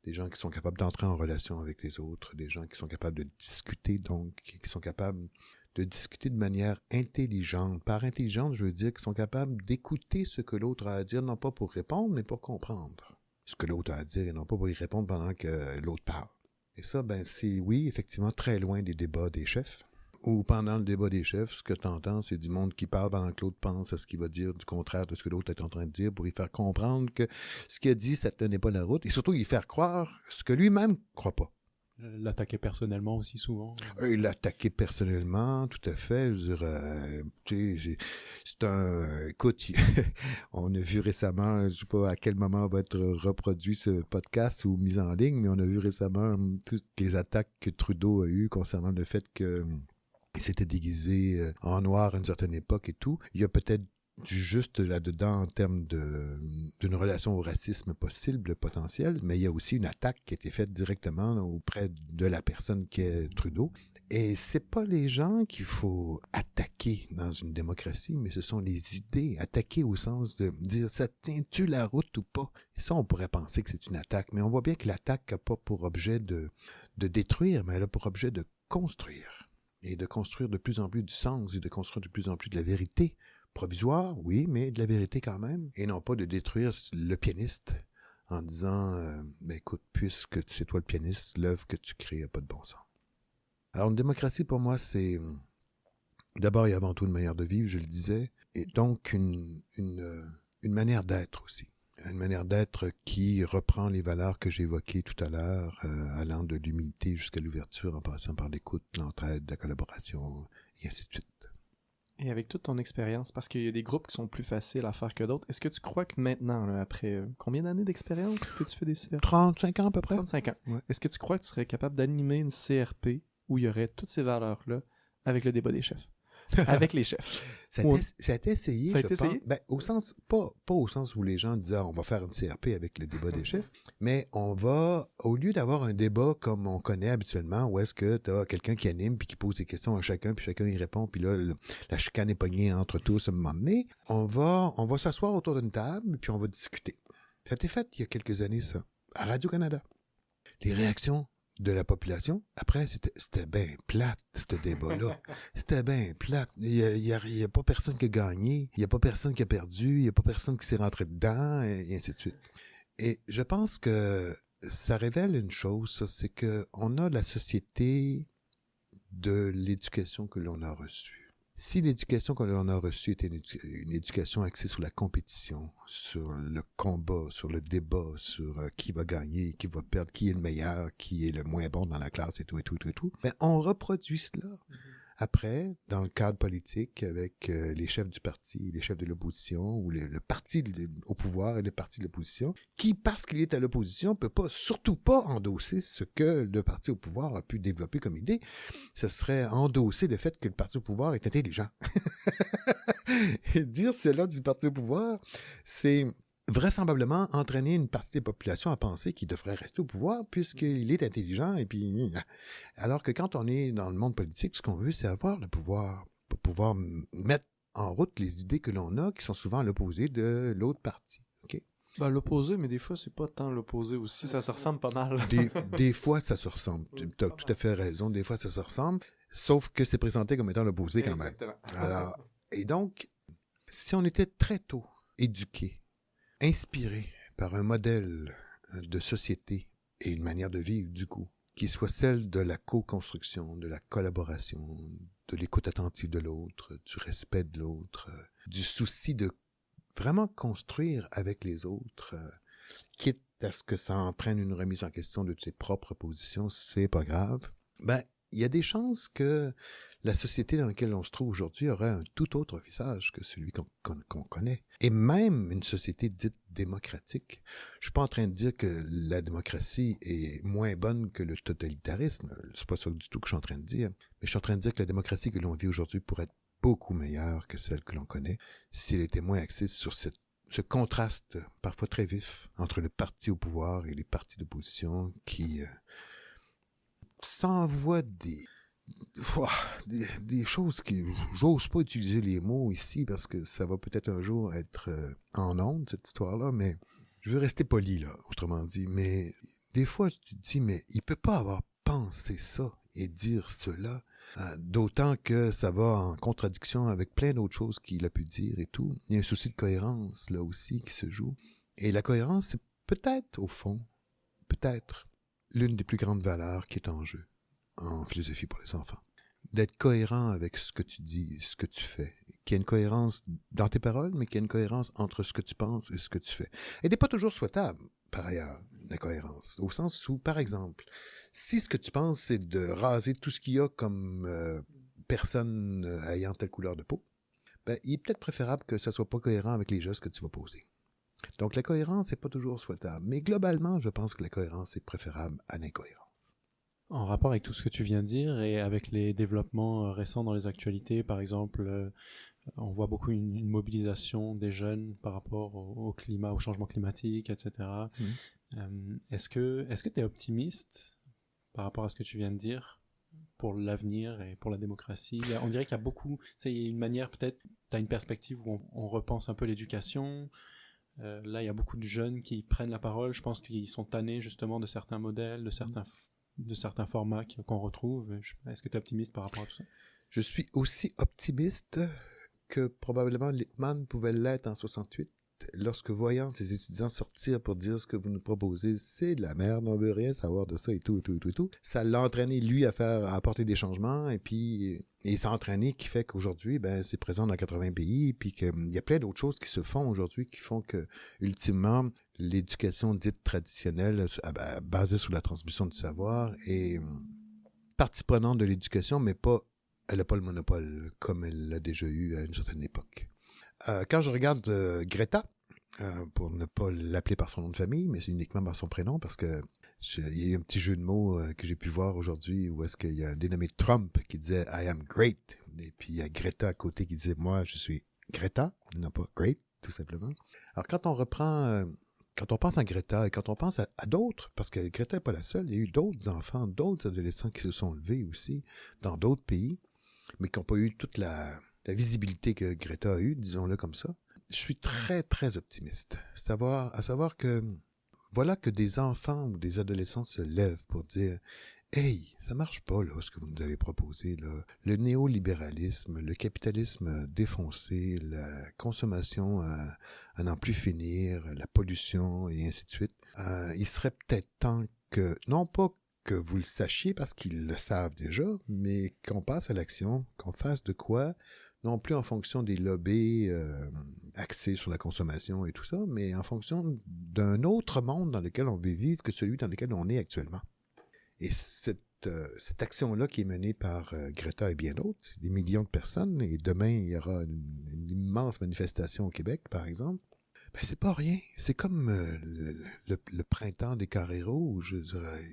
des gens qui sont capables d'entrer en relation avec les autres, des gens qui sont capables de discuter, donc, et qui sont capables de discuter de manière intelligente. Par intelligente, je veux dire qu'ils sont capables d'écouter ce que l'autre a à dire, non pas pour répondre, mais pour comprendre ce que l'autre a à dire, et non pas pour y répondre pendant que l'autre parle. Et ça, c'est, oui, effectivement, très loin des débats des chefs. Ou pendant le débat des chefs, ce que tu entends, c'est du monde qui parle pendant que l'autre pense à ce qu'il va dire, du contraire de ce que l'autre est en train de dire, pour y faire comprendre que ce qu'il a dit, ça ne tenait pas la route, et surtout y faire croire ce que lui-même ne croit pas. L'attaquer personnellement aussi souvent. L'attaquer personnellement, tout à fait. Je veux dire, c'est un... Écoute, on a vu récemment, je ne sais pas à quel moment va être reproduit ce podcast ou mis en ligne, mais on a vu récemment toutes les attaques que Trudeau a eues concernant le fait que il s'était déguisé en noir à une certaine époque et tout. Il y a peut-être juste là-dedans en termes d'une relation au racisme possible, potentiel, mais il y a aussi une attaque qui a été faite directement auprès de la personne qui est Trudeau. Et c'est pas les gens qu'il faut attaquer dans une démocratie, mais ce sont les idées. Attaquer au sens de dire, ça tient-tu la route ou pas? Et ça, on pourrait penser que c'est une attaque, mais on voit bien que l'attaque n'a pas pour objet de détruire, mais elle a pour objet de construire. Et de construire de plus en plus du sens et de construire de plus en plus de la vérité. Provisoire, oui, mais de la vérité quand même. Et non pas de détruire le pianiste en disant écoute, puisque c'est toi le pianiste, l'œuvre que tu crées n'a pas de bon sens. Alors une démocratie pour moi, c'est d'abord et avant tout une manière de vivre, je le disais, et donc une manière d'être aussi. Une manière d'être qui reprend les valeurs que j'ai évoquées tout à l'heure, allant de l'humilité jusqu'à l'ouverture, en passant par l'écoute, l'entraide, la collaboration, et ainsi de suite. Et avec toute ton expérience, parce qu'il y a des groupes qui sont plus faciles à faire que d'autres, est-ce que tu crois que maintenant, là, après combien d'années d'expérience que tu fais des CRP? 35 ans à peu près. 35 ans. Ouais. Est-ce que tu crois que tu serais capable d'animer une CRP où il y aurait toutes ces valeurs-là avec le débat des chefs? Avec les chefs. Ça a été essayé, ça a je été pense. essayé? Au sens, pas au sens où les gens disaient on va faire une CRP avec le débat des chefs, mais on va, au lieu d'avoir un débat comme on connaît habituellement, où est-ce que tu as quelqu'un qui anime puis qui pose des questions à chacun, puis chacun y répond, puis là, la chicane est pognée entre tous à un moment donné, on va s'asseoir autour d'une table, puis on va discuter. Ça a été fait il y a quelques années, ça, à Radio-Canada. Les réactions de la population. Après, c'était bien plate, ce débat-là. C'était bien plate. Il y a pas personne qui a gagné, il y a pas personne qui a perdu, il y a pas personne qui s'est rentré dedans, et ainsi de suite. Et je pense que ça révèle une chose, ça, c'est que on a la société de l'éducation que l'on a reçue. Si l'éducation que l'on a reçue était une éducation axée sur la compétition, sur le combat, sur le débat, sur qui va gagner, qui va perdre, qui est le meilleur, qui est le moins bon dans la classe et tout, ben on reproduit cela. Après, dans le cadre politique, avec les chefs du parti, les chefs de l'opposition, ou le parti au pouvoir et le parti de l'opposition, qui, parce qu'il est à l'opposition, peut surtout pas endosser ce que le parti au pouvoir a pu développer comme idée. Ce serait endosser le fait que le parti au pouvoir est intelligent. Et dire cela du parti au pouvoir, c'est vraisemblablement entraîner une partie des populations à penser qu'il devrait rester au pouvoir puisqu'il est intelligent. Et puis, alors que quand on est dans le monde politique, ce qu'on veut, c'est avoir le pouvoir pour pouvoir mettre en route les idées que l'on a, qui sont souvent à l'opposé de l'autre parti. Okay? Ben, l'opposé, mais des fois, c'est pas tant l'opposé aussi. Ça se ressemble pas mal. Des fois, ça se ressemble. Tu as tout à fait raison. Des fois, ça se ressemble. Sauf que c'est présenté comme étant l'opposé quand même. Alors, et donc, si on était très tôt éduqués, inspiré par un modèle de société et une manière de vivre, du coup, qui soit celle de la co-construction, de la collaboration, de l'écoute attentive de l'autre, du respect de l'autre, du souci de vraiment construire avec les autres, quitte à ce que ça entraîne une remise en question de tes propres positions, c'est pas grave. Ben, il y a des chances que la société dans laquelle on se trouve aujourd'hui aurait un tout autre visage que celui qu'on connaît. Et même une société dite démocratique. Je suis pas en train de dire que la démocratie est moins bonne que le totalitarisme. C'est pas ça du tout que je suis en train de dire. Mais je suis en train de dire que la démocratie que l'on vit aujourd'hui pourrait être beaucoup meilleure que celle que l'on connaît si elle était moins axée sur ce contraste parfois très vif entre le parti au pouvoir et les partis d'opposition qui s'envoient des choses qui... J'ose pas utiliser les mots ici parce que ça va peut-être un jour être en ondes, cette histoire-là, mais je veux rester poli, là, autrement dit. Mais des fois, tu te dis, mais il peut pas avoir pensé ça et dire cela, d'autant que ça va en contradiction avec plein d'autres choses qu'il a pu dire et tout. Il y a un souci de cohérence, là aussi, qui se joue. Et la cohérence, c'est peut-être, au fond, peut-être l'une des plus grandes valeurs qui est en jeu en philosophie pour les enfants. D'être cohérent avec ce que tu dis, ce que tu fais. Qu'il y ait une cohérence dans tes paroles, mais qu'il y ait une cohérence entre ce que tu penses et ce que tu fais. Elle n'est pas toujours souhaitable, par ailleurs, la cohérence. Au sens où, par exemple, si ce que tu penses, c'est de raser tout ce qu'il y a comme personne ayant telle couleur de peau, ben, il est peut-être préférable que ça soit pas cohérent avec les gestes que tu vas poser. Donc, la cohérence n'est pas toujours souhaitable. Mais globalement, je pense que la cohérence est préférable à l'incohérence. En rapport avec tout ce que tu viens de dire et avec les développements récents dans les actualités, par exemple, on voit beaucoup une mobilisation des jeunes par rapport au climat, au changement climatique, etc. Est-ce que tu es optimiste par rapport à ce que tu viens de dire pour l'avenir et pour la démocratie? On dirait qu'il y a beaucoup, il y a une manière peut-être, tu as une perspective où on repense un peu l'éducation. Là, il y a beaucoup de jeunes qui prennent la parole. Je pense qu'ils sont tannés justement de certains modèles, de certains formats qu'on retrouve. Est-ce que tu es optimiste par rapport à tout ça? Je suis aussi optimiste que probablement Lippmann pouvait l'être en 68, lorsque voyant ses étudiants sortir pour dire ce que vous nous proposez, c'est de la merde, on veut rien savoir de ça et tout. Ça l'a entraîné, lui, à apporter des changements, et puis il s'est entraîné qui fait qu'aujourd'hui, ben, c'est présent dans 80 pays, puis qu'il y a plein d'autres choses qui se font aujourd'hui qui font que, ultimement, l'éducation dite traditionnelle, basée sur la transmission du savoir, est partie prenante de l'éducation, mais elle n'a pas le monopole comme elle l'a déjà eu à une certaine époque. Quand je regarde Greta, pour ne pas l'appeler par son nom de famille, mais c'est uniquement par son prénom, parce que il y a eu un petit jeu de mots que j'ai pu voir aujourd'hui où est-ce qu'il y a un dénommé Trump qui disait « I am great », et puis il y a Greta à côté qui disait « Moi, je suis Greta », non pas « great », tout simplement. Alors quand on reprend... Quand on pense à Greta et quand on pense à d'autres, parce que Greta n'est pas la seule, il y a eu d'autres enfants, d'autres adolescents qui se sont levés aussi dans d'autres pays, mais qui n'ont pas eu toute la visibilité que Greta a eue, disons-le comme ça. Je suis très, très optimiste. À savoir que voilà que des enfants ou des adolescents se lèvent pour dire « Hey, ça marche pas, là, ce que vous nous avez proposé, là. Le néolibéralisme, le capitalisme défoncé, la consommation à n'en plus finir, la pollution, et ainsi de suite. Il serait peut-être temps que, non pas que vous le sachiez parce qu'ils le savent déjà, mais qu'on passe à l'action, qu'on fasse de quoi, non plus en fonction des lobbies axés sur la consommation et tout ça, mais en fonction d'un autre monde dans lequel on veut vivre que celui dans lequel on est actuellement. » Et cette action-là qui est menée par Greta et bien d'autres, c'est des millions de personnes, et demain, il y aura une immense manifestation au Québec, par exemple, ben c'est pas rien. C'est comme le printemps des carrés rouges.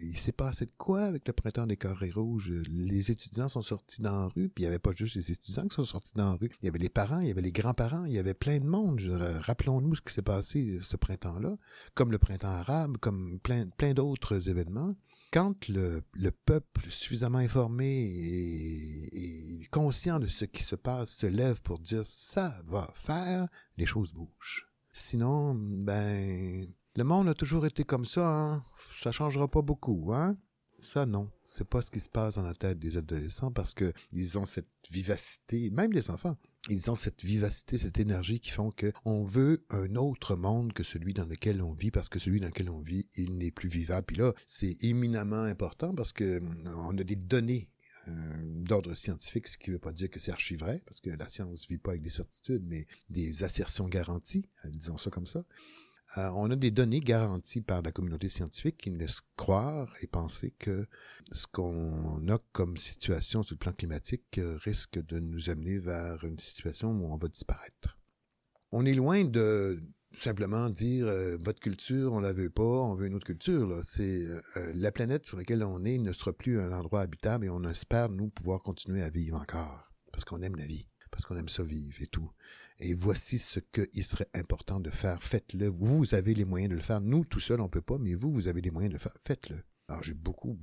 Il s'est passé de quoi avec le printemps des carrés rouges? Les étudiants sont sortis dans la rue, puis il n'y avait pas juste les étudiants qui sont sortis dans la rue. Il y avait les parents, il y avait les grands-parents, il y avait plein de monde. Rappelons-nous ce qui s'est passé ce printemps-là, comme le printemps arabe, comme plein d'autres événements. Quand le peuple suffisamment informé et conscient de ce qui se passe se lève pour dire « ça va faire », les choses bougent. Sinon, ben, le monde a toujours été comme ça, hein? Ça changera pas beaucoup, hein? Ça, non. C'est pas ce qui se passe dans la tête des adolescents parce que ils ont cette vivacité, même les enfants, ils ont cette vivacité, cette énergie qui font qu'on veut un autre monde que celui dans lequel on vit parce que celui dans lequel on vit, il n'est plus vivable. Puis là, c'est éminemment important parce que on a des données d'ordre scientifique, ce qui ne veut pas dire que c'est archi vrai, parce que la science ne vit pas avec des certitudes, mais des assertions garanties, disons ça comme ça. On a des données garanties par la communauté scientifique qui nous laissent croire et penser que ce qu'on a comme situation sur le plan climatique risque de nous amener vers une situation où on va disparaître. On est loin de simplement dire votre culture, on la veut pas, on veut une autre culture. Là. C'est la planète sur laquelle on est ne sera plus un endroit habitable et on espère, nous, pouvoir continuer à vivre encore. Parce qu'on aime la vie, parce qu'on aime ça vivre et tout. Et voici ce qu'il serait important de faire. Faites-le. Vous avez les moyens de le faire. Nous, tout seuls, on peut pas, mais vous avez les moyens de le faire. Faites-le. Alors, j'ai beaucoup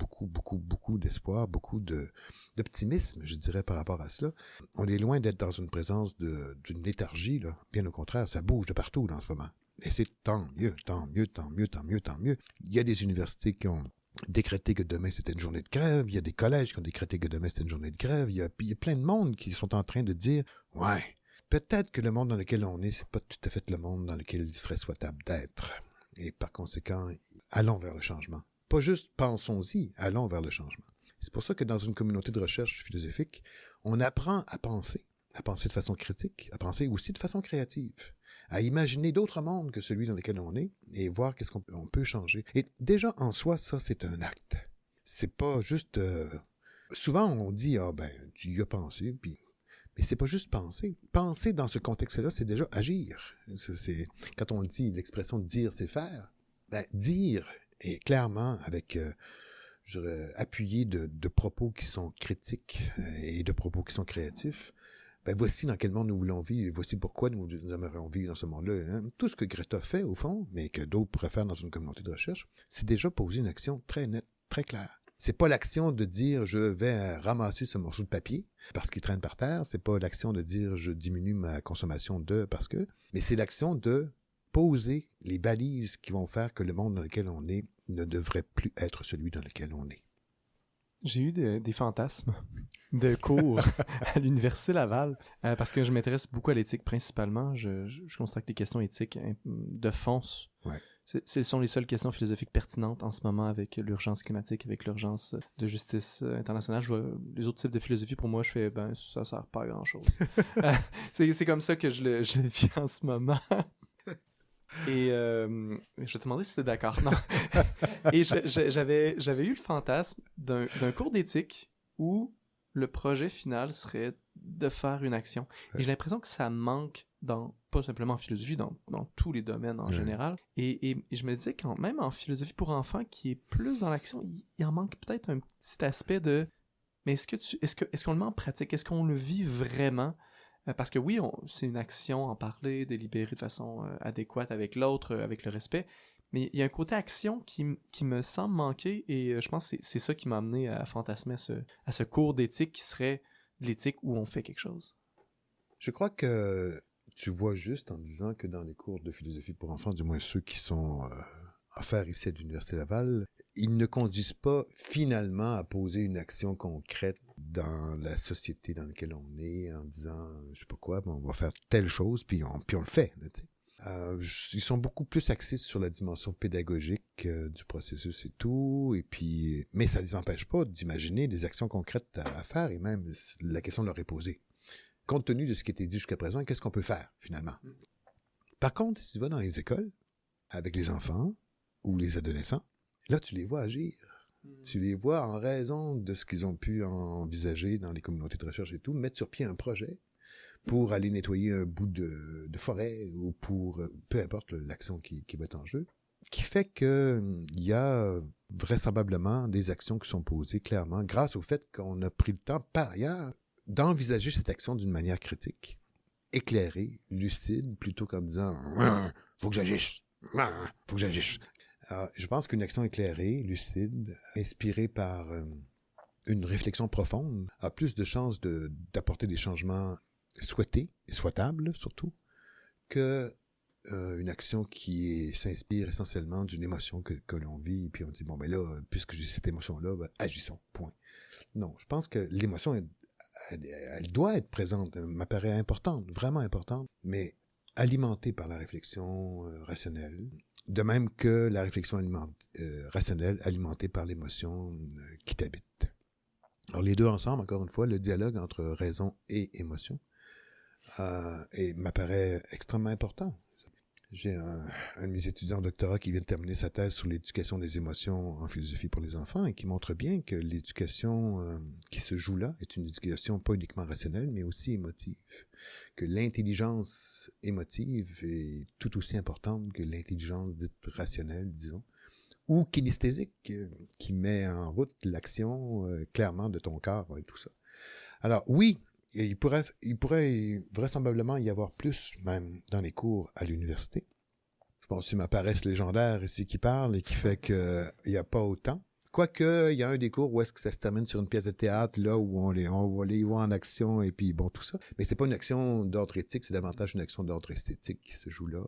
d'espoir, beaucoup d'optimisme, je dirais, par rapport à cela. On est loin d'être dans une présence d'une léthargie, là. Bien au contraire, ça bouge de partout, là, en ce moment. Et c'est tant mieux. Il y a des universités qui ont décrété que demain c'était une journée de grève, il y a des collèges qui ont décrété que demain c'était une journée de grève, il y a plein de monde qui sont en train de dire « Ouais, peut-être que le monde dans lequel on est, c'est pas tout à fait le monde dans lequel il serait souhaitable d'être. Et par conséquent, allons vers le changement. Pas juste pensons-y, allons vers le changement. » C'est pour ça que dans une communauté de recherche philosophique, on apprend à penser de façon critique, à penser aussi de façon créative, à imaginer d'autres mondes que celui dans lequel on est et voir qu'est-ce qu'on peut changer. Et déjà, en soi, ça, c'est un acte. C'est pas juste... souvent, on dit « Ah ben, tu y as pensé, puis... » Mais c'est pas juste penser. Penser dans ce contexte-là, c'est déjà agir. Quand on dit l'expression « dire, c'est faire », ben, dire est clairement avec... appuyé de propos qui sont critiques et de propos qui sont créatifs. Ben voici dans quel monde nous voulons vivre, et voici pourquoi nous aimerions vivre dans ce monde-là. Hein. Tout ce que Greta fait, au fond, mais que d'autres pourraient faire dans une communauté de recherche, c'est déjà poser une action très nette, très claire. C'est pas l'action de dire je vais ramasser ce morceau de papier parce qu'il traîne par terre, c'est pas l'action de dire je diminue ma consommation parce que, mais c'est l'action de poser les balises qui vont faire que le monde dans lequel on est ne devrait plus être celui dans lequel on est. J'ai eu des fantasmes de cours à l'Université Laval parce que je m'intéresse beaucoup à l'éthique principalement. Je constate que les questions éthiques de fond, ce sont les seules questions philosophiques pertinentes en ce moment avec l'urgence climatique, avec l'urgence de justice internationale. Je vois les autres types de philosophie, pour moi, je fais, ben, ça sert pas à grand-chose. C'est comme ça que je le vis en ce moment. Et je vais te demander si t'es d'accord. Non. Et j'avais eu le fantasme d'un cours d'éthique où le projet final serait de faire une action. Et j'ai l'impression que ça manque pas simplement en philosophie, dans tous les domaines en général. Et je me disais quand même en philosophie pour enfants qui est plus dans l'action, il en manque peut-être un petit aspect de mais est-ce qu'on le met en pratique? Est-ce qu'on le vit vraiment? Parce que oui, c'est une action, en parler, délibérer de façon adéquate avec l'autre, avec le respect, mais il y a un côté action qui me semble manquer, et je pense que c'est ça qui m'a amené à fantasmer à ce cours d'éthique qui serait de l'éthique où on fait quelque chose. Je crois que tu vois juste en disant que dans les cours de philosophie pour enfants, du moins ceux qui sont à faire ici à l'Université Laval, ils ne conduisent pas finalement à poser une action concrète dans la société dans laquelle on est en disant, je sais pas quoi, on va faire telle chose, puis on le fait. Là, ils sont beaucoup plus axés sur la dimension pédagogique du processus et tout, et puis, mais ça ne les empêche pas d'imaginer des actions concrètes à faire, et même la question leur est posée. Compte tenu de ce qui a été dit jusqu'à présent, qu'est-ce qu'on peut faire finalement? Par contre, si tu vas dans les écoles, avec les enfants ou les adolescents, là, tu les vois agir. Tu les vois, en raison de ce qu'ils ont pu envisager dans les communautés de recherche et tout, mettre sur pied un projet pour aller nettoyer un bout de forêt ou pour, peu importe l'action qui va être en jeu, qui fait qu'il y a vraisemblablement des actions qui sont posées clairement grâce au fait qu'on a pris le temps, par ailleurs, d'envisager cette action d'une manière critique, éclairée, lucide, plutôt qu'en disant « faut que j'agisse ». Faut que j'agisse. Je pense qu'une action éclairée, lucide, inspirée par une réflexion profonde, a plus de chances d'apporter des changements souhaités et souhaitables surtout, que une action qui s'inspire essentiellement d'une émotion que l'on vit, puis on dit, bon, ben là, puisque j'ai cette émotion-là, ben, agissons, point. Non, je pense que l'émotion, elle doit être présente, elle m'apparaît importante, vraiment importante, mais alimentée par la réflexion rationnelle, de même que la réflexion rationnelle alimentée par l'émotion qui t'habite. Alors les deux ensemble, encore une fois, le dialogue entre raison et émotion m'apparaît extrêmement important. J'ai un de mes étudiants en doctorat qui vient de terminer sa thèse sur l'éducation des émotions en philosophie pour les enfants et qui montre bien que l'éducation qui se joue là est une éducation pas uniquement rationnelle, mais aussi émotive. Que l'intelligence émotive est tout aussi importante que l'intelligence dite rationnelle, disons, ou kinesthésique, qui met en route l'action clairement de ton corps et tout ça. Alors oui, il pourrait vraisemblablement y avoir plus, même dans les cours à l'université. Je pense que c'est ma paresse légendaire ici qui parle et qui fait qu'il n'y a pas autant. Quoique, il y a un des cours où est-ce que ça se termine sur une pièce de théâtre, là, où on va les voir en action, et puis bon, tout ça. Mais c'est pas une action d'ordre éthique, c'est davantage une action d'ordre esthétique qui se joue là.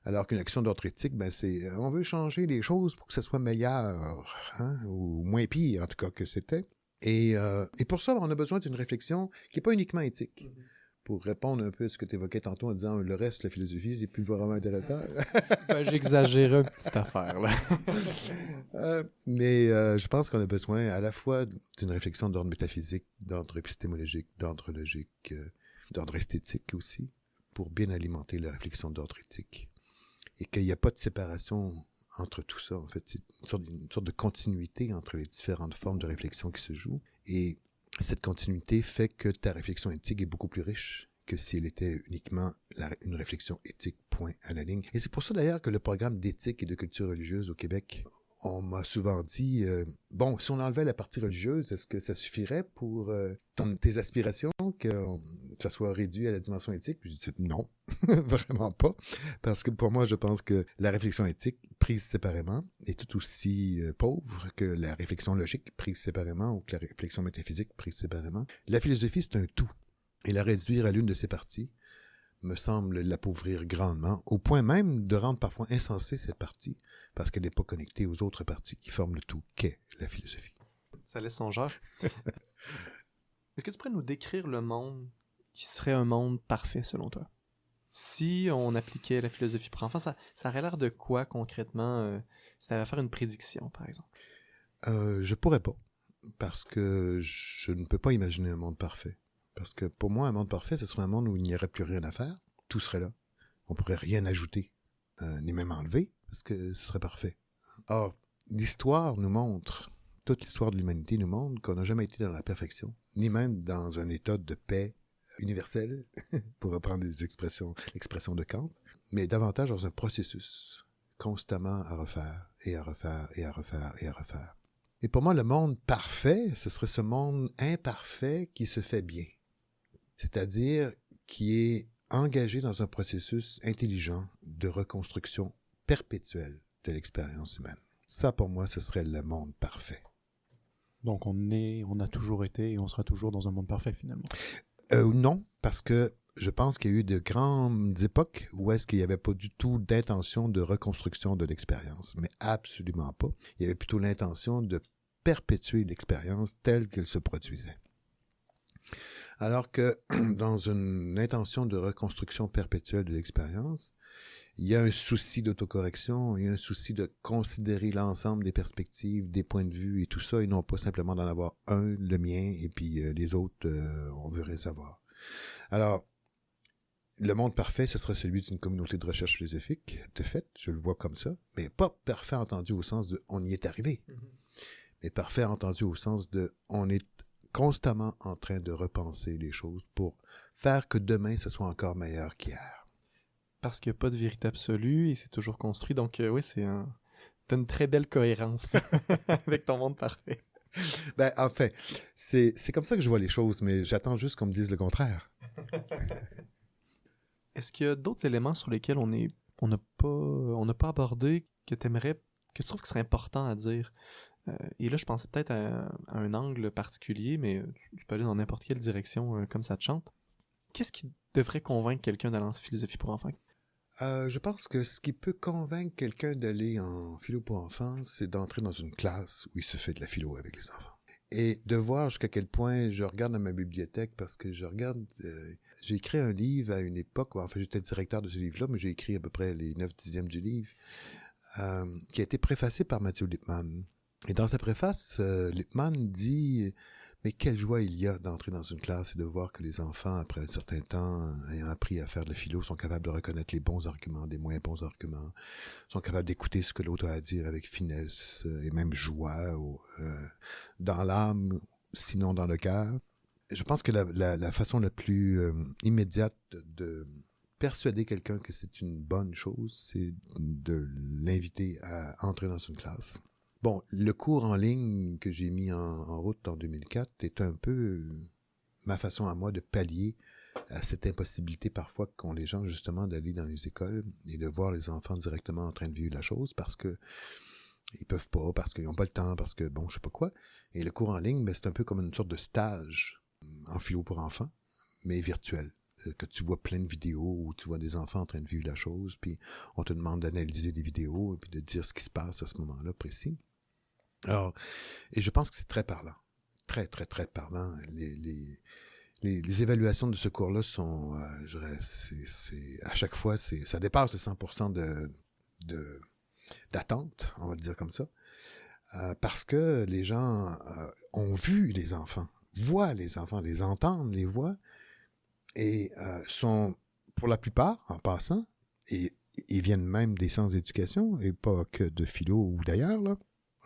Alors qu'une action d'ordre éthique, ben c'est, on veut changer les choses pour que ça soit meilleur, hein, ou moins pire, en tout cas, que c'était. Et pour ça, on a besoin d'une réflexion qui n'est pas uniquement éthique. Pour répondre un peu à ce que tu évoquais tantôt en disant le reste, la philosophie, c'est plus vraiment intéressant. Ben, j'exagère une petite affaire, là. Mais je pense qu'on a besoin à la fois d'une réflexion d'ordre métaphysique, d'ordre épistémologique, d'ordre logique, d'ordre esthétique aussi, pour bien alimenter la réflexion d'ordre éthique. Et qu'il n'y a pas de séparation entre tout ça. En fait, c'est une sorte de continuité entre les différentes formes de réflexion qui se jouent. Et cette continuité fait que ta réflexion éthique est beaucoup plus riche que si elle était uniquement une réflexion éthique, point à la ligne. Et c'est pour ça d'ailleurs que le programme d'éthique et de culture religieuse au Québec, on m'a souvent dit, bon, si on enlevait la partie religieuse, est-ce que ça suffirait pour tes aspirations, que ça soit réduit à la dimension éthique? Puis je dis non, vraiment pas. Parce que pour moi, je pense que la réflexion éthique, prise séparément, est tout aussi pauvre que la réflexion logique, prise séparément, ou que la réflexion métaphysique, prise séparément. La philosophie, c'est un tout. Et la réduire à l'une de ses parties me semble l'appauvrir grandement, au point même de rendre parfois insensée cette partie, parce qu'elle n'est pas connectée aux autres parties qui forment le tout qu'est la philosophie. Ça laisse songeur. Est-ce que tu pourrais nous décrire le monde qui serait un monde parfait selon toi? Si on appliquait la philosophie pour enfants, ça aurait l'air de quoi concrètement si tu avais à faire une prédiction, par exemple? Je pourrais pas, parce que je ne peux pas imaginer un monde parfait. Parce que pour moi, un monde parfait, ce serait un monde où il n'y aurait plus rien à faire. Tout serait là. On ne pourrait rien ajouter, ni même enlever, parce que ce serait parfait. Or, l'histoire nous montre, toute l'histoire de l'humanité nous montre qu'on n'a jamais été dans la perfection, ni même dans un état de paix universelle, pour reprendre l'expression de Kant, mais davantage dans un processus constamment à refaire, et à refaire, et à refaire, et à refaire. Et pour moi, le monde parfait, ce serait ce monde imparfait qui se fait bien. C'est-à-dire qui est engagé dans un processus intelligent de reconstruction perpétuelle de l'expérience humaine. Ça, pour moi, ce serait le monde parfait. Donc on a toujours été et on sera toujours dans un monde parfait, finalement. Non, parce que je pense qu'il y a eu de grandes époques où est-ce qu'il n'y avait pas du tout d'intention de reconstruction de l'expérience, mais absolument pas. Il y avait plutôt l'intention de perpétuer l'expérience telle qu'elle se produisait. Alors que dans une intention de reconstruction perpétuelle de l'expérience, il y a un souci d'autocorrection, il y a un souci de considérer l'ensemble des perspectives, des points de vue et tout ça, et non pas simplement d'en avoir un, le mien, et puis les autres, on veut rien savoir. Alors, le monde parfait, ce serait celui d'une communauté de recherche philosophique, de fait, je le vois comme ça, mais pas parfait entendu au sens de « on y est arrivé », mais parfait entendu au sens de « on est constamment en train de repenser les choses pour faire que demain, ce soit encore meilleur qu'hier. » Parce qu'il n'y a pas de vérité absolue et c'est toujours construit, donc oui, t'as une très belle cohérence avec ton monde parfait. Ben, enfin, c'est comme ça que je vois les choses, mais j'attends juste qu'on me dise le contraire. Est-ce qu'il y a d'autres éléments sur lesquels on n'a pas abordé que tu trouves que serait important à dire? Et là, je pensais peut-être à un angle particulier, mais tu peux aller dans n'importe quelle direction comme ça te chante. Qu'est-ce qui devrait convaincre quelqu'un d'aller en philosophie pour enfants? Je pense que ce qui peut convaincre quelqu'un d'aller en philo pour enfants, c'est d'entrer dans une classe où il se fait de la philo avec les enfants. Et de voir jusqu'à quel point je regarde dans ma bibliothèque, parce que j'ai écrit un livre à une époque, enfin j'étais directeur de ce livre-là, mais j'ai écrit à peu près les 9/10 du livre, qui a été préfacé par Mathieu Lippmann. Et dans sa préface, Lippmann dit « Mais quelle joie il y a d'entrer dans une classe et de voir que les enfants, après un certain temps, ayant appris à faire de la philo, sont capables de reconnaître les bons arguments, des moins bons arguments, sont capables d'écouter ce que l'autre a à dire avec finesse et même joie, dans l'âme, sinon dans le cœur. » Je pense que la façon la plus immédiate de persuader quelqu'un que c'est une bonne chose, c'est de l'inviter à entrer dans une classe. Bon, le cours en ligne que j'ai mis en route en 2004 est un peu ma façon à moi de pallier à cette impossibilité parfois qu'ont les gens justement d'aller dans les écoles et de voir les enfants directement en train de vivre la chose parce que ils peuvent pas, parce qu'ils n'ont pas le temps, parce que bon, je sais pas quoi. Et le cours en ligne, ben, c'est un peu comme une sorte de stage en philo pour enfants, mais virtuel. Que tu vois plein de vidéos où tu vois des enfants en train de vivre la chose, puis on te demande d'analyser les vidéos et puis de dire ce qui se passe à ce moment-là précis. Alors, et je pense que c'est très parlant. Très, très, très parlant. Les évaluations de ce cours-là sont, je dirais, à chaque fois, ça dépasse le 100% d'attente, on va dire comme ça. Parce que les gens ont vu les enfants, voient les enfants, les entendent, les voient, et sont, pour la plupart, en passant, et ils viennent même des sciences d'éducation, et pas que de philo ou d'ailleurs, là,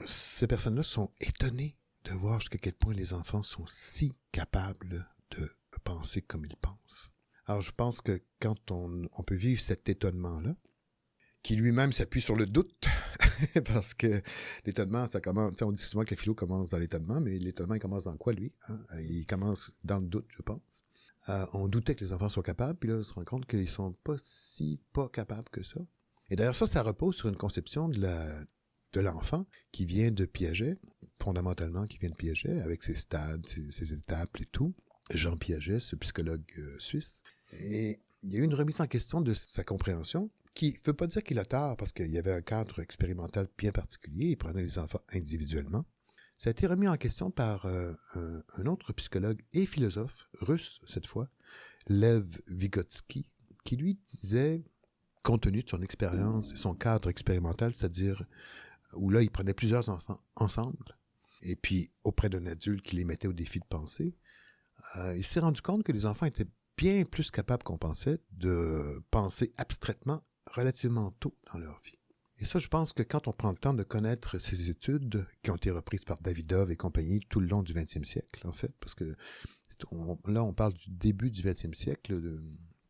ces personnes-là sont étonnées de voir jusqu'à quel point les enfants sont si capables de penser comme ils pensent. Alors, je pense que quand on peut vivre cet étonnement-là, qui lui-même s'appuie sur le doute, parce que l'étonnement, ça commence, on dit souvent que la philo commence dans l'étonnement, mais l'étonnement, il commence dans quoi, lui? Il commence dans le doute, je pense. On doutait que les enfants soient capables, puis là, on se rend compte qu'ils sont pas capables que ça. Et d'ailleurs, ça repose sur une conception de l'enfant qui vient de Piaget, fondamentalement qui vient de Piaget, avec ses stades, ses étapes et tout. Jean Piaget, ce psychologue suisse. Et il y a eu une remise en question de sa compréhension, qui ne veut pas dire qu'il a tort, parce qu'il y avait un cadre expérimental bien particulier, il prenait les enfants individuellement. Ça a été remis en question par un autre psychologue et philosophe, russe cette fois, Lev Vygotsky, qui lui disait, compte tenu de son expérience et son cadre expérimental, c'est-à-dire où là, il prenait plusieurs enfants ensemble, et puis auprès d'un adulte qui les mettait au défi de penser, il s'est rendu compte que les enfants étaient bien plus capables qu'on pensait de penser abstraitement relativement tôt dans leur vie. Et ça, je pense que quand on prend le temps de connaître ces études qui ont été reprises par Davidov et compagnie tout le long du 20e siècle, en fait, parce que là, on parle du début du 20e siècle.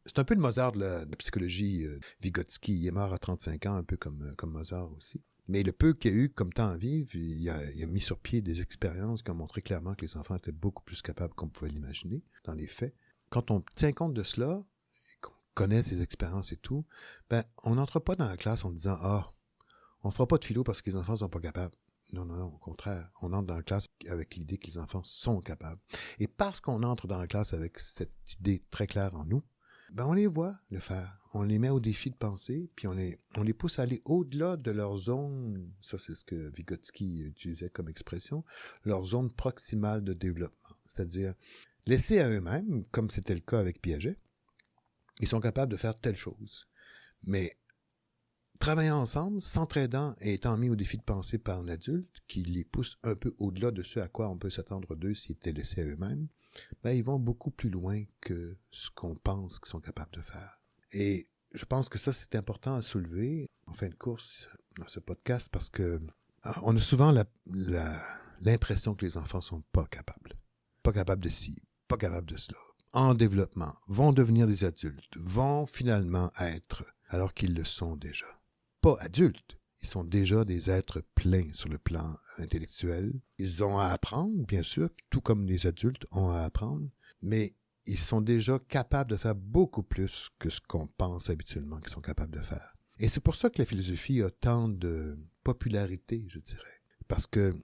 C'est un peu le Mozart de la psychologie. Vygotsky, il est mort à 35 ans, un peu comme Mozart aussi. Mais le peu qu'il y a eu comme temps à vivre, il a mis sur pied des expériences qui ont montré clairement que les enfants étaient beaucoup plus capables qu'on pouvait l'imaginer, dans les faits. Quand on tient compte de cela, qu'on connaît ces expériences et tout, ben, on n'entre pas dans la classe en disant « Ah, on fera pas de philo parce que les enfants ne sont pas capables. » Non, au contraire. On entre dans la classe avec l'idée que les enfants sont capables. Et parce qu'on entre dans la classe avec cette idée très claire en nous, ben on les voit le faire. On les met au défi de penser, puis on les pousse à aller au-delà de leur zone, ça c'est ce que Vygotsky utilisait comme expression, leur zone proximale de développement. C'est-à-dire, laissés à eux-mêmes, comme c'était le cas avec Piaget, ils sont capables de faire telle chose. Mais travaillant ensemble, s'entraidant et étant mis au défi de penser par un adulte qui les pousse un peu au-delà de ce à quoi on peut s'attendre d'eux s'ils étaient laissés à eux-mêmes, ben, ils vont beaucoup plus loin que ce qu'on pense qu'ils sont capables de faire. Et je pense que ça, c'est important à soulever en fin de course dans ce podcast parce que on a souvent l'impression que les enfants sont pas capables. Pas capables de ci, pas capables de cela. En développement, vont devenir des adultes, vont finalement être, alors qu'ils le sont déjà. Pas adultes, ils sont déjà des êtres pleins sur le plan intellectuel. Ils ont à apprendre, bien sûr, tout comme les adultes ont à apprendre, mais ils sont déjà capables de faire beaucoup plus que ce qu'on pense habituellement qu'ils sont capables de faire. Et c'est pour ça que la philosophie a tant de popularité, je dirais. Parce que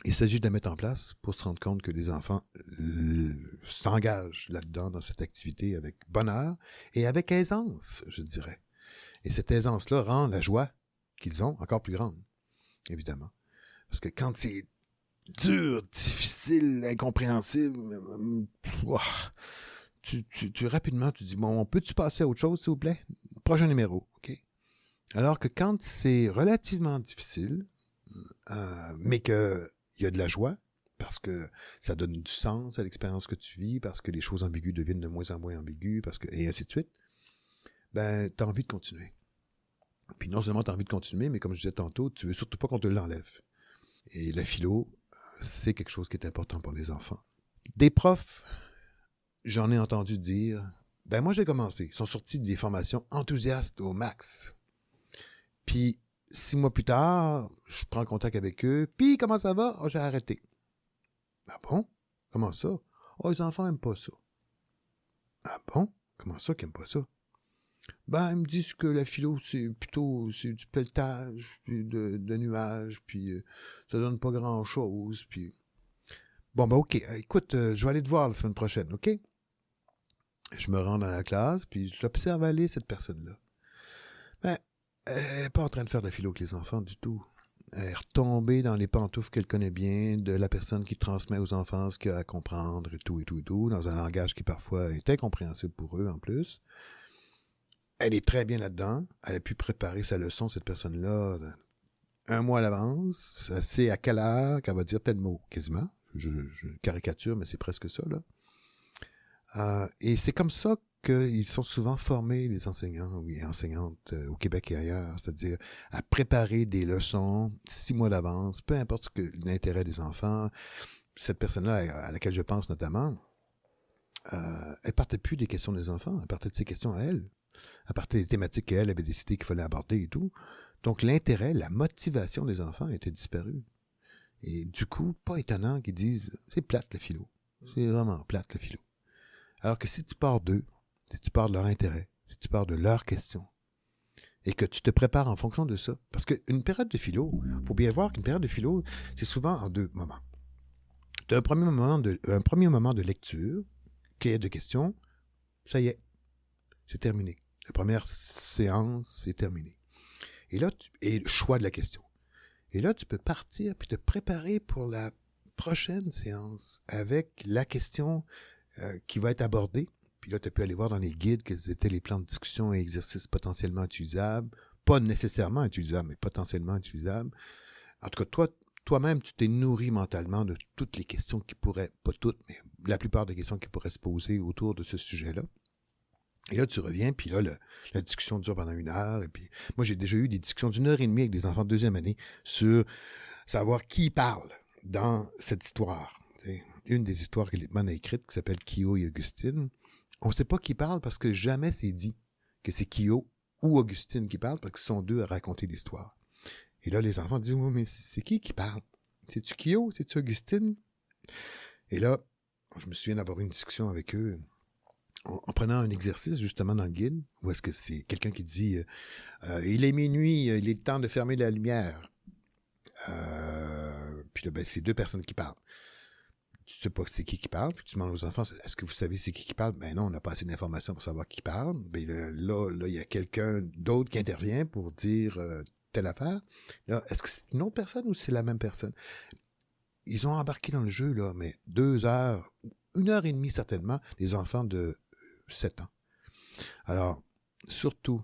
il s'agit de la mettre en place pour se rendre compte que les enfants s'engagent là-dedans, dans cette activité, avec bonheur et avec aisance, je dirais. Et cette aisance-là rend la joie qu'ils ont encore plus grande, évidemment. Parce que quand c'est dur, difficile, incompréhensible, tu rapidement, tu dis, bon, peut-tu passer à autre chose, s'il vous plaît? Prochain numéro, OK? Alors que quand c'est relativement difficile, mais qu'il y a de la joie, parce que ça donne du sens à l'expérience que tu vis, parce que les choses ambiguës deviennent de moins en moins ambiguës, et ainsi de suite, ben, tu as envie de continuer. Puis non seulement tu as envie de continuer, mais comme je disais tantôt, tu veux surtout pas qu'on te l'enlève. Et la philo, c'est quelque chose qui est important pour les enfants. Des profs, j'en ai entendu dire, ben moi j'ai commencé, ils sont sortis des formations enthousiastes au max. Puis 6 mois plus tard, je prends contact avec eux, puis comment ça va? Oh, j'ai arrêté. Ah bon? Comment ça? Oh, les enfants n'aiment pas ça. Ah bon? Comment ça qu'ils n'aiment pas ça? Ben, ils me disent que la philo, c'est du pelletage, puis de nuages, puis ça donne pas grand-chose, puis... Bon, ben ok, écoute, je vais aller te voir la semaine prochaine, ok? Je me rends dans la classe, puis j'observe aller cette personne-là. Ben, elle n'est pas en train de faire de la philo avec les enfants du tout. Elle est retombée dans les pantoufles qu'elle connaît bien de la personne qui transmet aux enfants ce qu'il y a à comprendre et tout, dans un langage qui parfois est incompréhensible pour eux en plus. Elle est très bien là-dedans. Elle a pu préparer sa leçon, cette personne-là, 1 mois à l'avance. Elle sait à quelle heure qu'elle va dire tel mot, quasiment. Je caricature, mais c'est presque ça, là. Et c'est comme ça qu'ils sont souvent formés, les enseignants et enseignantes au Québec et ailleurs, c'est-à-dire à préparer des leçons 6 mois d'avance, peu importe ce que l'intérêt des enfants. Cette personne-là, à laquelle je pense notamment, elle partait plus des questions des enfants, elle partait de ses questions à elle. À partir des thématiques qu'elle avait décidé qu'il fallait aborder et tout. Donc, l'intérêt, la motivation des enfants était disparue. Et du coup, pas étonnant qu'ils disent « c'est plate, la philo. C'est vraiment plate, la philo. » Alors que si tu pars d'eux, si tu pars de leur intérêt, si tu pars de leurs questions, et que tu te prépares en fonction de ça, parce qu'une période de philo, il faut bien voir qu'une période de philo, c'est souvent en 2 moments. Tu as un premier moment de lecture, qui est de questions, ça y est, c'est terminé. La première séance est terminée. Et là, et le choix de la question. Et là, tu peux partir puis te préparer pour la prochaine séance avec la question qui va être abordée. Puis là, tu peux aller voir dans les guides quels étaient les plans de discussion et exercices potentiellement utilisables. Pas nécessairement utilisables, mais potentiellement utilisables. En tout cas, toi-même, tu t'es nourri mentalement de toutes les questions qui pourraient, pas toutes, mais la plupart des questions qui pourraient se poser autour de ce sujet-là. Et là, tu reviens, puis là, la discussion dure pendant 1 heure. Et puis, moi, j'ai déjà eu des discussions d'1 heure et demie avec des enfants de 2e année sur savoir qui parle dans cette histoire. T'sais, une des histoires que Lippmann a écrites, qui s'appelle Kyo et Augustine. On ne sait pas qui parle parce que jamais c'est dit que c'est Kyo ou Augustine qui parle, parce qu'ils sont 2 à raconter l'histoire. Et là, les enfants disent « Oui, mais c'est qui parle? C'est-tu Kyo? C'est-tu Augustine? » Et là, je me souviens d'avoir eu une discussion avec eux en prenant un exercice justement dans le guide, où est-ce que c'est quelqu'un qui dit il est minuit, il est temps de fermer la lumière. Puis là, ben, c'est 2 personnes qui parlent. tu sais pas c'est qui parle, puis tu demandes aux enfants, est-ce que vous savez c'est qui parle? Ben non, on n'a pas assez d'informations pour savoir qui parle. Ben là, il y a quelqu'un d'autre qui intervient pour dire telle affaire. Là, est-ce que c'est une autre personne ou c'est la même personne? Ils ont embarqué dans le jeu, là, mais 2 heures, 1h30 certainement, les enfants de 7 ans. Alors, surtout,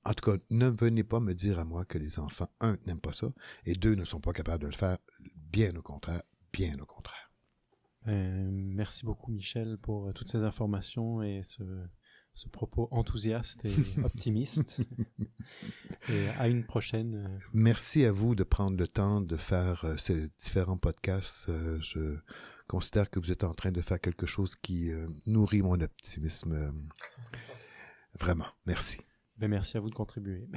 en tout cas, ne venez pas me dire à moi que les enfants, 1, n'aiment pas ça, et 2, ne sont pas capables de le faire. Bien au contraire, bien au contraire. Merci beaucoup, Michel, pour toutes ces informations et ce propos enthousiaste et optimiste. Et à une prochaine. Merci à vous de prendre le temps de faire ces différents podcasts. Je considère que vous êtes en train de faire quelque chose qui nourrit mon optimisme. Vraiment, merci. Ben, merci à vous de contribuer.